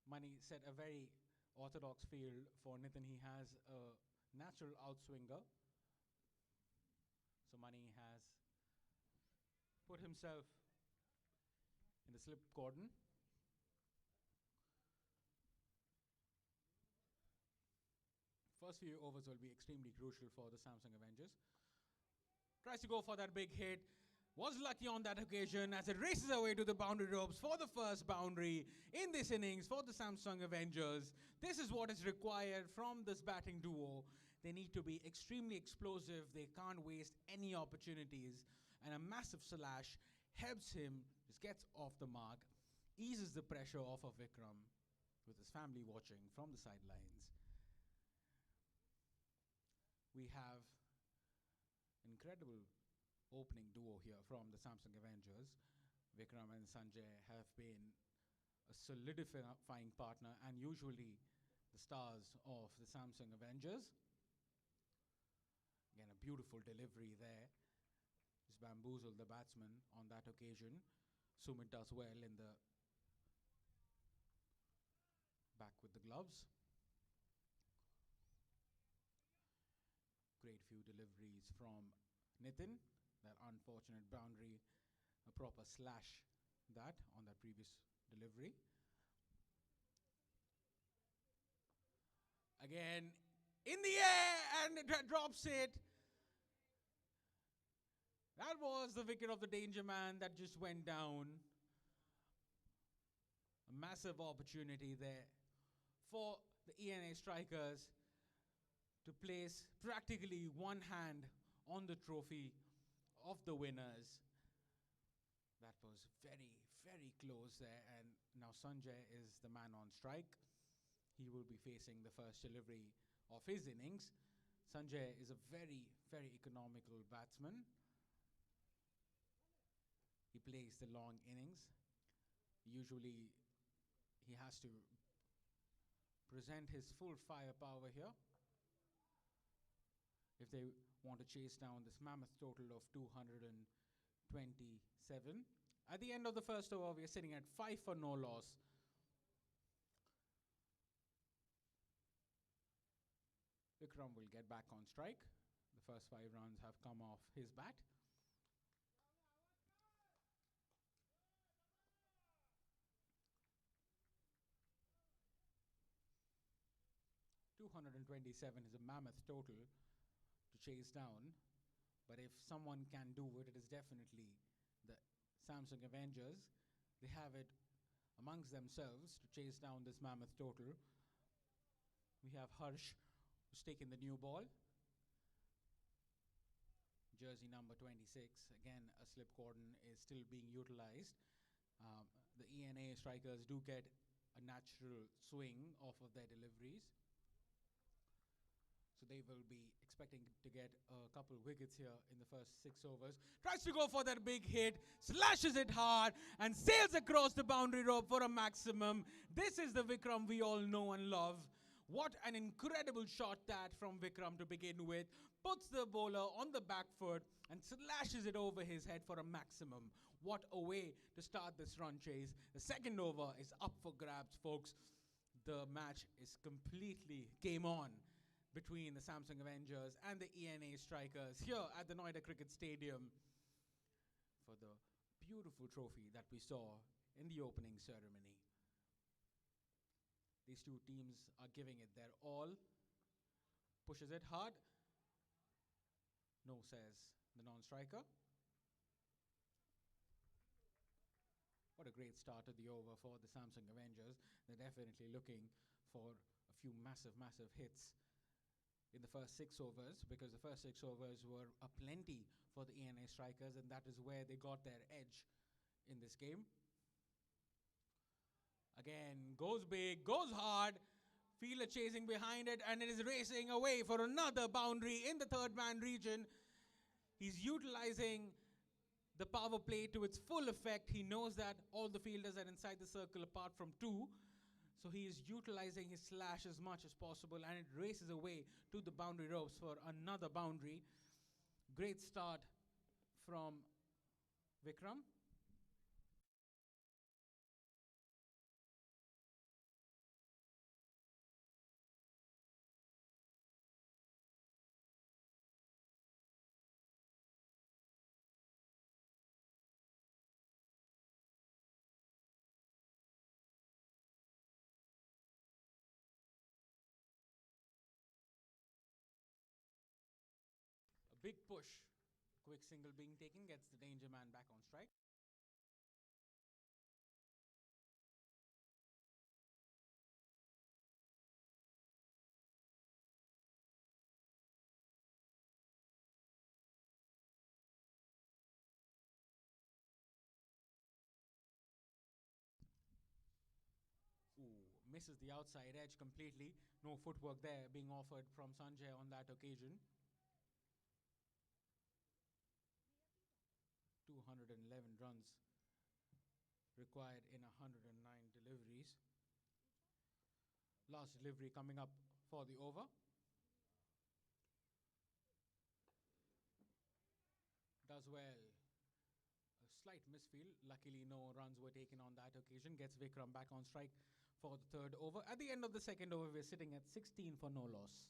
Mani set a very orthodox field for Nitin. He has a natural outswinger. So Mani has put himself in the slip cordon. First few overs will be extremely crucial for the Samsung Avengers. Tries to go for that big hit. Was lucky on that occasion as it races away to the boundary ropes for the first boundary in this innings for the Samsung Avengers. This is what is required from this batting duo. They need to be extremely explosive. They can't waste any opportunities. And a massive slash helps him, just gets off the mark, eases the pressure off of Vikram with his family watching from the sidelines. We have incredible opening duo here from the Samsung Avengers. Vikram and Sanjay have been a solidifying partner and usually the stars of the Samsung Avengers. Again, a beautiful delivery there. Just bamboozled the batsman on that occasion. Sumit does well in the back with the gloves. Great few deliveries from Nitin. That unfortunate boundary, a proper slash that on that previous delivery. Again, in the air and it drops it. That was the wicket of the danger man that just went down. A massive opportunity there for the ENA strikers to place practically one hand on the trophy of the winners. That was very, very close there. And now Sanjay is the man on strike. He will be facing the first delivery of his innings. Sanjay is a very, very economical batsman. He plays the long innings. Usually he has to present his full firepower here if they want to chase down this mammoth total of 227. At the end of the first over, we are sitting at 5 for no loss. Vikram will get back on strike. The first 5 runs have come off his bat. .227 is a mammoth total to chase down. But if someone can do it, it is definitely the Samsung Avengers. They have it amongst themselves to chase down this mammoth total. We have Harsh, who's taken the new ball. Jersey number 26. Again, a slip cordon is still being utilized. The ENA strikers do get a natural swing off of their deliveries. So they will be expecting to get a couple wickets here in the first 6 overs. Tries to go for that big hit, slashes it hard, and sails across the boundary rope for a maximum. This is the Vikram we all know and love. What an incredible shot that from Vikram to begin with. Puts the bowler on the back foot and slashes it over his head for a maximum. What a way to start this run chase. The second over is up for grabs, folks. The match is completely game on between the Samsung Avengers and the ENA strikers here at the Noida Cricket Stadium for the beautiful trophy that we saw in the opening ceremony. These two teams are giving it their all. Pushes it hard. No, says the non-striker. What a great start of the over for the Samsung Avengers. They're definitely looking for a few massive, massive hits in the first 6 overs, because the first 6 overs were aplenty for the ENA strikers, and that is where they got their edge in this game. Again, goes big, goes hard. Fielder chasing behind it, and it is racing away for another boundary in the third man region. He's utilizing the power play to its full effect. He knows that all the fielders are inside the circle apart from two. So he is utilizing his slash as much as possible, and it races away to the boundary ropes for another boundary. Great start from Vikram. A big push. Quick single being taken gets the danger man back on strike. Ooh, misses the outside edge completely. No footwork there being offered from Sanjay on that occasion. 211 runs required in 109 deliveries. Last delivery coming up for the over. Does well. A slight misfield. Luckily, no runs were taken on that occasion. Gets Vikram back on strike for the third over. At the end of the second over, we're sitting at 16 for no loss.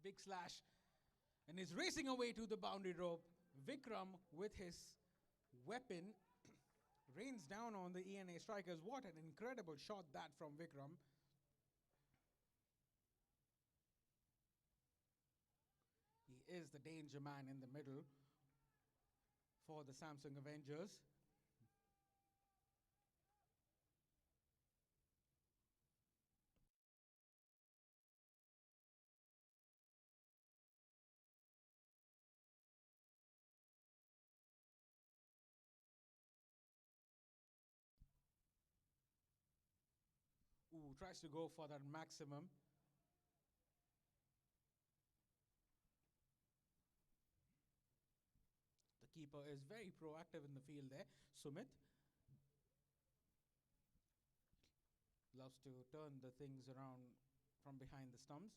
Big slash, and is racing away to the boundary rope. Vikram, with his weapon, rains down on the ENA strikers. What an incredible shot that from Vikram. He is the danger man in the middle for the Samsung Avengers. Ooh, tries to go for that maximum. The keeper is very proactive in the field there. Sumit loves to turn the things around from behind the stumps.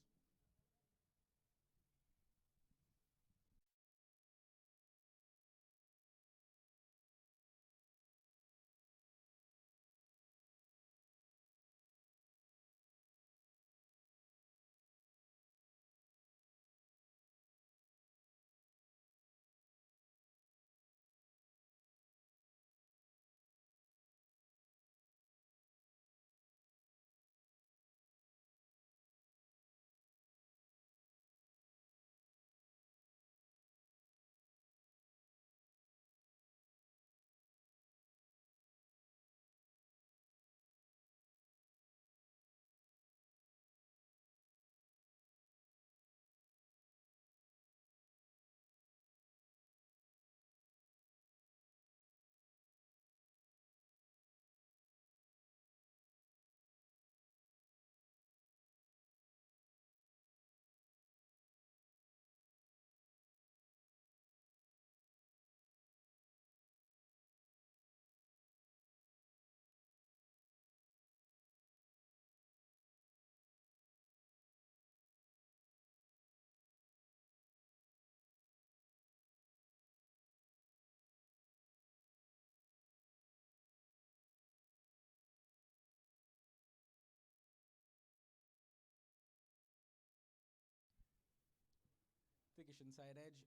Thickish inside edge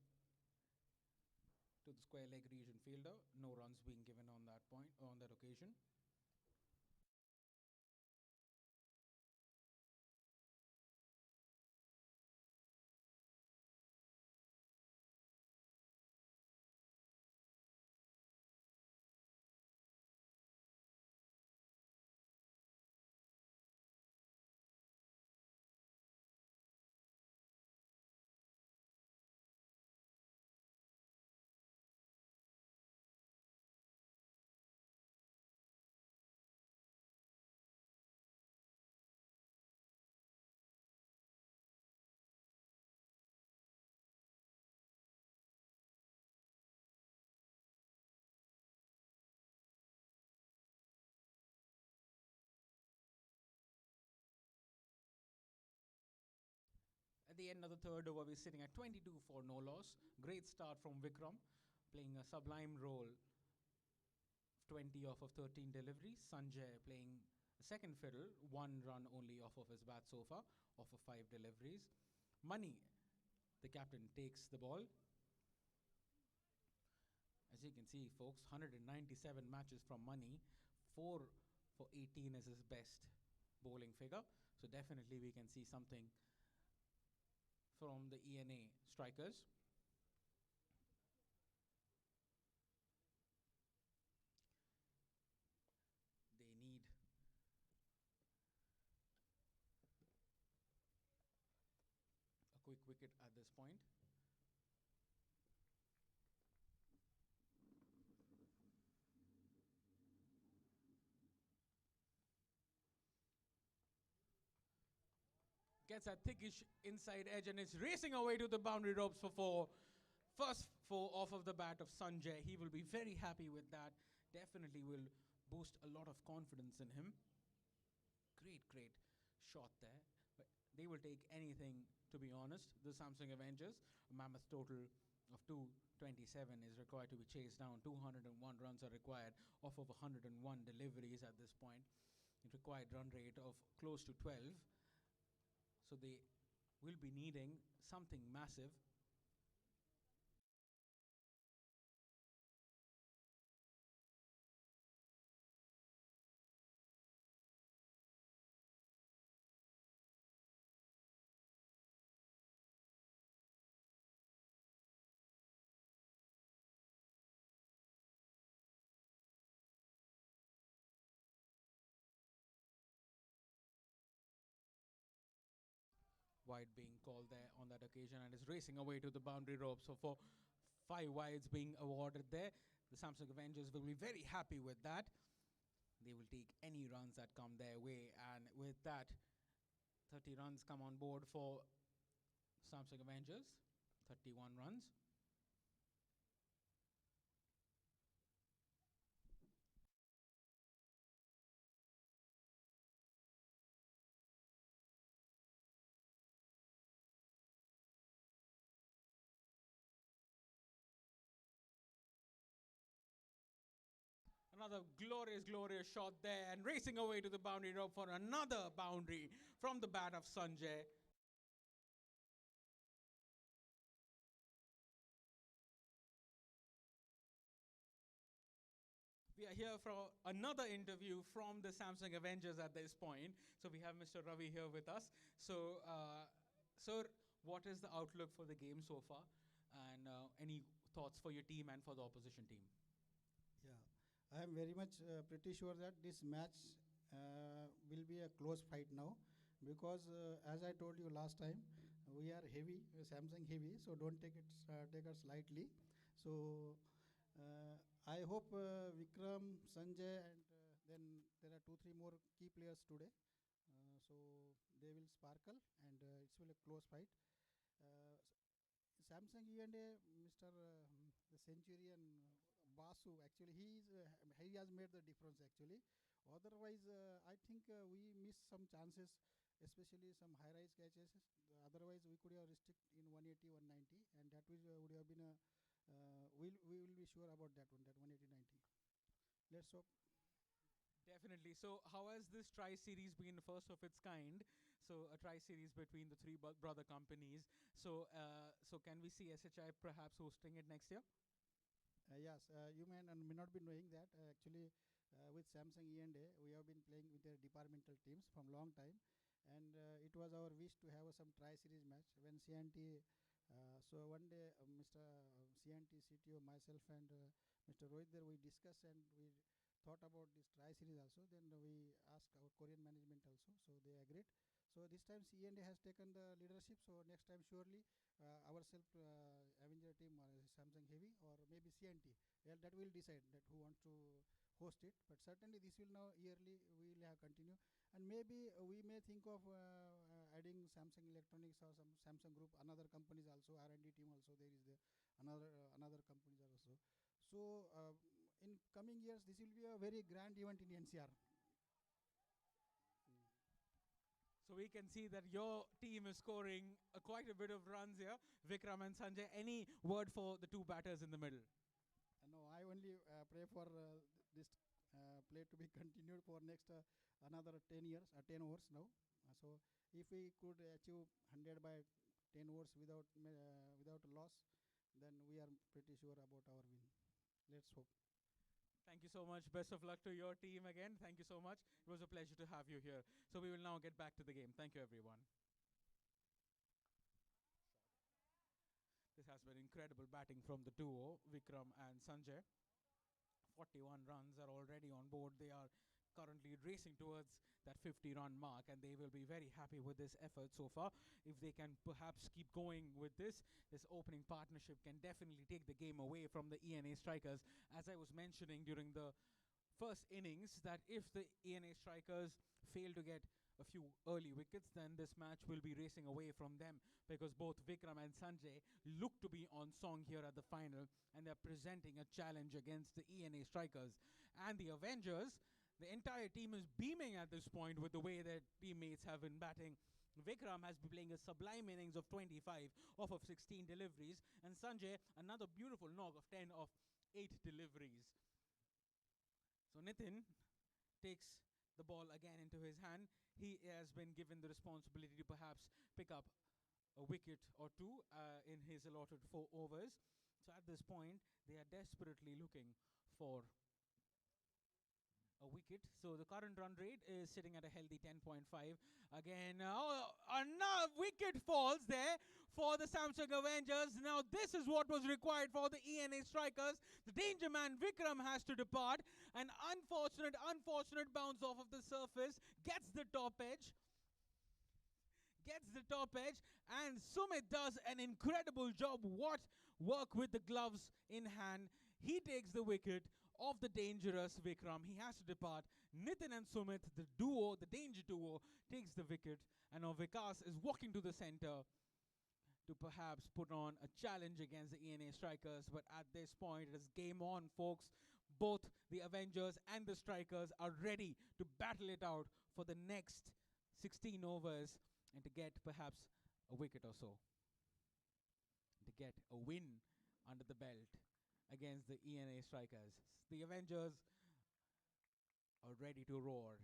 to the square leg region fielder. No runs being given on that point on that occasion. At the end of the third over, we're sitting at 22 for no loss. Great start from Vikram, playing a sublime role. 20 off of 13 deliveries. Sanjay playing a second fiddle, 1 run only off of his bat so far, off of 5 deliveries. Money, the captain, takes the ball. As you can see, folks, 197 matches from Money. 4 for 18 is his best bowling figure. So definitely we can see something from the ENA strikers. They need a quick wicket at this point. Gets a thickish inside edge and is racing away to the boundary ropes for 4. First 4 off of the bat of Sanjay. He will be very happy with that. Definitely will boost a lot of confidence in him. Great shot there. But they will take anything, to be honest. The Samsung Avengers, a mammoth total of 227 is required to be chased down. 201 runs are required off of 101 deliveries at this point. It required run rate of close to 12. So they will be needing something massive. Wide being called there on that occasion and is racing away to the boundary rope. So for 5 wides being awarded there, the Samsung Avengers will be very happy with that. They will take any runs that come their way, and with that, 30 runs come on board for Samsung Avengers. 31 runs. Another glorious shot there, and racing away to the boundary rope for another boundary from the bat of Sanjay. We are here for another interview from the Samsung Avengers at this point. So we have Mr. Ravi here with us. So, sir, what is the outlook for the game so far? And any thoughts for your team and for the opposition team? Yeah, I am very much pretty sure that this match will be a close fight now because, as I told you last time, we are heavy, Samsung heavy, so don't take us lightly. So I hope Vikram, Sanjay, and then there are 2, 3 more key players today. So they will sparkle, and it will be a close fight. Samsung E&A, Mr. The Centurion Vasu, actually he has made the difference actually. Otherwise, I think we missed some chances, especially some high-rise catches. Otherwise, we could have restricted in 180, 190, and that would have been a. We will be sure about that one, that 180, 90. Let's hope. Definitely. So, how has this tri series been first of its kind? So a tri-series between the three brother companies. So can we see SHI perhaps hosting it next year? Yes, you may not be knowing that actually with Samsung E&A we have been playing with their departmental teams from long time, and it was our wish to have some tri-series match when CNT. So one day, Mr. CNT CTO, myself, and Mr. Rohit there, we discussed and we thought about this tri-series also. Then we asked our Korean management also, so they agreed. So this time CNA has taken the leadership. So next time surely ourselves, Avenger team or Samsung Heavy or maybe CNT, well, that will decide that who wants to host it. But certainly this will now yearly we will have continue, and maybe we may think of adding Samsung Electronics or some Samsung Group, another companies also, R&D team also there is there, another companies also. So in coming years, this will be a very grand event in NCR. So we can see that your team is scoring quite a bit of runs here. Vikram and Sanjay, any word for the two batters in the middle? No, I only pray for this play to be continued for next another 10 years, 10 overs now. So if we could achieve 100 by 10 overs without loss, then we are pretty sure about our win. Let's hope. Thank you so much. Best of luck to your team again. Thank you so much. It was a pleasure to have you here. So we will now get back to the game. Thank you, everyone. This has been incredible batting from the duo, Vikram and Sanjay. 41 runs are already on board. They are currently racing towards that 50-run mark, and they will be very happy with this effort so far. If they can perhaps keep going with this opening partnership can definitely take the game away from the ENA strikers. As I was mentioning during the first innings, that if the ENA strikers fail to get a few early wickets, then this match will be racing away from them, because both Vikram and Sanjay look to be on song here at the final, and they're presenting a challenge against the ENA strikers. And the Avengers, the entire team is beaming at this point with the way their teammates have been batting. Vikram has been playing a sublime innings of 25 off of 16 deliveries, and Sanjay another beautiful knock of 10 off 8 deliveries. So Nitin takes the ball again into his hand. He has been given the responsibility to perhaps pick up a wicket or two in his allotted 4 overs. So at this point, they are desperately looking for a wicket. So the current run rate is sitting at a healthy 10.5. Again, another wicket falls there for the Samsung Avengers. Now this is what was required for the ENA strikers. The danger man Vikram has to depart. An unfortunate bounce off of the surface gets the top edge. And Sumit does an incredible job. What work with the gloves in hand. He takes the wicket of the dangerous Vikram. He has to depart. Nitin and Sumit, the duo, the danger duo, takes the wicket. And now Vikas is walking to the center to perhaps put on a challenge against the ENA strikers. But at this point, it is game on, folks. Both the Avengers and the strikers are ready to battle it out for the next 16 overs and to get perhaps a wicket or so, to get a win under the belt against the ENA strikers. The Avengers are ready to roar.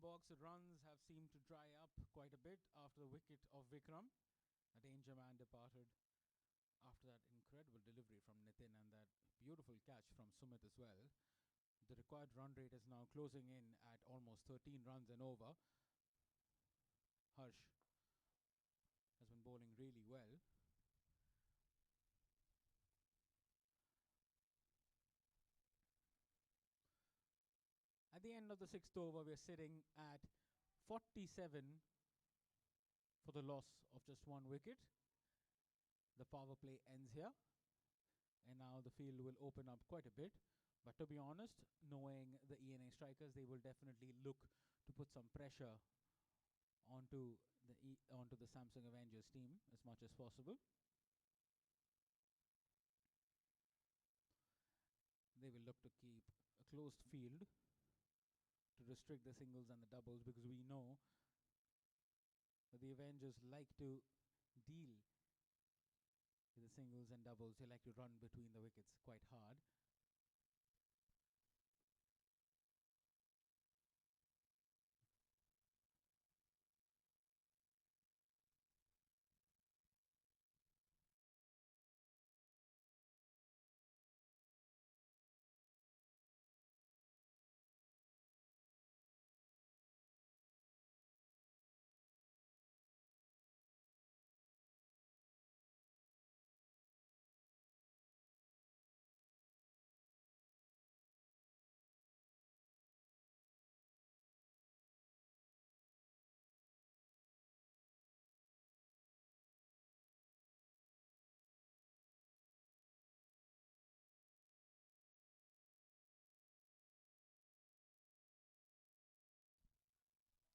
Combox runs have seemed to dry up quite a bit after the wicket of Vikram. A danger man departed after that incredible delivery from Nitin and that beautiful catch from Sumit as well. The required run rate is now closing in at almost 13 runs and over. Harsh has been bowling really well. At the end of the sixth over, we're sitting at 47 for the loss of just one wicket. The power play ends here, and now the field will open up quite a bit. But to be honest, knowing the ENA strikers, they will definitely look to put some pressure onto the Samsung Avengers team as much as possible. They will look to keep a closed field to restrict the singles and the doubles, because we know that the Avengers like to deal with the singles and doubles. They like to run between the wickets quite hard.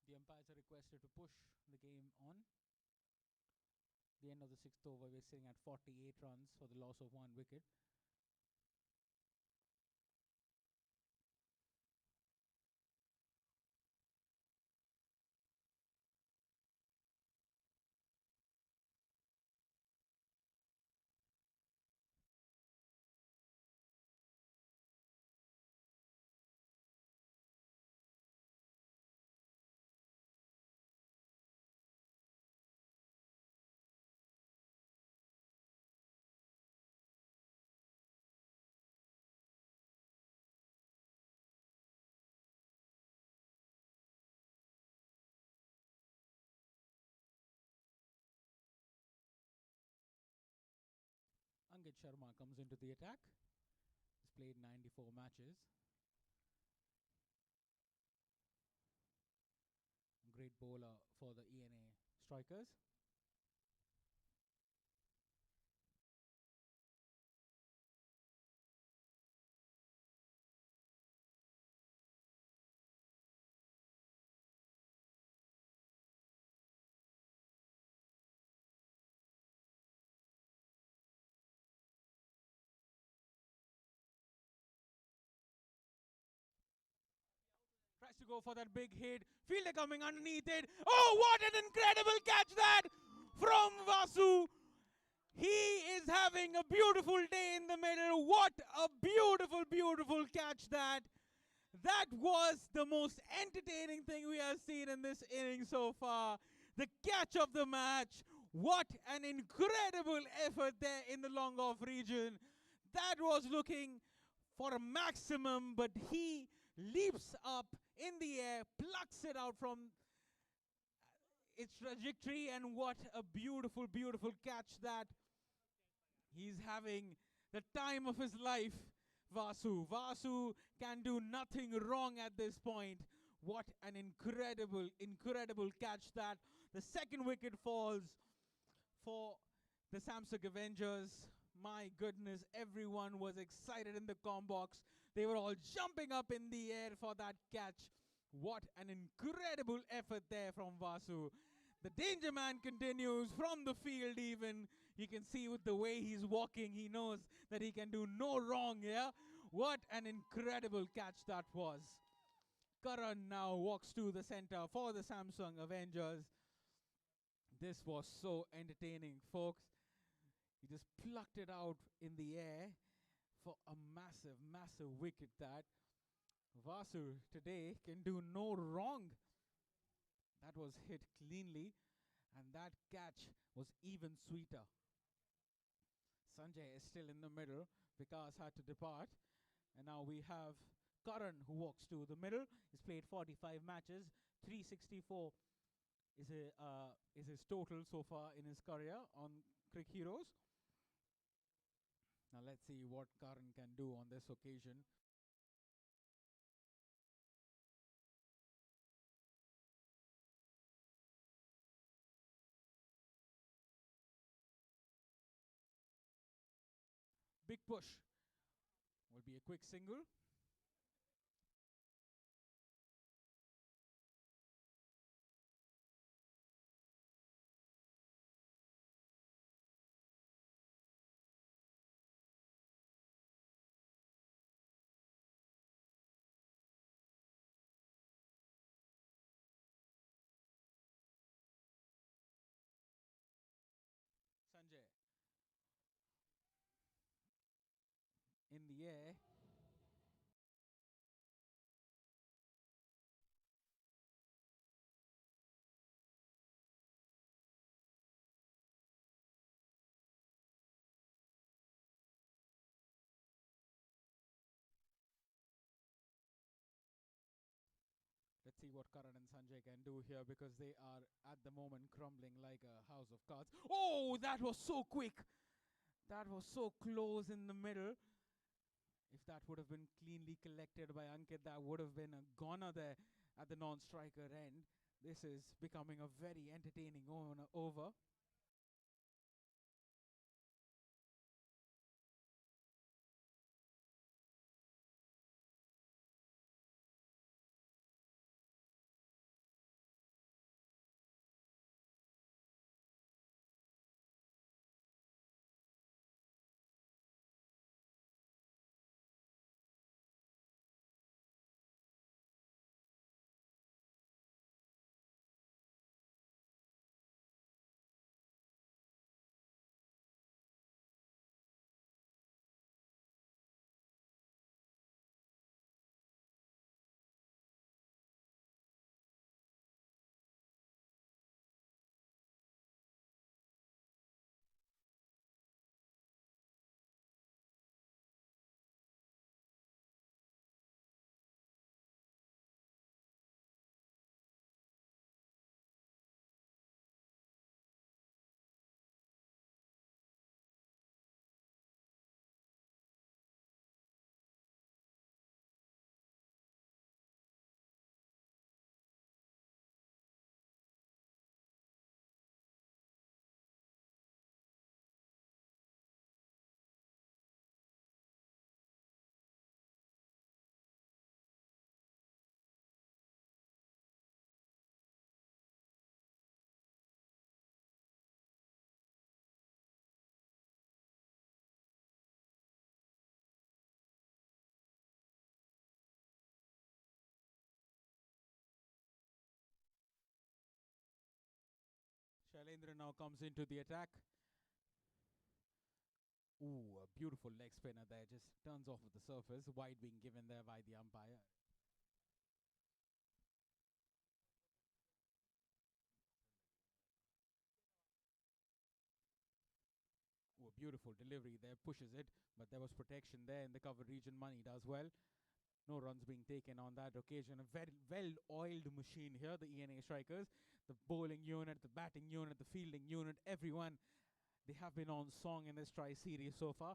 The umpires are requested to push the game on. The end of the sixth over, we're sitting at 48 runs for the loss of one wicket. Angit Sharma comes into the attack. He's played 94 matches. Great bowler for the ENA strikers. Tries to go for that big hit. Fielder coming underneath it. Oh, what an incredible catch that from Vasu. He is having a beautiful day in the middle. What a beautiful, beautiful catch that. That was the most entertaining thing we have seen in this inning so far. The catch of the match. What an incredible effort there in the long off region. That was looking for a maximum, but he leaps up in the air, plucks it out from its trajectory, and what a beautiful, beautiful catch that. He's having the time of his life, Vasu. Vasu can do nothing wrong at this point. What an incredible, incredible catch that. The second wicket falls for the Samsung Avengers. My goodness, everyone was excited in the Combox. They were all jumping up in the air for that catch. What an incredible effort there from Vasu. The danger man continues from the field even. You can see with the way he's walking, he knows that he can do no wrong here. What an incredible catch that was. Karan now walks to the center for the Samsung Avengers. This was so entertaining, folks. He just plucked it out in the air for a massive, massive wicket that Vasu today can do no wrong That was hit cleanly, and that catch was even sweeter. Sanjay is still in the middle. Vikas had to depart. And now we have Karan, who walks to the middle. He's played 45 matches. 364 is his total so far in his career on Crick Heroes. Now let's see what Karan can do on this occasion. Big push will be a quick single. Sanjay in the air. Let's see what Karan and Sanjay can do here, because they are at the moment crumbling like a house of cards. Oh, that was so quick. That was so close in the middle. If that would have been cleanly collected by Ankit, that would have been a goner there at the non-striker end. This is becoming a very entertaining over. Shailendra now comes into the attack. Ooh, a beautiful leg spinner there. Just turns off of the surface. Wide being given there by the umpire. Ooh, a beautiful delivery there. Pushes it. But there was protection there in the covered region. Money does well. No runs being taken on that occasion. A very well-oiled machine here, the ENA strikers. The bowling unit, the batting unit, the fielding unit, everyone. They have been on song in this tri-series so far.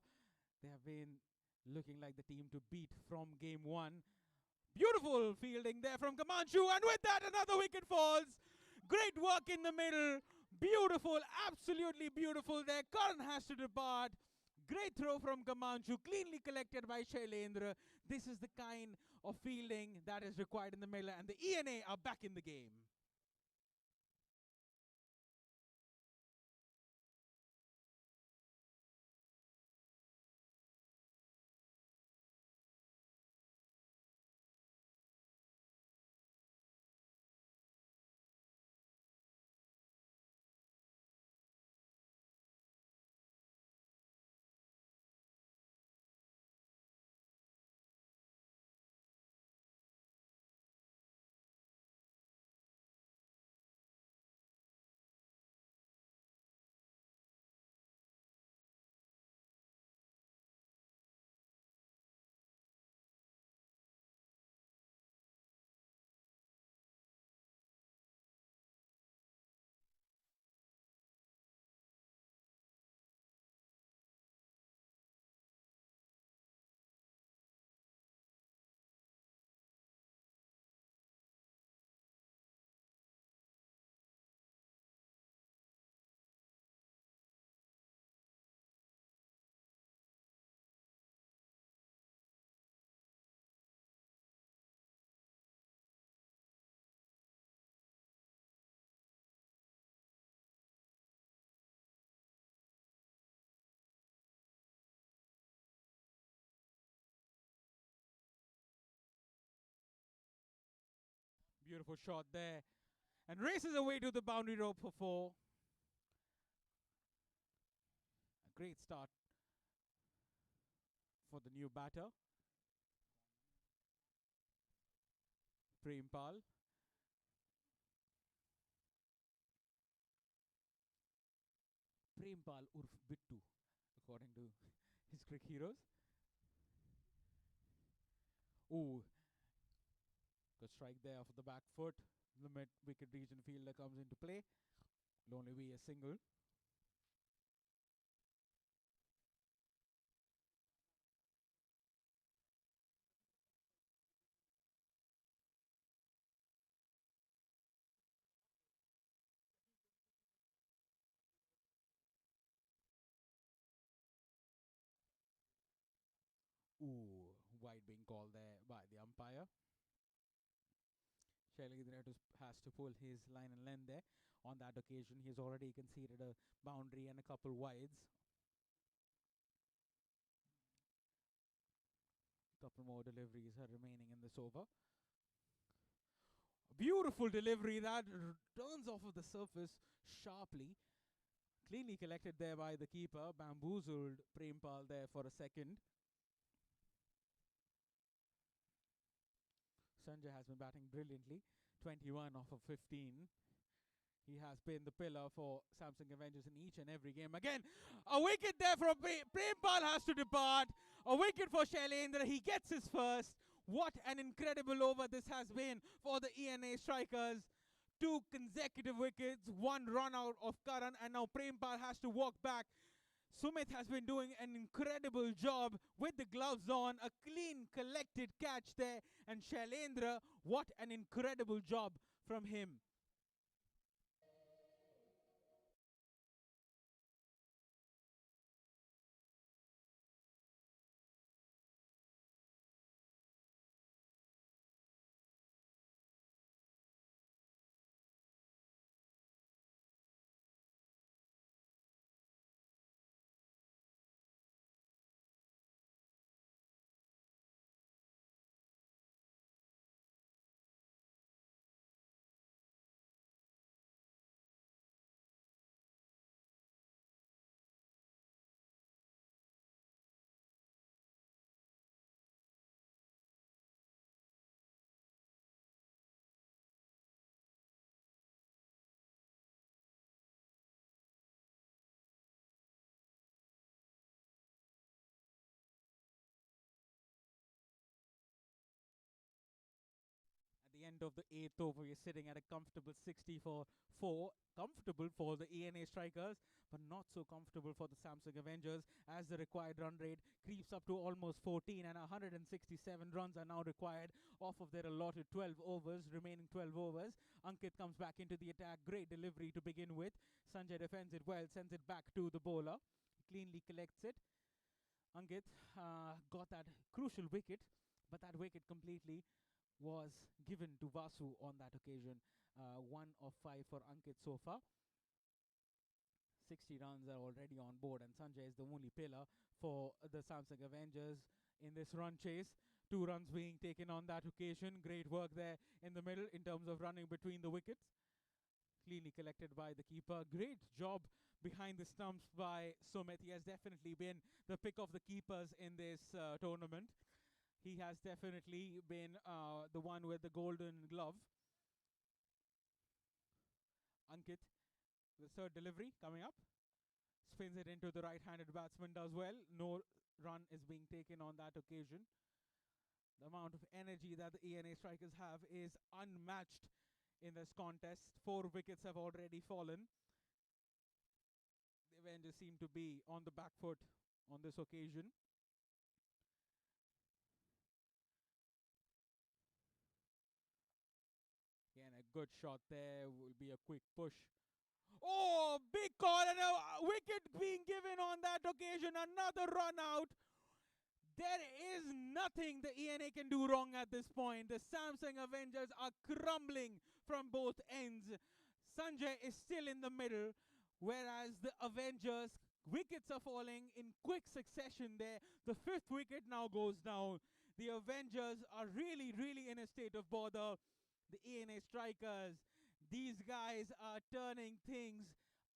They have been looking like the team to beat from game one. Beautiful fielding there from Kamanchu, and with that another wicket falls. Great work in the middle. Beautiful, absolutely beautiful there. Karan has to depart. Great throw from Kamanchu, cleanly collected by Shailendra. This is the kind of fielding that is required in the middle, and the ENA are back in the game. Beautiful shot there. And races away to the boundary rope for 4. A great start for the new batter. Prempal. Prempal Urf Bittu, according to his cricket heroes. Ooh, good strike there off the back foot. The mid wicket region fielder comes into play. Will only be a single. Ooh, wide being called there by the umpire. Shailendra has to pull his line and length there. On that occasion, he's already conceded a boundary and a couple wides. Couple more deliveries are remaining in this over. Beautiful delivery that turns off of the surface sharply. Cleanly collected there by the keeper. Bamboozled Prempal there for a second. Sanjay has been batting brilliantly. 21 off of 15. He has been the pillar for Samsung Avengers in each and every game. Again, a wicket there from Prempal has to depart. A wicket for Shailendra. He gets his first. What an incredible over this has been for the ENA strikers. 2 consecutive wickets, 1 run out of Karan, and now Prempal has to walk back. Sumit has been doing an incredible job with the gloves on. A clean, collected catch there. And Shailendra, what an incredible job from him. At the end of the 8th over, we're sitting at a comfortable 60 for 4. Comfortable for the ENA strikers, but not so comfortable for the Samsung Avengers, as the required run rate creeps up to almost 14, and 167 runs are now required off of their allotted 12 overs, remaining 12 overs. Ankit comes back into the attack. Great delivery to begin with. Sanjay defends it well, sends it back to the bowler. Cleanly collects it. Ankit got that crucial wicket, but that wicket completely was given to Vasu on that occasion. 1 of 5 for Ankit so far. 60 runs are already on board, and Sanjay is the only pillar for the Samsung Avengers in this run chase. 2 runs being taken on that occasion. Great work there in the middle in terms of running between the wickets. Cleanly collected by the keeper. Great job behind the stumps by Sumit. He has definitely been the pick of the keepers in this tournament. He has definitely been the one with the golden glove. Ankit, the third delivery coming up. Spins it into the right-handed batsman, does well. No run is being taken on that occasion. The amount of energy that the ENA strikers have is unmatched in this contest. 4 wickets have already fallen. The Avengers seem to be on the back foot on this occasion. Again, a good shot there. Will be a quick push. Oh, big call, and a wicket being given on that occasion. Another run out. There is nothing the ENA can do wrong at this point. The Samsung Avengers are crumbling from both ends. Sanjay is still in the middle, whereas the Avengers wickets are falling in quick succession there. The 5th wicket now goes down. The Avengers are really, really in a state of bother. the ENA strikers. These guys are turning things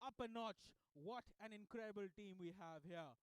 up a notch. What an incredible team we have here.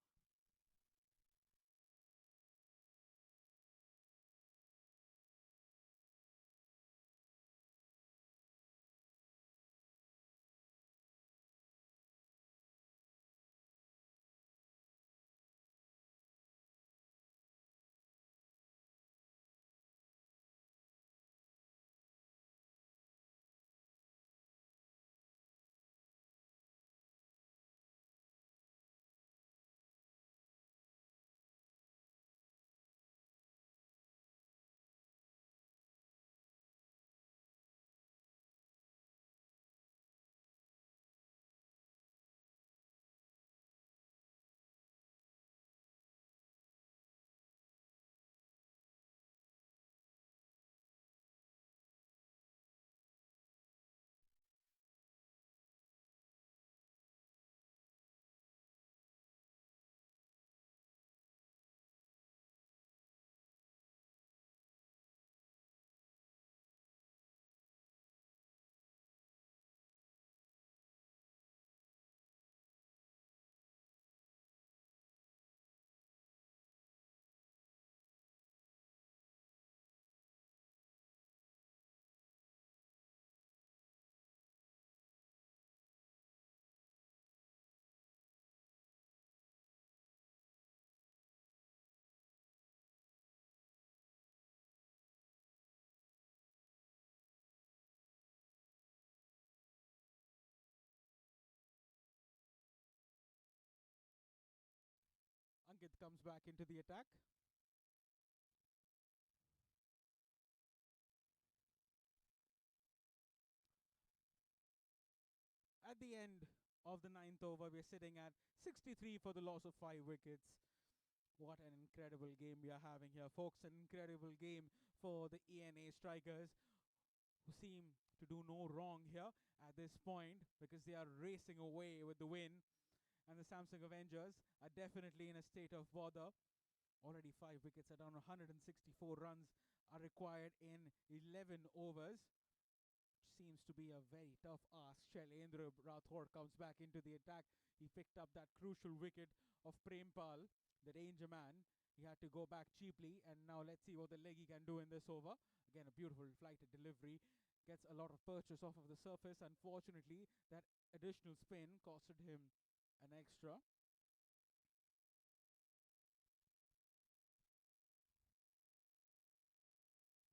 Ankit comes back into the attack. At the end of the ninth over, we're sitting at 63 for the loss of 5 wickets. What an incredible game we are having here, folks. An incredible game for the ENA strikers, who seem to do no wrong here at this point because they are racing away with the win. And the Samsung Avengers are definitely in a state of bother. Already 5 wickets at around 164 runs are required in 11 overs. Seems to be a very tough ask. Shailendra Rathore comes back into the attack. He picked up that crucial wicket of Prempal, the danger man. He had to go back cheaply, and now let's see what the leggy can do in this over. Again, a beautiful flighted delivery. Gets a lot of purchase off of the surface. Unfortunately, that additional spin costed him an extra.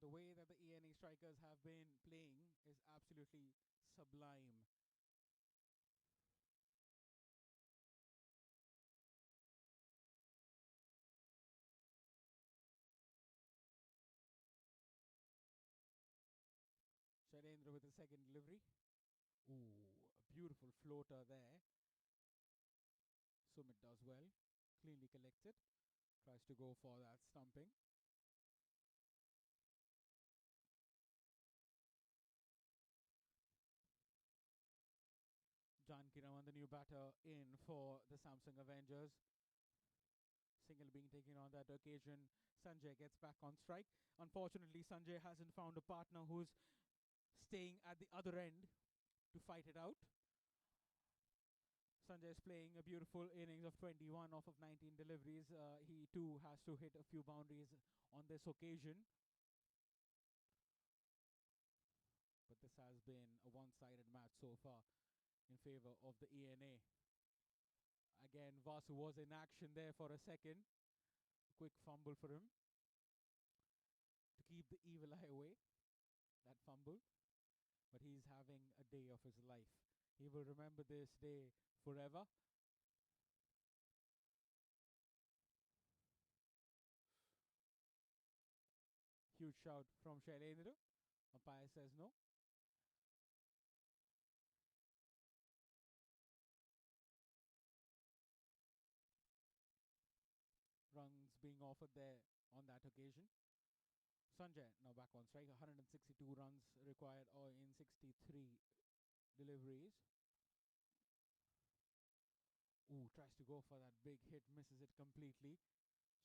The way that the ENA strikers have been playing is absolutely sublime. Shailendra with the second delivery. Ooh, a beautiful floater there. Sumit does well. Cleanly collected. Tries to go for that stumping. Janki Raman, the new batter, in for the Samsung Avengers. Single being taken on that occasion. Sanjay gets back on strike. Unfortunately, Sanjay hasn't found a partner who's staying at the other end to fight it out. Sanjay is playing a beautiful innings of 21 off of 19 deliveries. He too has to hit a few boundaries on this occasion. But this has been a one-sided match so far in favor of the ENA. Again, Vasu was in action there for a second. Quick fumble for him to keep the evil eye away. That fumble. But he's having a day of his life. He will remember this day forever. Huge shout from Shailendra. Umpire says no. Runs being offered there on that occasion. Sanjay now back on strike. 162 runs required in 63 deliveries. Ooh, tries to go for that big hit, misses it completely.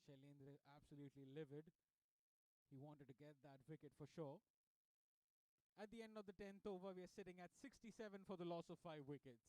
Shailendra absolutely livid. He wanted to get that wicket for sure. At the end of the 10th over, we are sitting at 67 for the loss of 5 wickets.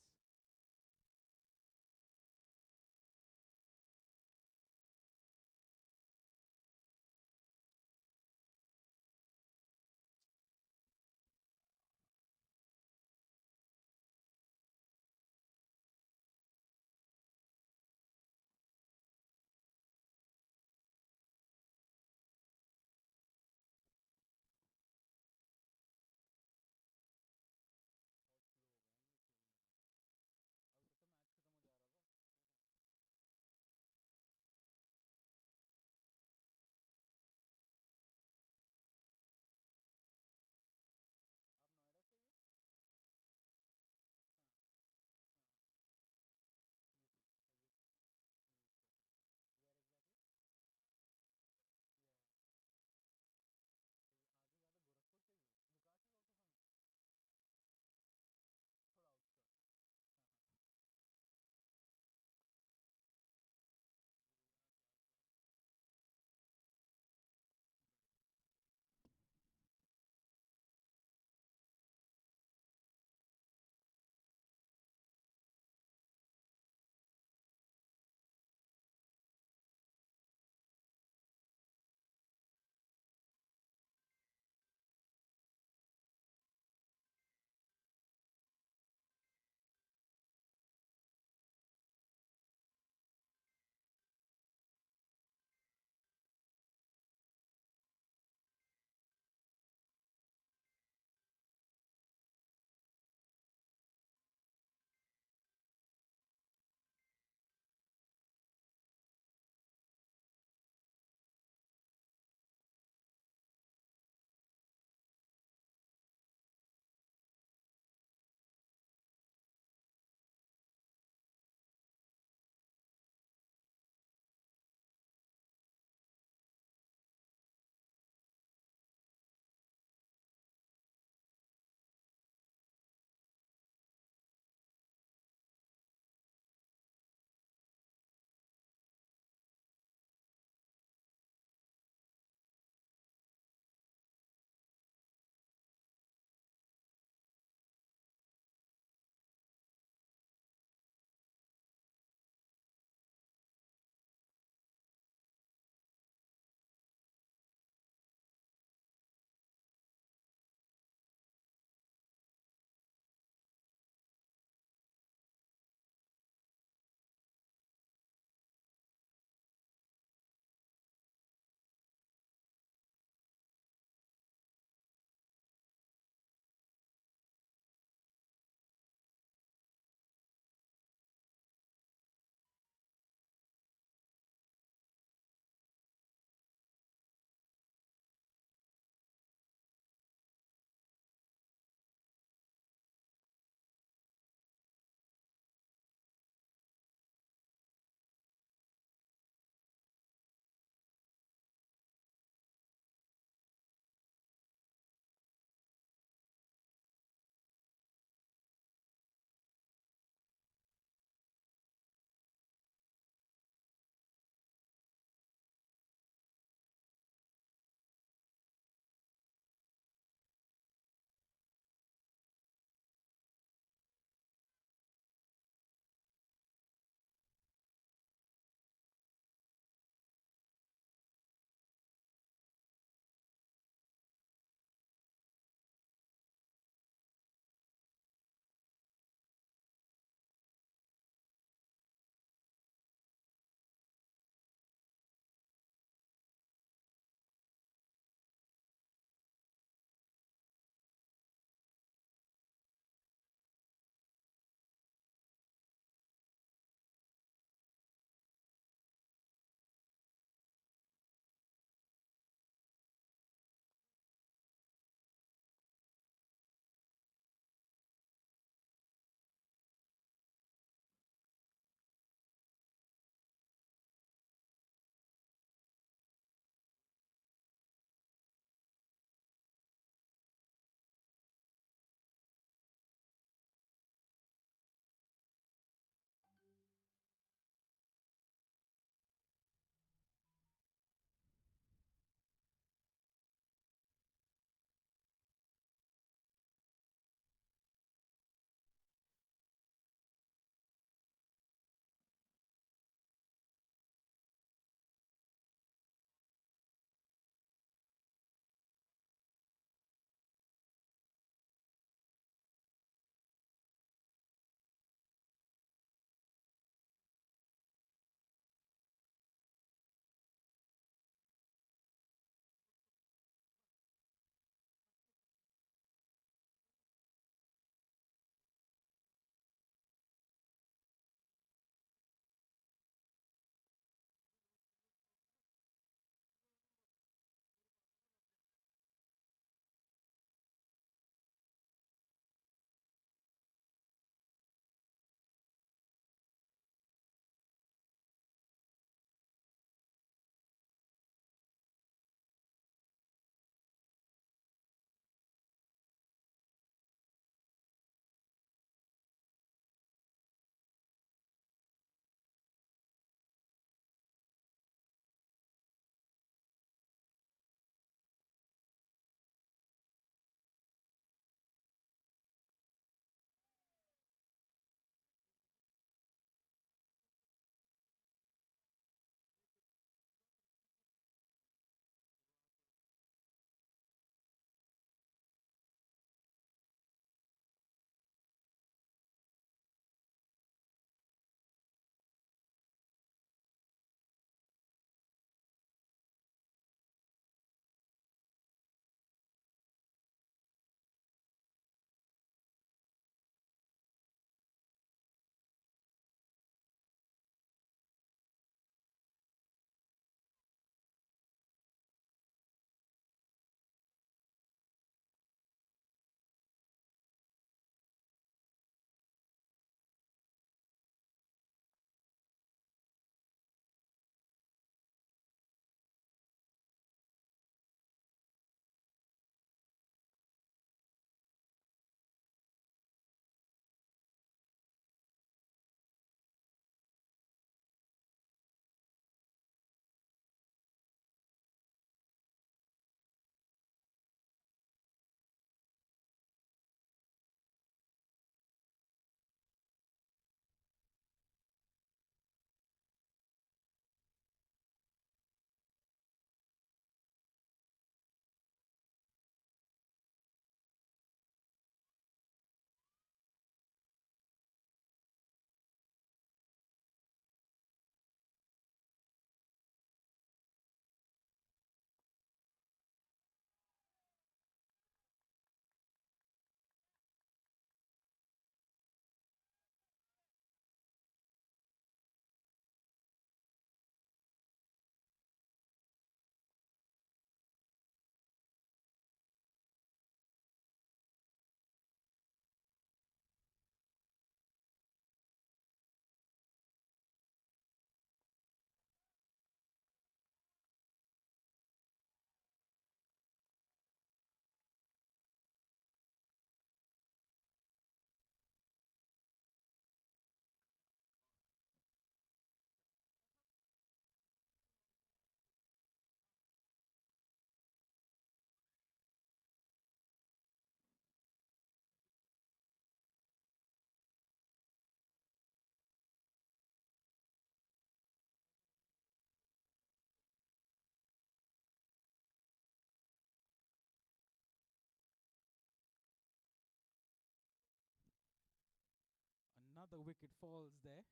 Another wicket falls there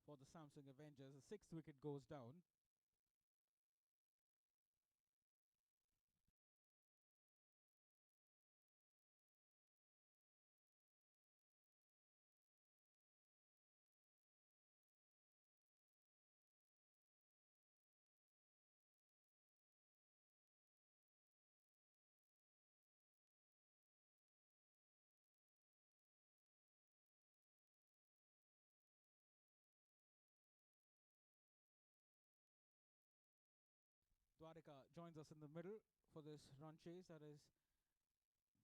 for the Samsung Avengers. The sixth wicket goes down. Dwarika joins us in the middle for this run chase that is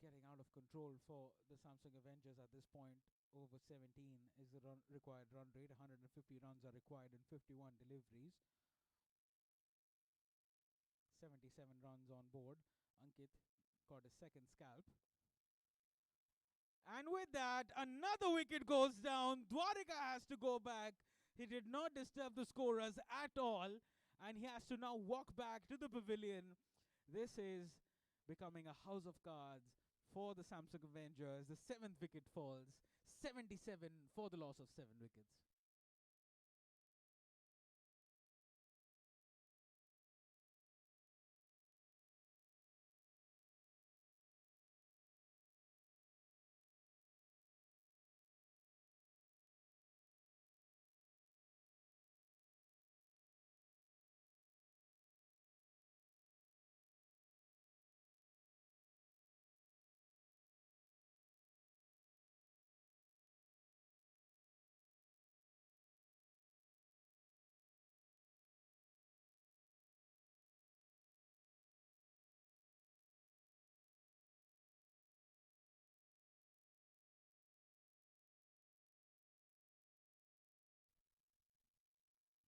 getting out of control for the Samsung Avengers at this point. Over 17 is the required run rate. 150 runs are required in 51 deliveries. 77 runs on board. Ankit got his second scalp. And with that, another wicket goes down. Dwarika has to go back. He did not disturb the scorers at all. And he has to now walk back to the pavilion. This is becoming a house of cards for the Samsung Avengers. The seventh wicket falls. 77 for the loss of 7 wickets.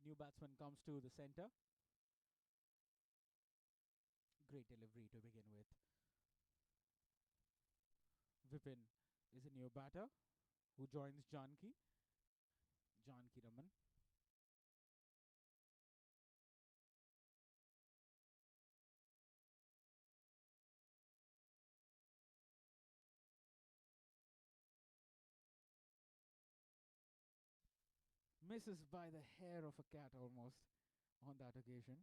New batsman comes to the center. Great delivery to begin with. Vipin is a new batter who joins Janki. Janki Raman. Misses by the hair of a cat almost on that occasion.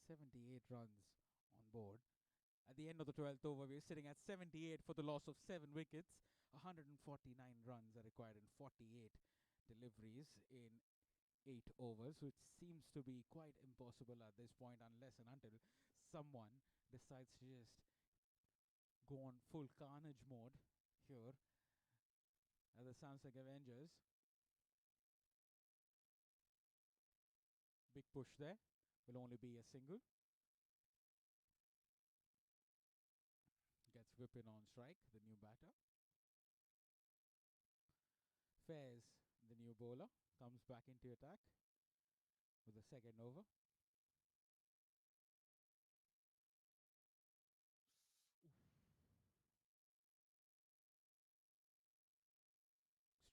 78 runs on board. At the end of the 12th over, we're sitting at 78 for the loss of 7 wickets. 149 runs are required in 48 deliveries in 8 overs, which seems to be quite impossible at this point unless and until someone decides to just go on full carnage mode here at the Samsung Avengers. Big push there. Will only be a single. Gets Vipin on strike, the new batter. Fairs, the new bowler, comes back into attack with the second over.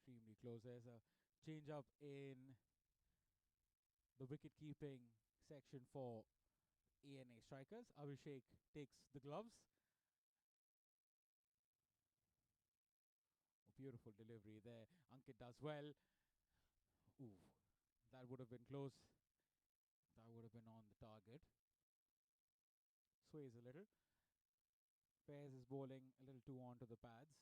Extremely close. There's a change up in the wicket keeping section for ENA strikers. Abhishek takes the gloves. Beautiful delivery there. Ankit does well. Ooh, that would have been close. That would have been on the target. Sways a little. Fairs is bowling a little too onto the pads.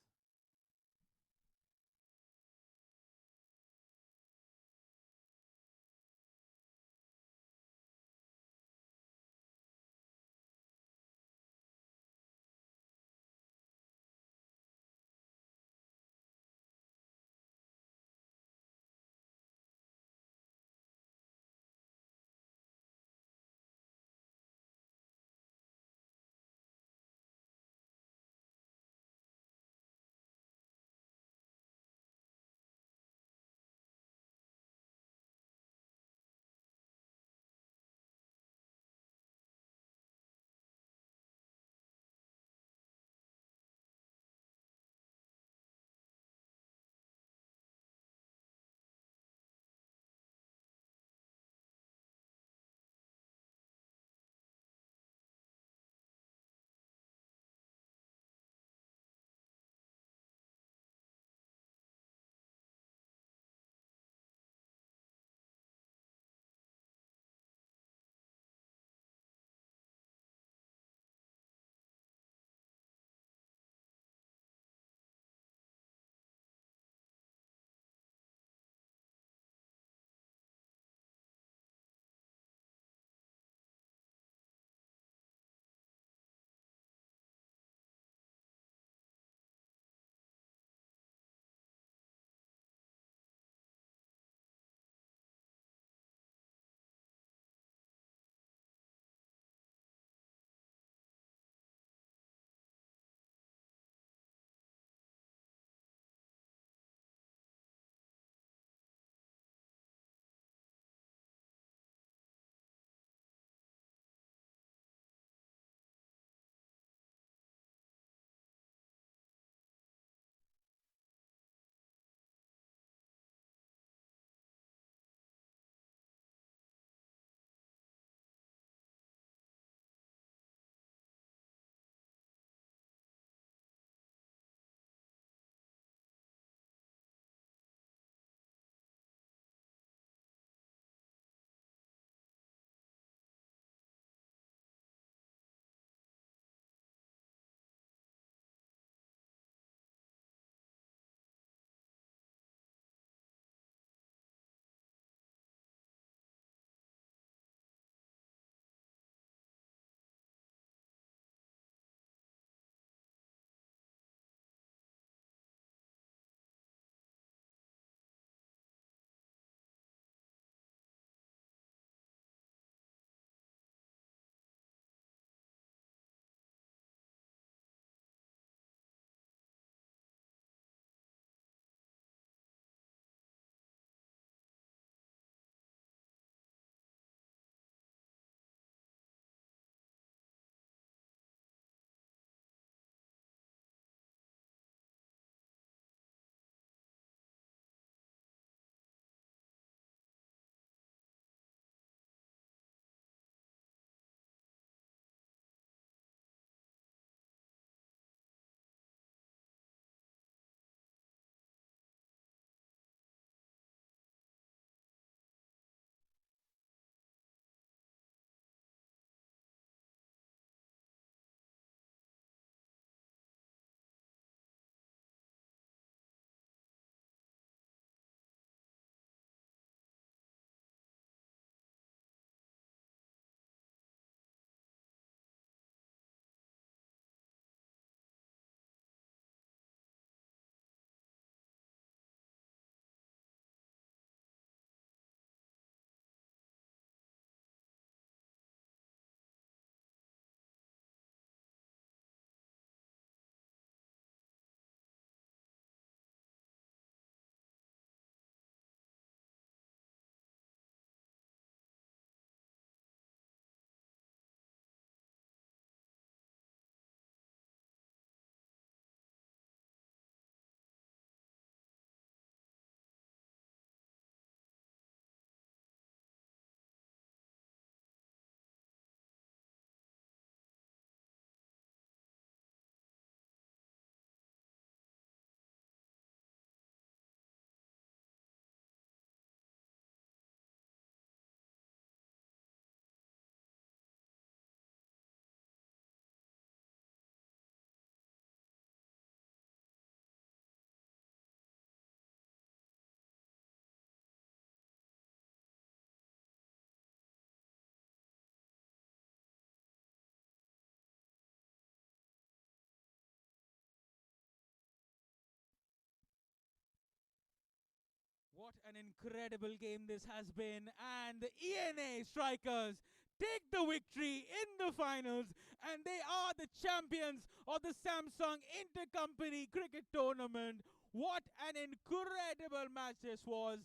What an incredible game this has been, and the ENA Strikers take the victory in the finals, and they are the champions of the Samsung Intercompany Cricket Tournament. What an incredible match this was.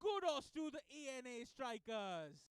Kudos to the ENA Strikers.